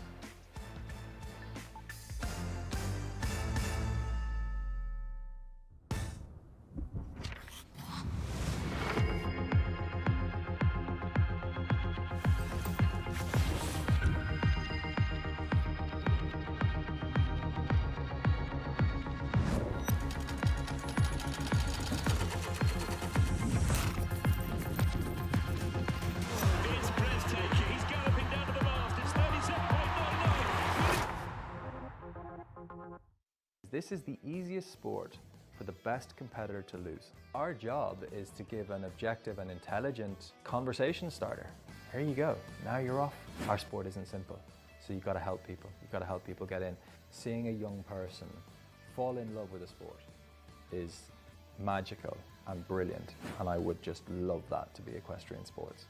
This is the easiest sport for the best competitor to lose. Our job is to give an objective and intelligent conversation starter. Here you go, now you're off. Our sport isn't simple, so you've got to help people. You've got to help people get in. Seeing a young person fall in love with a sport is magical and brilliant, and I would just love that to be equestrian sports.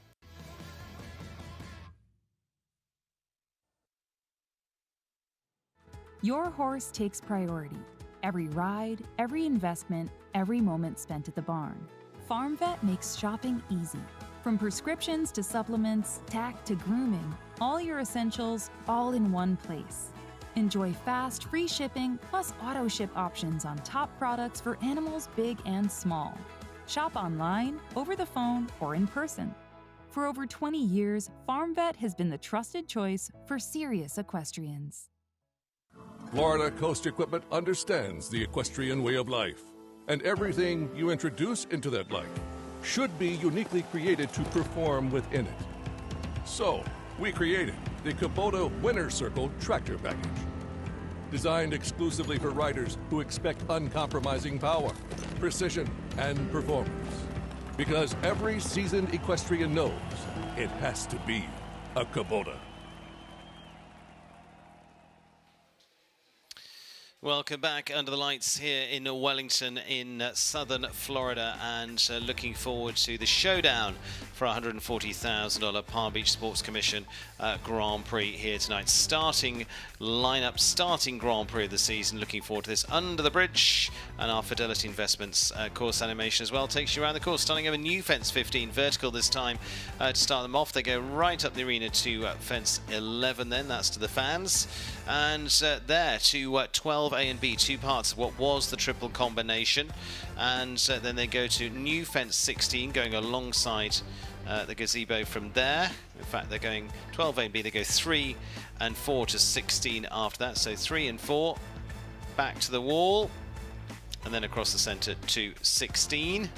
Your horse takes priority. Every ride, every investment, every moment spent at the barn. FarmVet makes shopping easy. From prescriptions to supplements, tack to grooming, all your essentials all in one place. Enjoy fast, free shipping plus auto ship options on top products for animals big and small. Shop online, over the phone, or in person. For over 20 years, FarmVet has been the trusted choice for serious equestrians. Florida Coast Equipment understands the equestrian way of life, and everything you introduce into that life should be uniquely created to perform within it. So, we created the Kubota Winner Circle tractor package, designed exclusively for riders who expect uncompromising power, precision, and performance. Because every seasoned equestrian knows it has to be a Kubota. Welcome back under the lights here in Wellington in southern Florida, and looking forward to the showdown for $140,000 Palm Beach Sports Commission Grand Prix here tonight. Starting lineup, starting Grand Prix of the season. Looking forward to this. Under the Bridge, and our Fidelity Investments course animation as well takes you around the course, starting over new fence 15, vertical this time to start them off. They go right up the arena to fence 11 then, that's to the fans, and there to 12 A and B, two parts of what was the triple combination, and then they go to new fence 16, going alongside the gazebo from there. In fact, they're going 12 A and B, they go 3 and 4 to 16 after that, so 3 and 4 back to the wall, and then across the centre to 16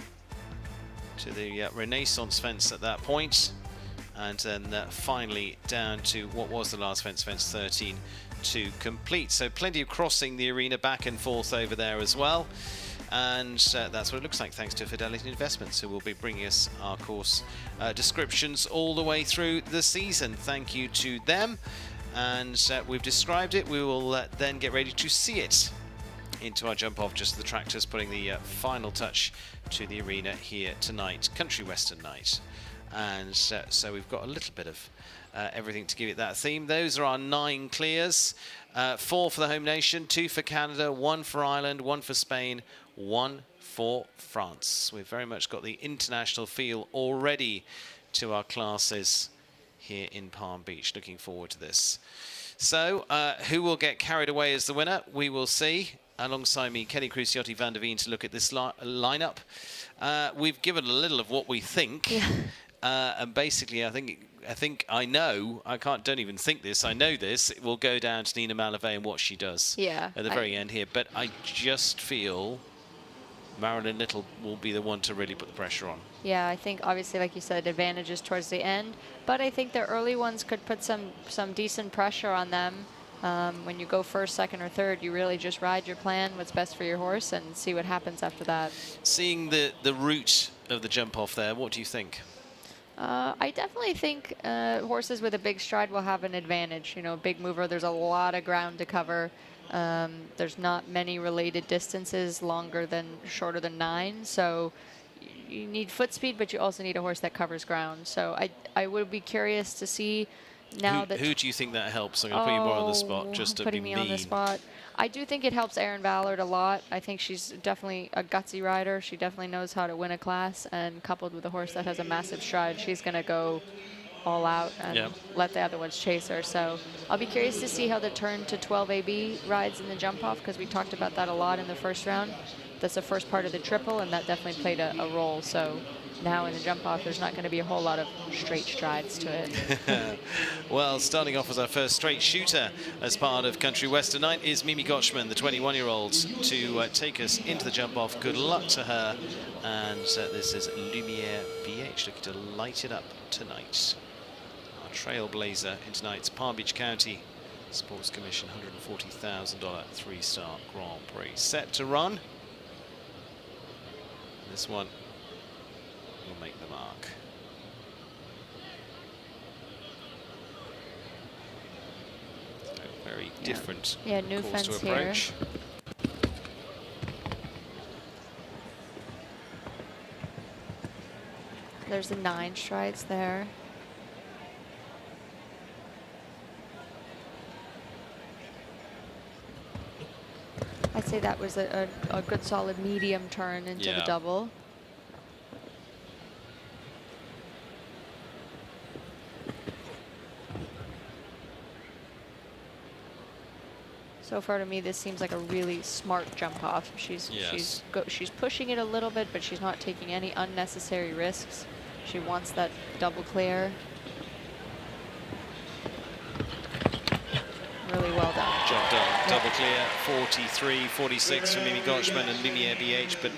to the Renaissance fence at that point, and then finally down to what was the last fence, fence 13 to complete. So plenty of crossing the arena back and forth over there as well, and that's what it looks like thanks to Fidelity Investments, who will be bringing us our course descriptions all the way through the season. Thank you to them, and we've described it. We will then get ready to see it into our jump off, just the tractors putting the final touch to the arena here tonight, country western night, and so we've got a little bit of everything to give it that theme. Those are our 9 clears, 4 for the home nation, 2 for Canada, 1 for Ireland, 1 for Spain, 1 for France. We've very much got the international feel already to our classes here in Palm Beach. Looking forward to this. So who will get carried away as the winner? We will see. Alongside me, Kelly Cruciotti van der Veen to look at this lineup. We've given a little of what we think. And basically, I think I know. Don't even think this. I know this. It will go down to Nina Malavey and what she does. At the very end here. But I just feel Marilyn Little will be the one to really put the pressure on. Yeah, I think obviously, like you said, advantages towards the end. But I think the early ones could put some decent pressure on them. When you go first, second, or third, you really just ride your plan, what's best for your horse, and see what happens after that. Seeing the route of the jump off there, what do you think? I definitely think horses with a big stride will have an advantage. You know, big mover, there's a lot of ground to cover. There's not many related distances shorter than 9. So you need foot speed, but you also need a horse that covers ground. So I would be curious to see now who do you think that helps? I'm going to put you more on the spot just to be mean. On the spot. I do think it helps Erin Ballard a lot. I think she's definitely a gutsy rider. She definitely knows how to win a class, and coupled with a horse that has a massive stride, she's going to go all out and let the other ones chase her. So I'll be curious to see how the turn to 12 AB rides in the jump off, because we talked about that a lot in the first round. That's the first part of the triple, and that definitely played a role. So now in the jump off, there's not going to be a whole lot of straight strides to it. Well, starting off as our first straight shooter as part of Country Western Night is Mimi Gotchman, the 21-year-old, to take us into the jump off. Good luck to her. And this is Lumiere BH looking to light it up tonight. Our trailblazer in tonight's Palm Beach County Sports Commission $140,000 three-star Grand Prix. Set to run. This one will make the mark. So very different new course to fence approach. here. There's the 9 strides there. I'd say that was a good solid medium turn into the double. So far to me, this seems like a really smart jump off. She's pushing it a little bit, but she's not taking any unnecessary risks. She wants that double clear. Really well done. Job done. Double clear. 43, 46 for Mimi Gotchman and Mimi EBH, but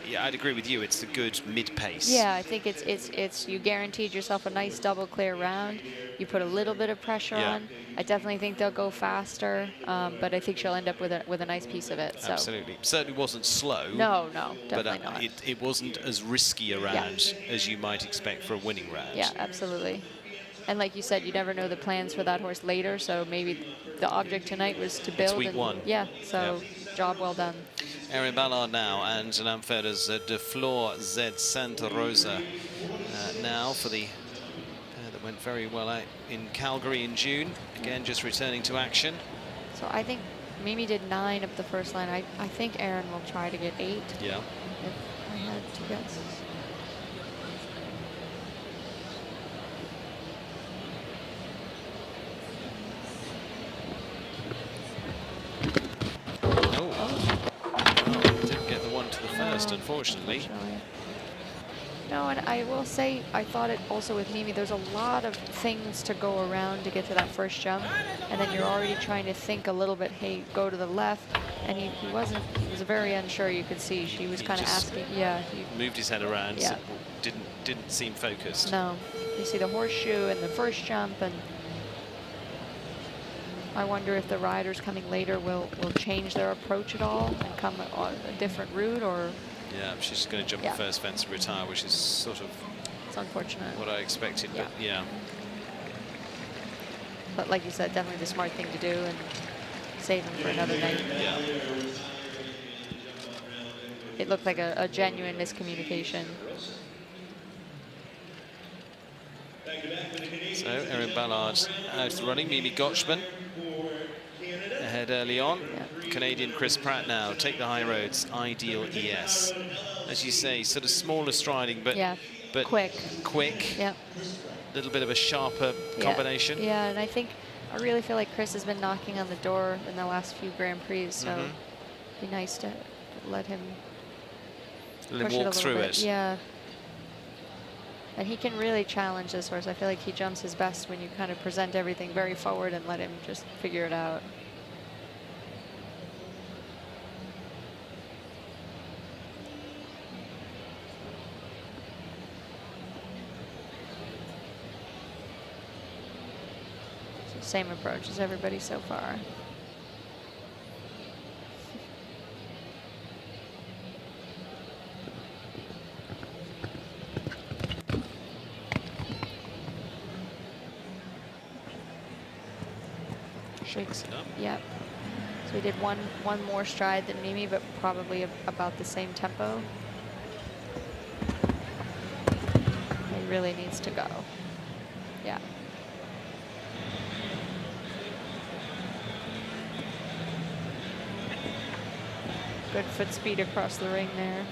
yeah, I'd agree with you. It's a good mid-pace. Yeah, I think it's you guaranteed yourself a nice double clear round. You put a little bit of pressure on. I definitely think they'll go faster, but I think she'll end up with a nice piece of it. So. Absolutely. Certainly wasn't slow. No, definitely but, not. It wasn't as risky a round as you might expect for a winning round. Yeah, absolutely. And like you said, you never know the plans for that horse later, so maybe the object tonight was to build. It's week one. Yeah, so job well done. Erin Ballard now, and Lanfeda's De Flor Z Santa Rosa now for the pair that went very well out in Calgary in June. Again, just returning to action. So I think Mimi did 9 up the first line. I think Erin will try to get 8. Yeah. If I had to guess. Didn't get the one to the first, unfortunately. No, and I will say, I thought it also with Mimi, there's a lot of things to go around to get to that first jump. And then you're already trying to think a little bit, hey, go to the left. And he was very unsure, you could see. She was kind of asking, He moved his head around, so didn't seem focused. No, you see the horseshoe and the first jump, and I wonder if the riders coming later will change their approach at all and come on a different route, or... Yeah, she's going to jump the first fence and retire, which is sort of... It's unfortunate. What I expected, but yeah. But like you said, definitely the smart thing to do and save him for another night. Yeah. It looked like a genuine miscommunication. So Erin Ballard out running. Mimi Gotchman ahead early on. Canadian Chris Pratt now take the high roads. Ideal ES, as you say, sort of smaller striding, but quick. Yep. Little bit of a sharper combination. Yeah, and I really feel like Chris has been knocking on the door in the last few Grand Prix, so it'd be nice to let him walk through it. Yeah. And he can really challenge this horse. I feel like he jumps his best when you kind of present everything very forward and let him just figure it out. So same approach as everybody so far. Shakes it up. Yep. So we did one more stride than Mimi, but probably about the same tempo. He really needs to go. Yeah. Good foot speed across the ring there.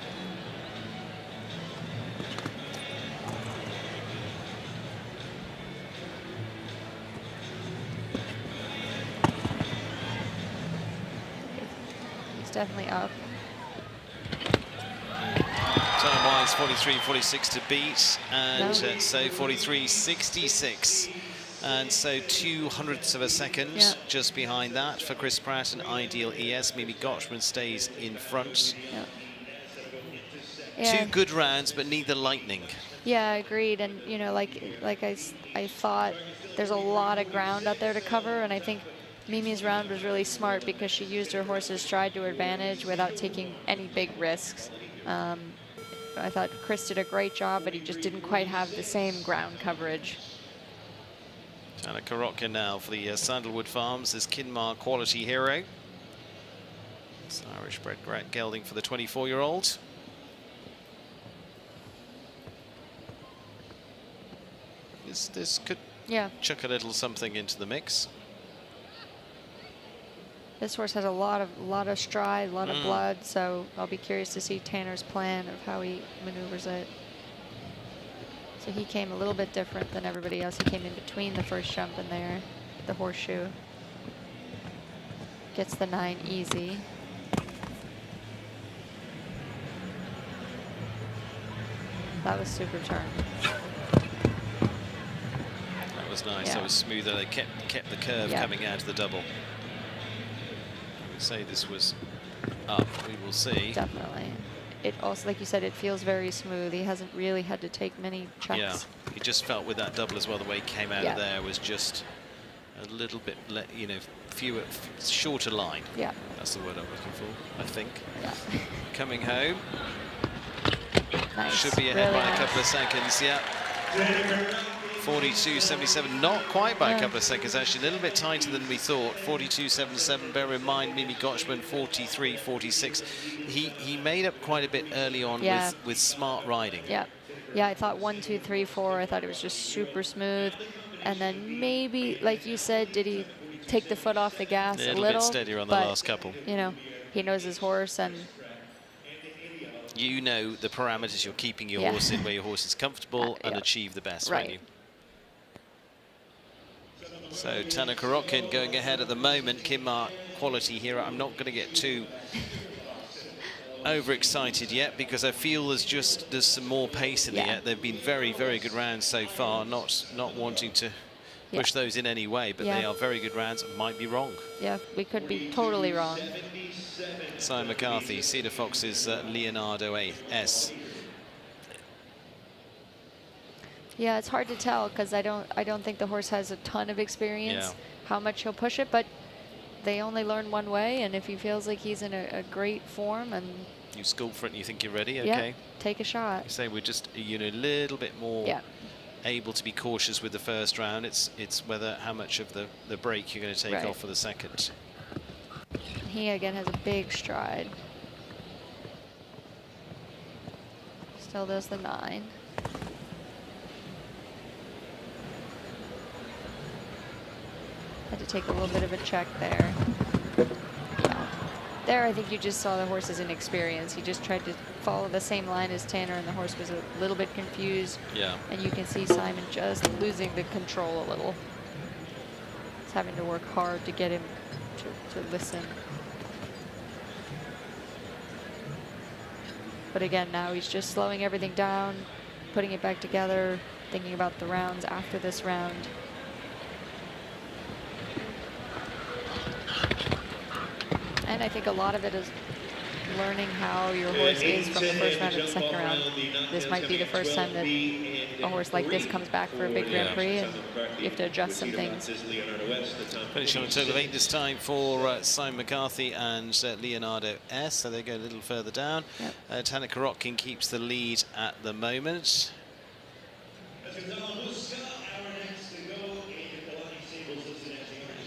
Definitely up. Time-wise, 43.46 to beat, and so 43.66, and so 2/100ths of a second just behind that for Chris Pratt and Ideal ES. Mimi Gotchman stays in front. Two good rounds, but neither lightning. Yeah, agreed. And you know, like I thought, there's a lot of ground out there to cover, and I think Mimi's round was really smart because she used her horse's stride to her advantage without taking any big risks. I thought Chris did a great job, but he just didn't quite have the same ground coverage. Tana Karotkin now for the Sandalwood Farms as Kinmar Quality Hero. It's Irish bred gelding for the 24-year-old. This could chuck a little something into the mix. This horse has a lot of stride, a lot of blood, so I'll be curious to see Tanner's plan of how he maneuvers it. So he came a little bit different than everybody else. He came in between the first jump and there, the horseshoe. Gets the 9 easy. That was super turn. That was nice. Yeah. That was smoother. They kept the curve coming out of the double. I would say this was up. We will see. Definitely. It also, like you said, it feels very smooth. He hasn't really had to take many checks. Yeah, he just felt with that double as well, the way he came out of there was just a little bit, shorter line. Yeah. That's the word I'm looking for, I think. Yeah. Coming home. Nice. Should be ahead Really by a couple of seconds, yeah. 42.77, not quite by a couple of seconds, actually, a little bit tighter than we thought. 42.77, bear in mind, Mimi Gotchman, 43.46. He made up quite a bit early on with smart riding. Yeah. Yeah, I thought 1, 2, 3, 4, I thought it was just super smooth. And then maybe, like you said, did he take the foot off the gas a little? bit steadier on the last couple. You know, he knows his horse, and you know the parameters you're keeping your horse in, where your horse is comfortable and achieve the best, won't you? So Tana Karotkin going ahead at the moment. Kinmar Quality Hero. I'm not going to get too overexcited yet because I feel there's some more pace in the yet. They've been very, very good rounds so far. Not wanting to push those in any way, but they are very good rounds. Might be wrong. Yeah, we could be totally wrong. Simon McCarthy, Cedar Fox's Leonardo S. Yeah, it's hard to tell because I don't think the horse has a ton of experience, how much he'll push it, but they only learn one way, and if he feels like he's in a great form and you sculpt for it and you think you're ready, okay. Yeah, take a shot. You say we're just a little bit more able to be cautious with the first round. It's how much of the break you're going to take off for the second. He again has a big stride. Still does the 9. Had to take a little bit of a check there. Yeah. There, I think you just saw the horse's inexperience. He just tried to follow the same line as Tanner, and the horse was a little bit confused. Yeah. And you can see Simon just losing the control a little. He's having to work hard to get him to listen. But again, now he's just slowing everything down, putting it back together, thinking about the rounds after this round. And I think a lot of it is learning how your horse is from the first round to the second round. This might be the first time that a horse like this comes back for a big Grand Prix, and you have to adjust some things. Finish on a total of 8 this time for Simon McCarthy and Leonardo S. So they go a little further down. Tana Karotkin keeps the lead at the moment.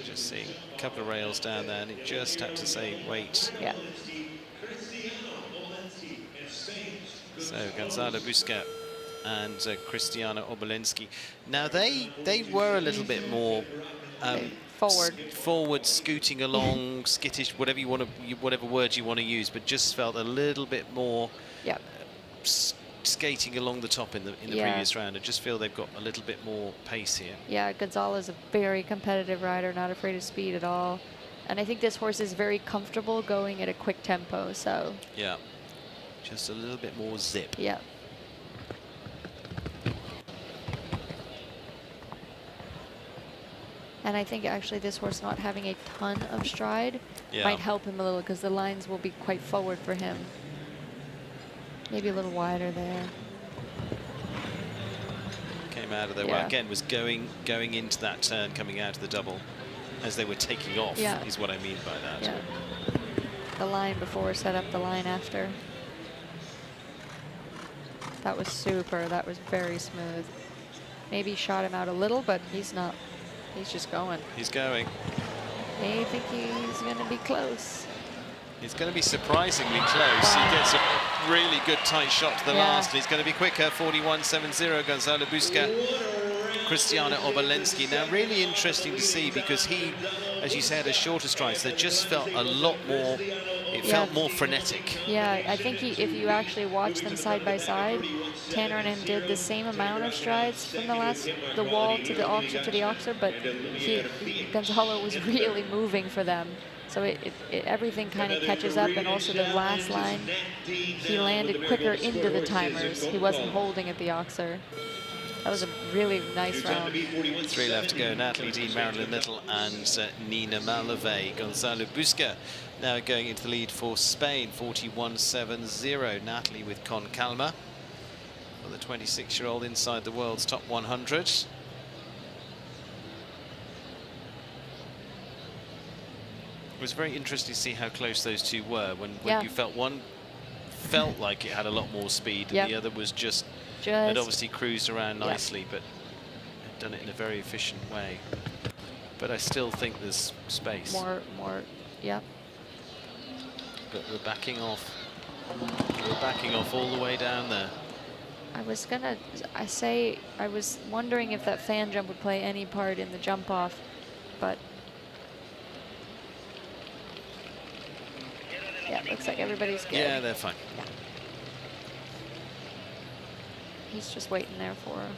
Just seeing a couple of rails down there, and it just had to say wait. Yeah. So Gonzalo Busquet and Cristiano Obolensky. Now they were a little bit more forward, scooting along, skittish, whatever word you want to use, but just felt a little bit more skating along the top in the previous round. I just feel they've got a little bit more pace here. Yeah, Gonzalo's a very competitive rider, not afraid of speed at all. And I think this horse is very comfortable going at a quick tempo, so. Yeah, just a little bit more zip. Yeah. And I think actually this horse not having a ton of stride might help him a little, because the lines will be quite forward for him. Maybe a little wider there. Came out of there. Well, again, was going into that turn, coming out of the double. as they were taking off, Yeah. is what I mean by that. Yeah. The line before set up the line after. That was super. That was very smooth. Maybe shot him out a little, but he's not. He's just going. He's going. I think he's going to be close. It's going to be surprisingly close. He gets a really good tight shot to the last. And he's going to be quicker. 41.70. Gonzalo Busca, Cristiano Obolensky. Now, really interesting to see because he, as you said, has shorter strides. They just felt a lot more. It felt more frenetic. Yeah, I think if you actually watch them side by side, Tanner and him did the same amount of strides from the wall to the Oxer, but Gonzalo was really moving for them. So everything kind of catches up, and also the last line, he landed quicker into the timers. He wasn't holding at the Oxer. That was a really nice round. 3 left to go. Natalie Dean, Marilyn Little, and Nina Malave. Gonzalo Busca now going into the lead for Spain. 41.70. Natalie with Con Calma. For the 26-year-old inside the world's top 100. It was very interesting to see how close those two were. When you felt one felt like it had a lot more speed, and the other was just had obviously cruised around nicely, but had done it in a very efficient way. But I still think there's space. More, yeah. But we're backing off. We're backing off all the way down there. I was wondering if that fan jump would play any part in the jump off, but yeah, it looks like everybody's good. Yeah, they're fine. Yeah. He's just waiting there for her.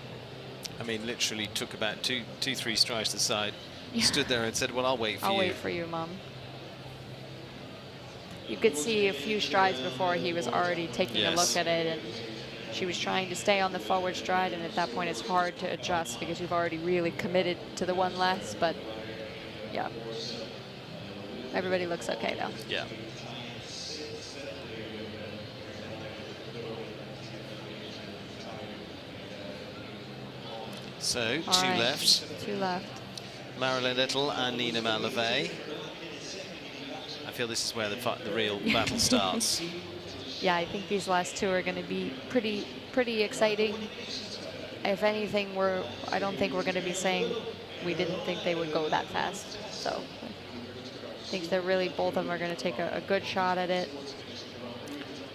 I mean, literally took about two, 3 strides to the side, stood there and said, well, I'll wait for you. I'll wait for you, Mom. You could see a few strides before he was already taking a look at it, and she was trying to stay on the forward stride, and at that point it's hard to adjust because you've already really committed to the one less, but yeah. Everybody looks okay though. Yeah. So, two left. 2 left. Marilyn Little and Nina Malave. I feel this is where the real battle starts. Yeah, I think these last 2 are going to be pretty exciting. If anything, I don't think we're going to be saying we didn't think they would go that fast. So I think they're really, both of them are going to take a good shot at it.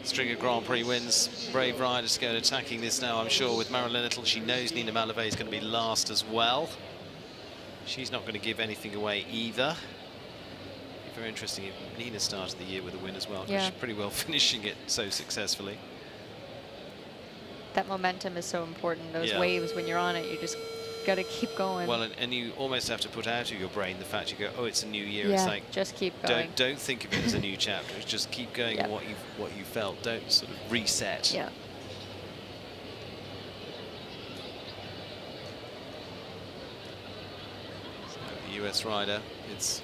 String of Grand Prix wins. Brave riders going attacking this now, I'm sure, with Marilyn Little. She knows Nina Malave is going to be last as well. She's not going to give anything away either. Be very interesting if Nina started the year with a win as well, because she's pretty well finishing it so successfully. That momentum is so important. Those waves, when you're on it, you just got to keep going. Well, and you almost have to put out of your brain the fact you go, oh, it's a new year. Yeah, it's like, just keep going. Don't think of it as a new chapter. It's just keep going on what you felt. Don't sort of reset. Yeah. So the US rider, it's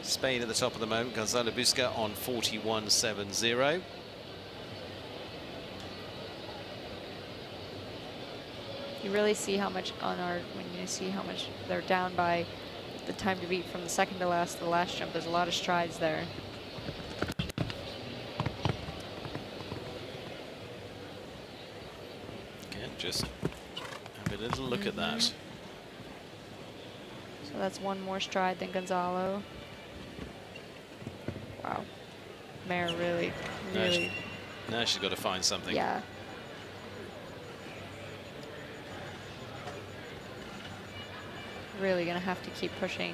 Spain at the top of the moment. Gonzalo Busca on 41.70. You really see how much when you see how much they're down by the time to beat from the second to the last jump. There's a lot of strides there. Again, just have a little look at that. So that's 1 more stride than Gonzalo. Wow. Mare really. Now she's got to find something. Yeah. Really going to have to keep pushing.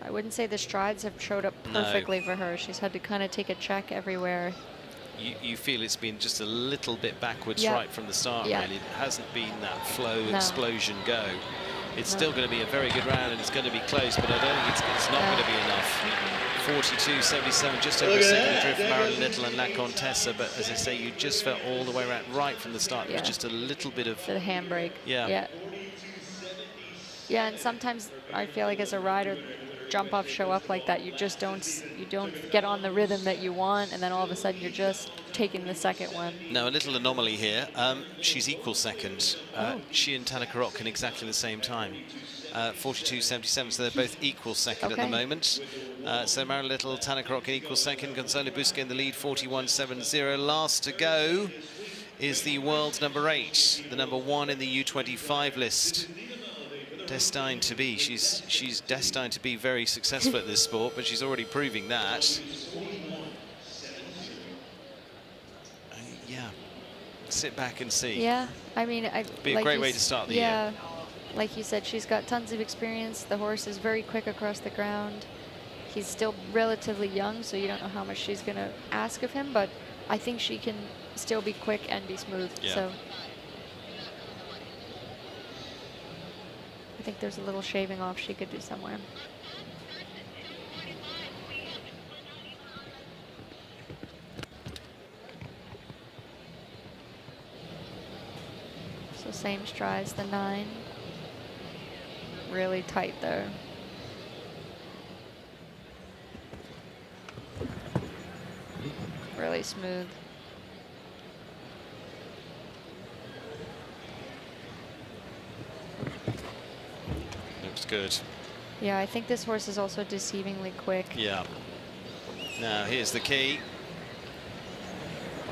I wouldn't say the strides have showed up perfectly for her. She's had to kind of take a check everywhere. You feel it's been just a little bit backwards right from the start, really. It hasn't been that flow, explosion go. It's still going to be a very good round, and it's going to be close, but I don't think it's not going to be enough. 42.77, just over a second adrift for Marilyn Little and La Contessa, but as I say, you just felt all the way around right from the start. There was just a little bit of... The handbrake. Yeah, and sometimes I feel like as a rider, jump off show up like that. You just don't get on the rhythm that you want, and then all of a sudden you're just taking the second one. No, a little anomaly here. She's equal second. She and Tanaka Rock in exactly the same time. 42.77, so they're both equal second at the moment. So Marilyn Little, Tana Karotkin equal second, Gonzalo Busca in the lead, 41.70. Last to go is the world number 8, the number 1 in the U25 list. Destined to be. She's destined to be very successful at this sport, but she's already proving that. Yeah, sit back and see. Yeah, I mean, be a great way to start the year. Yeah, like you said, she's got tons of experience. The horse is very quick across the ground. He's still relatively young, so you don't know how much she's going to ask of him, but I think she can still be quick and be smooth. Yeah. So I think there's a little shaving off she could do somewhere. So same strides, the 9. Really tight there. Really smooth. Looks good. Yeah, I think this horse is also deceivingly quick. Yeah. Now here's the key.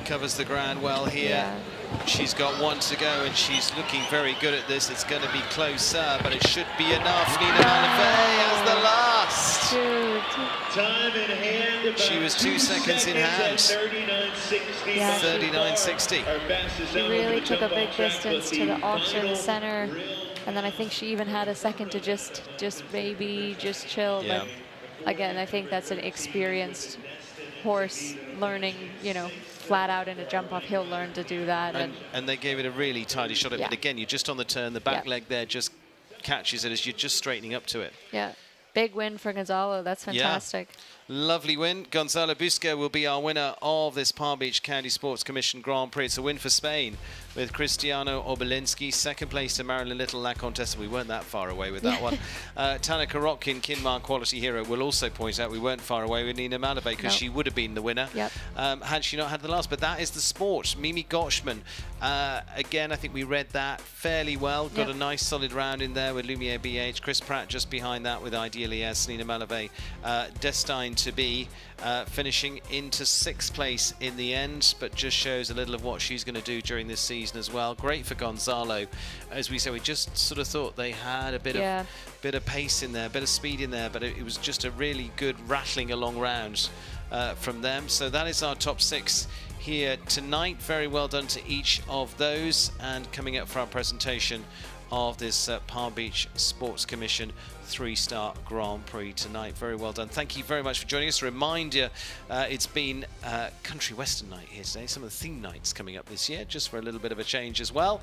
Covers the ground well here. Yeah. She's got 1 to go, and she's looking very good at this. It's going to be closer, but it should be enough. Nina Malafay has the last. Time in hand. She was 2 seconds in hand. 39.60. Yeah. 39.60. She really took a big distance to the off in the center, and then I think she even had a second to just chill. Yeah. But again, I think that's an experienced horse learning, you know, flat out in a jump off. He'll learn to do that. And they gave it a really tidy shot at it. Yeah. But again, you're just on the turn. The back Yeah. leg there just catches it as you're just straightening up to it. Yeah, big win for Gonzalo. That's fantastic. Lovely win. Gonzalo Busca will be our winner of this Palm Beach County Sports Commission Grand Prix. It's a win for Spain with Cristiano Obelinski. Second place to Marilyn Little, La Contessa. We weren't that far away with that one. Tana Karotkin, Kinmar Quality Hero, will also point out we weren't far away with Nina Malabay, because she would have been the winner had she not had the last. But that is the sport. Mimi Gottschman, again, I think we read that fairly well. Got a nice solid round in there with Lumiere BH. Chris Pratt just behind that with Ideally S. Nina Malabay destined to be finishing into 6th place in the end, but just shows a little of what she's going to do during this season as well. Great for Gonzalo. As we say, we just sort of thought they had a bit of pace in there, a bit of speed in there, but it was just a really good rattling along round from them. So that is our top 6 here tonight. Very well done to each of those. And coming up for our presentation of this Palm Beach Sports Commission 3-star Grand Prix tonight. Very well done. Thank you very much for joining us. Remind you, it's been Country Western night here today. Some of the theme nights coming up this year, just for a little bit of a change as well.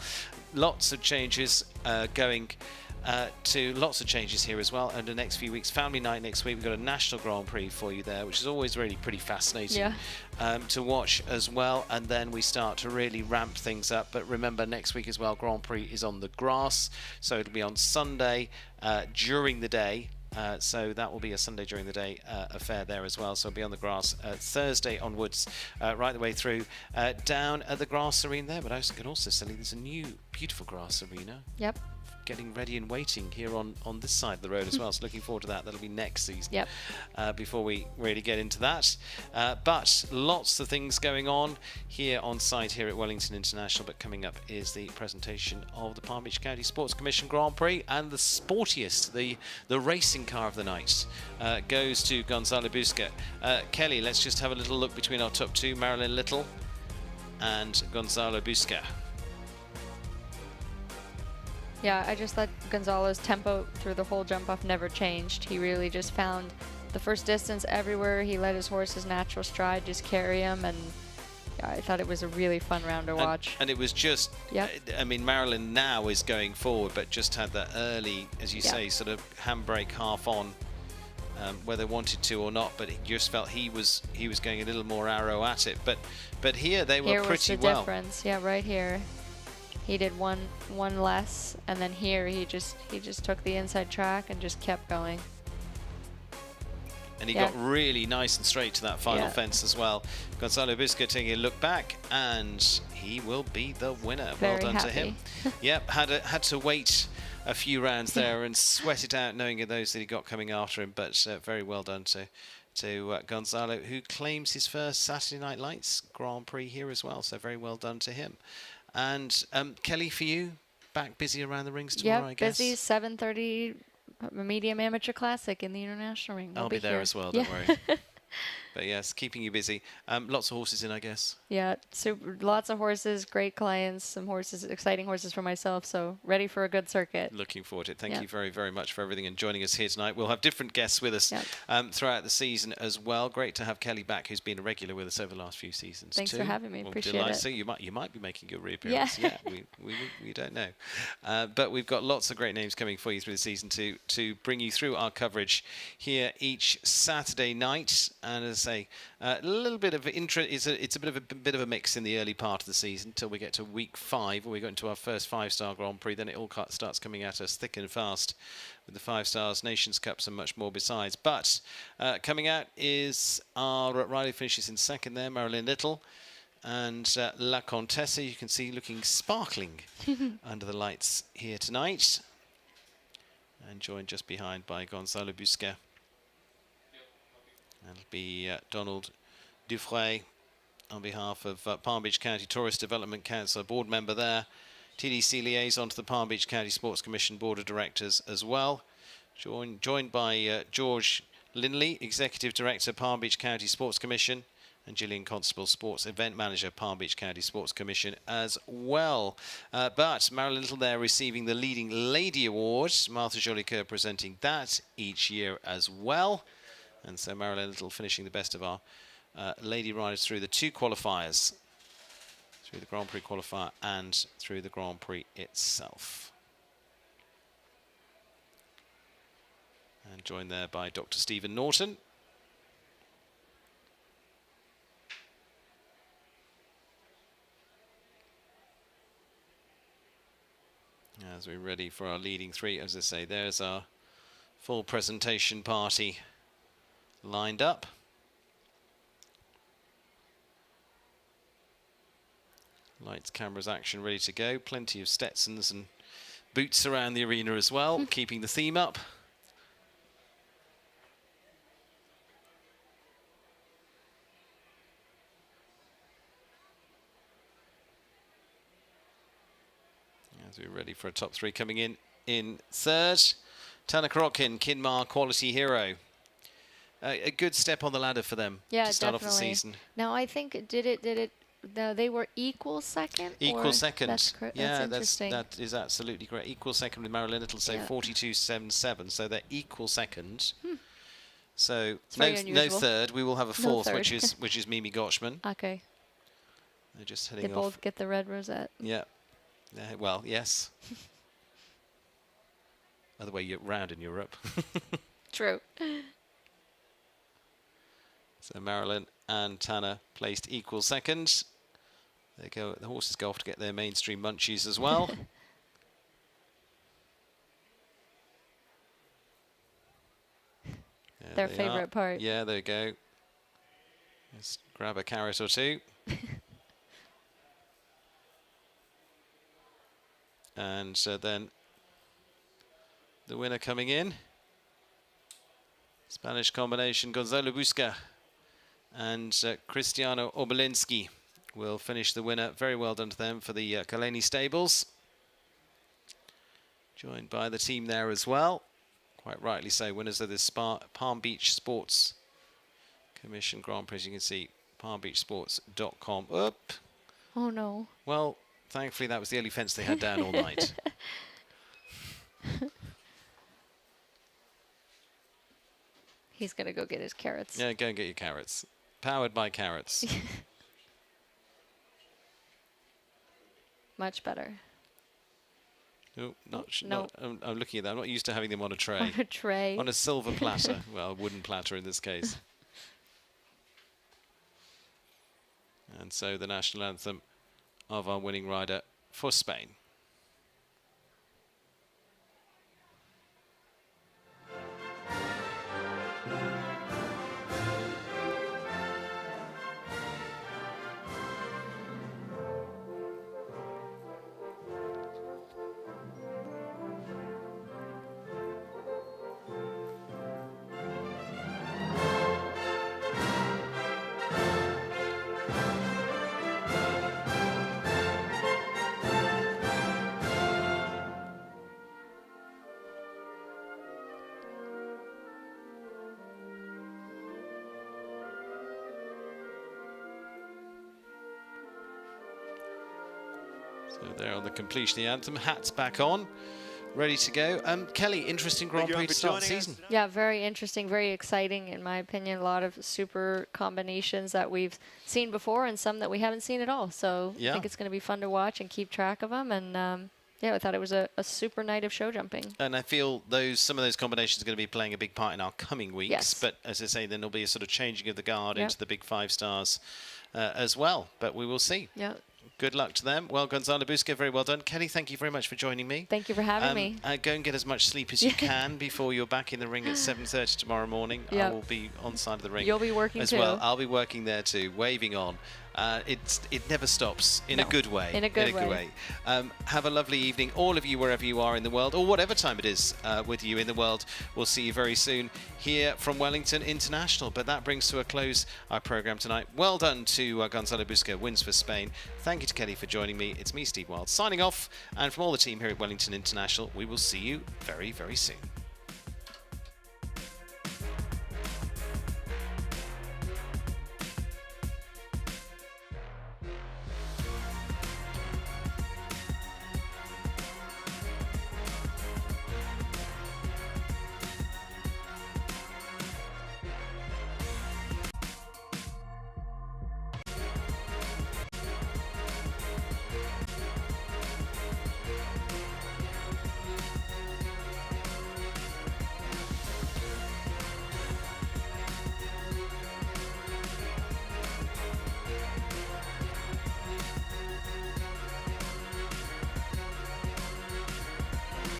Lots of changes going to lots of changes here as well. And the next few weeks, family night next week, we've got a national Grand Prix for you there, which is always really pretty fascinating to watch as well. And then we start to really ramp things up. But remember, next week as well, Grand Prix is on the grass, so it'll be on Sunday during the day. So that will be a Sunday during the day affair there as well. So it'll be on the grass Thursday onwards, right the way through down at the grass arena there. But I can also say there's a new beautiful grass arena. Yep. Getting ready and waiting here on this side of the road as well. So looking forward to that. That'll be next season. Yep. Before we really get into that. But lots of things going on here on site here at Wellington International. But coming up is the presentation of the Palm Beach County Sports Commission Grand Prix, and the sportiest, the racing car of the night goes to Gonzalo Busca. Kelly, let's just have a little look between our top 2, Marilyn Little and Gonzalo Busca. Yeah, I just thought Gonzalo's tempo through the whole jump off never changed. He really just found the first distance everywhere. He let his horse's natural stride just carry him, and I thought it was a really fun round to watch. And it was just, I mean, Marilyn now is going forward, but just had that early, as you say, sort of handbrake half on, whether wanted to or not, but it just felt he was going a little more arrow at it. But here they were pretty well. Here was the difference. Yeah, right here. He did one less, and then here he just took the inside track and just kept going. And he got really nice and straight to that final fence as well. Gonzalo Busca taking a look back, and he will be the winner. Very well done happy. to him. Yep, had to wait a few rounds there and sweat it out, knowing of those that he got coming after him. But very well done to Gonzalo, who claims his first Saturday Night Lights Grand Prix here as well. So very well done to him. And Kelly, for you, back busy around the rings tomorrow, I guess? Busy. 7:30 medium amateur classic in the international ring. I'll be there as well, don't worry. But yes, keeping you busy. Lots of horses in, I guess. Yeah, lots of horses, great clients, some horses, exciting horses for myself, so ready for a good circuit. Looking forward to it. Thank you very, very much for everything and joining us here tonight. We'll have different guests with us throughout the season as well. Great to have Kelly back, who's been a regular with us over the last few seasons. Thanks for having me. Appreciate it. So you might be making a reappearance. Yeah, we don't know. But we've got lots of great names coming for you through the season to bring you through our coverage here each Saturday night. And as I say, a little bit of interest. It's a bit of a mix in the early part of the season till we get to week 5, where we go into our first 5-star Grand Prix. Then it all starts coming at us thick and fast with the 5 Stars, Nations Cups, and much more besides. But coming out is our rider who finishes in second there, Marilyn Little, and La Contessa. You can see looking sparkling under the lights here tonight, and joined just behind by Gonzalo Busquet. That'll be Donald Dufresne on behalf of Palm Beach County Tourist Development Council, board member there. TDC liaison to the Palm Beach County Sports Commission Board of Directors as well. Joined by George Linley, Executive Director, Palm Beach County Sports Commission, and Gillian Constable, Sports Event Manager, Palm Beach County Sports Commission as well. But Marilyn Little there receiving the Leading Lady Award. Martha Jolicoeur presenting that each year as well. And so Marilyn Little finishing the best of our lady riders through the 2 qualifiers, through the Grand Prix qualifier and through the Grand Prix itself. And joined there by Dr. Stephen Norton. As we're ready for our leading 3, as I say, there's our full presentation party lined up. Lights, cameras, action ready to go. Plenty of Stetsons and boots around the arena as well, keeping the theme up. As we're ready for a top 3 coming in third, Tana Korotkin, Kinmar Quality Hero. A good step on the ladder for them to start off the season. Now, I think, no, they were equal second? Equal second. That's interesting. That is absolutely correct. Equal second with Marilyn Little, so 42.77. So they're equal second. So no third. We will have a fourth, which is Mimi Gottschman. Okay. They're just heading off. They both get the red rosette. Yeah. Well, yes. Other way round in Europe. True. So Marilyn and Tana placed equal second. They go. The horses go off to get their mainstream munchies as well. Their favourite part. Yeah, there you go. Let's grab a carrot or two. And then the winner coming in. Spanish combination, Gonzalo Busquet and Cristiano Obolinski will finish the winner. Very well done to them for the Kaleni Stables. Joined by the team there as well. Quite rightly so, winners of this Palm Beach Sports Commission Grand Prix. As you can see, palmbeachsports.com. Oop. Oh, no. Well, thankfully that was the only fence they had down all night. He's going to go get his carrots. Yeah, go and get your carrots. Powered by carrots. Much better. Oh, no. I'm looking at that. I'm not used to having them on a tray. On a tray. On a silver platter. Well, a wooden platter in this case. And so the national anthem of our winning rider for Spain. So there on the completion of the anthem, hats back on, ready to go. Kelly, interesting Grand Prix to start the season. Yeah, very interesting, very exciting in my opinion. A lot of super combinations that we've seen before and some that we haven't seen at all. So I think it's going to be fun to watch and keep track of them. And yeah, I thought it was a super night of show jumping. And I feel some of those combinations are going to be playing a big part in our coming weeks. Yes. But as I say, then there'll be a sort of changing of the guard into the big 5 stars as well. But we will see. Yeah. Good luck to them. Well, Gonzalo Busca, very well done. Kelly, thank you very much for joining me. Thank you for having me. Go and get as much sleep as you can before you're back in the ring at 7:30 tomorrow morning. I will be on side of the ring. You'll be working as too. well. I'll be working there too, waving on. It never stops in a good way. In a good way. Have a lovely evening, all of you, wherever you are in the world, or whatever time it is with you in the world. We'll see you very soon here from Wellington International. But that brings to a close our programme tonight. Well done to Gonzalo Busca, wins for Spain. Thank you to Kelly for joining me. It's me, Steve Wild, signing off. And from all the team here at Wellington International, we will see you very, very soon.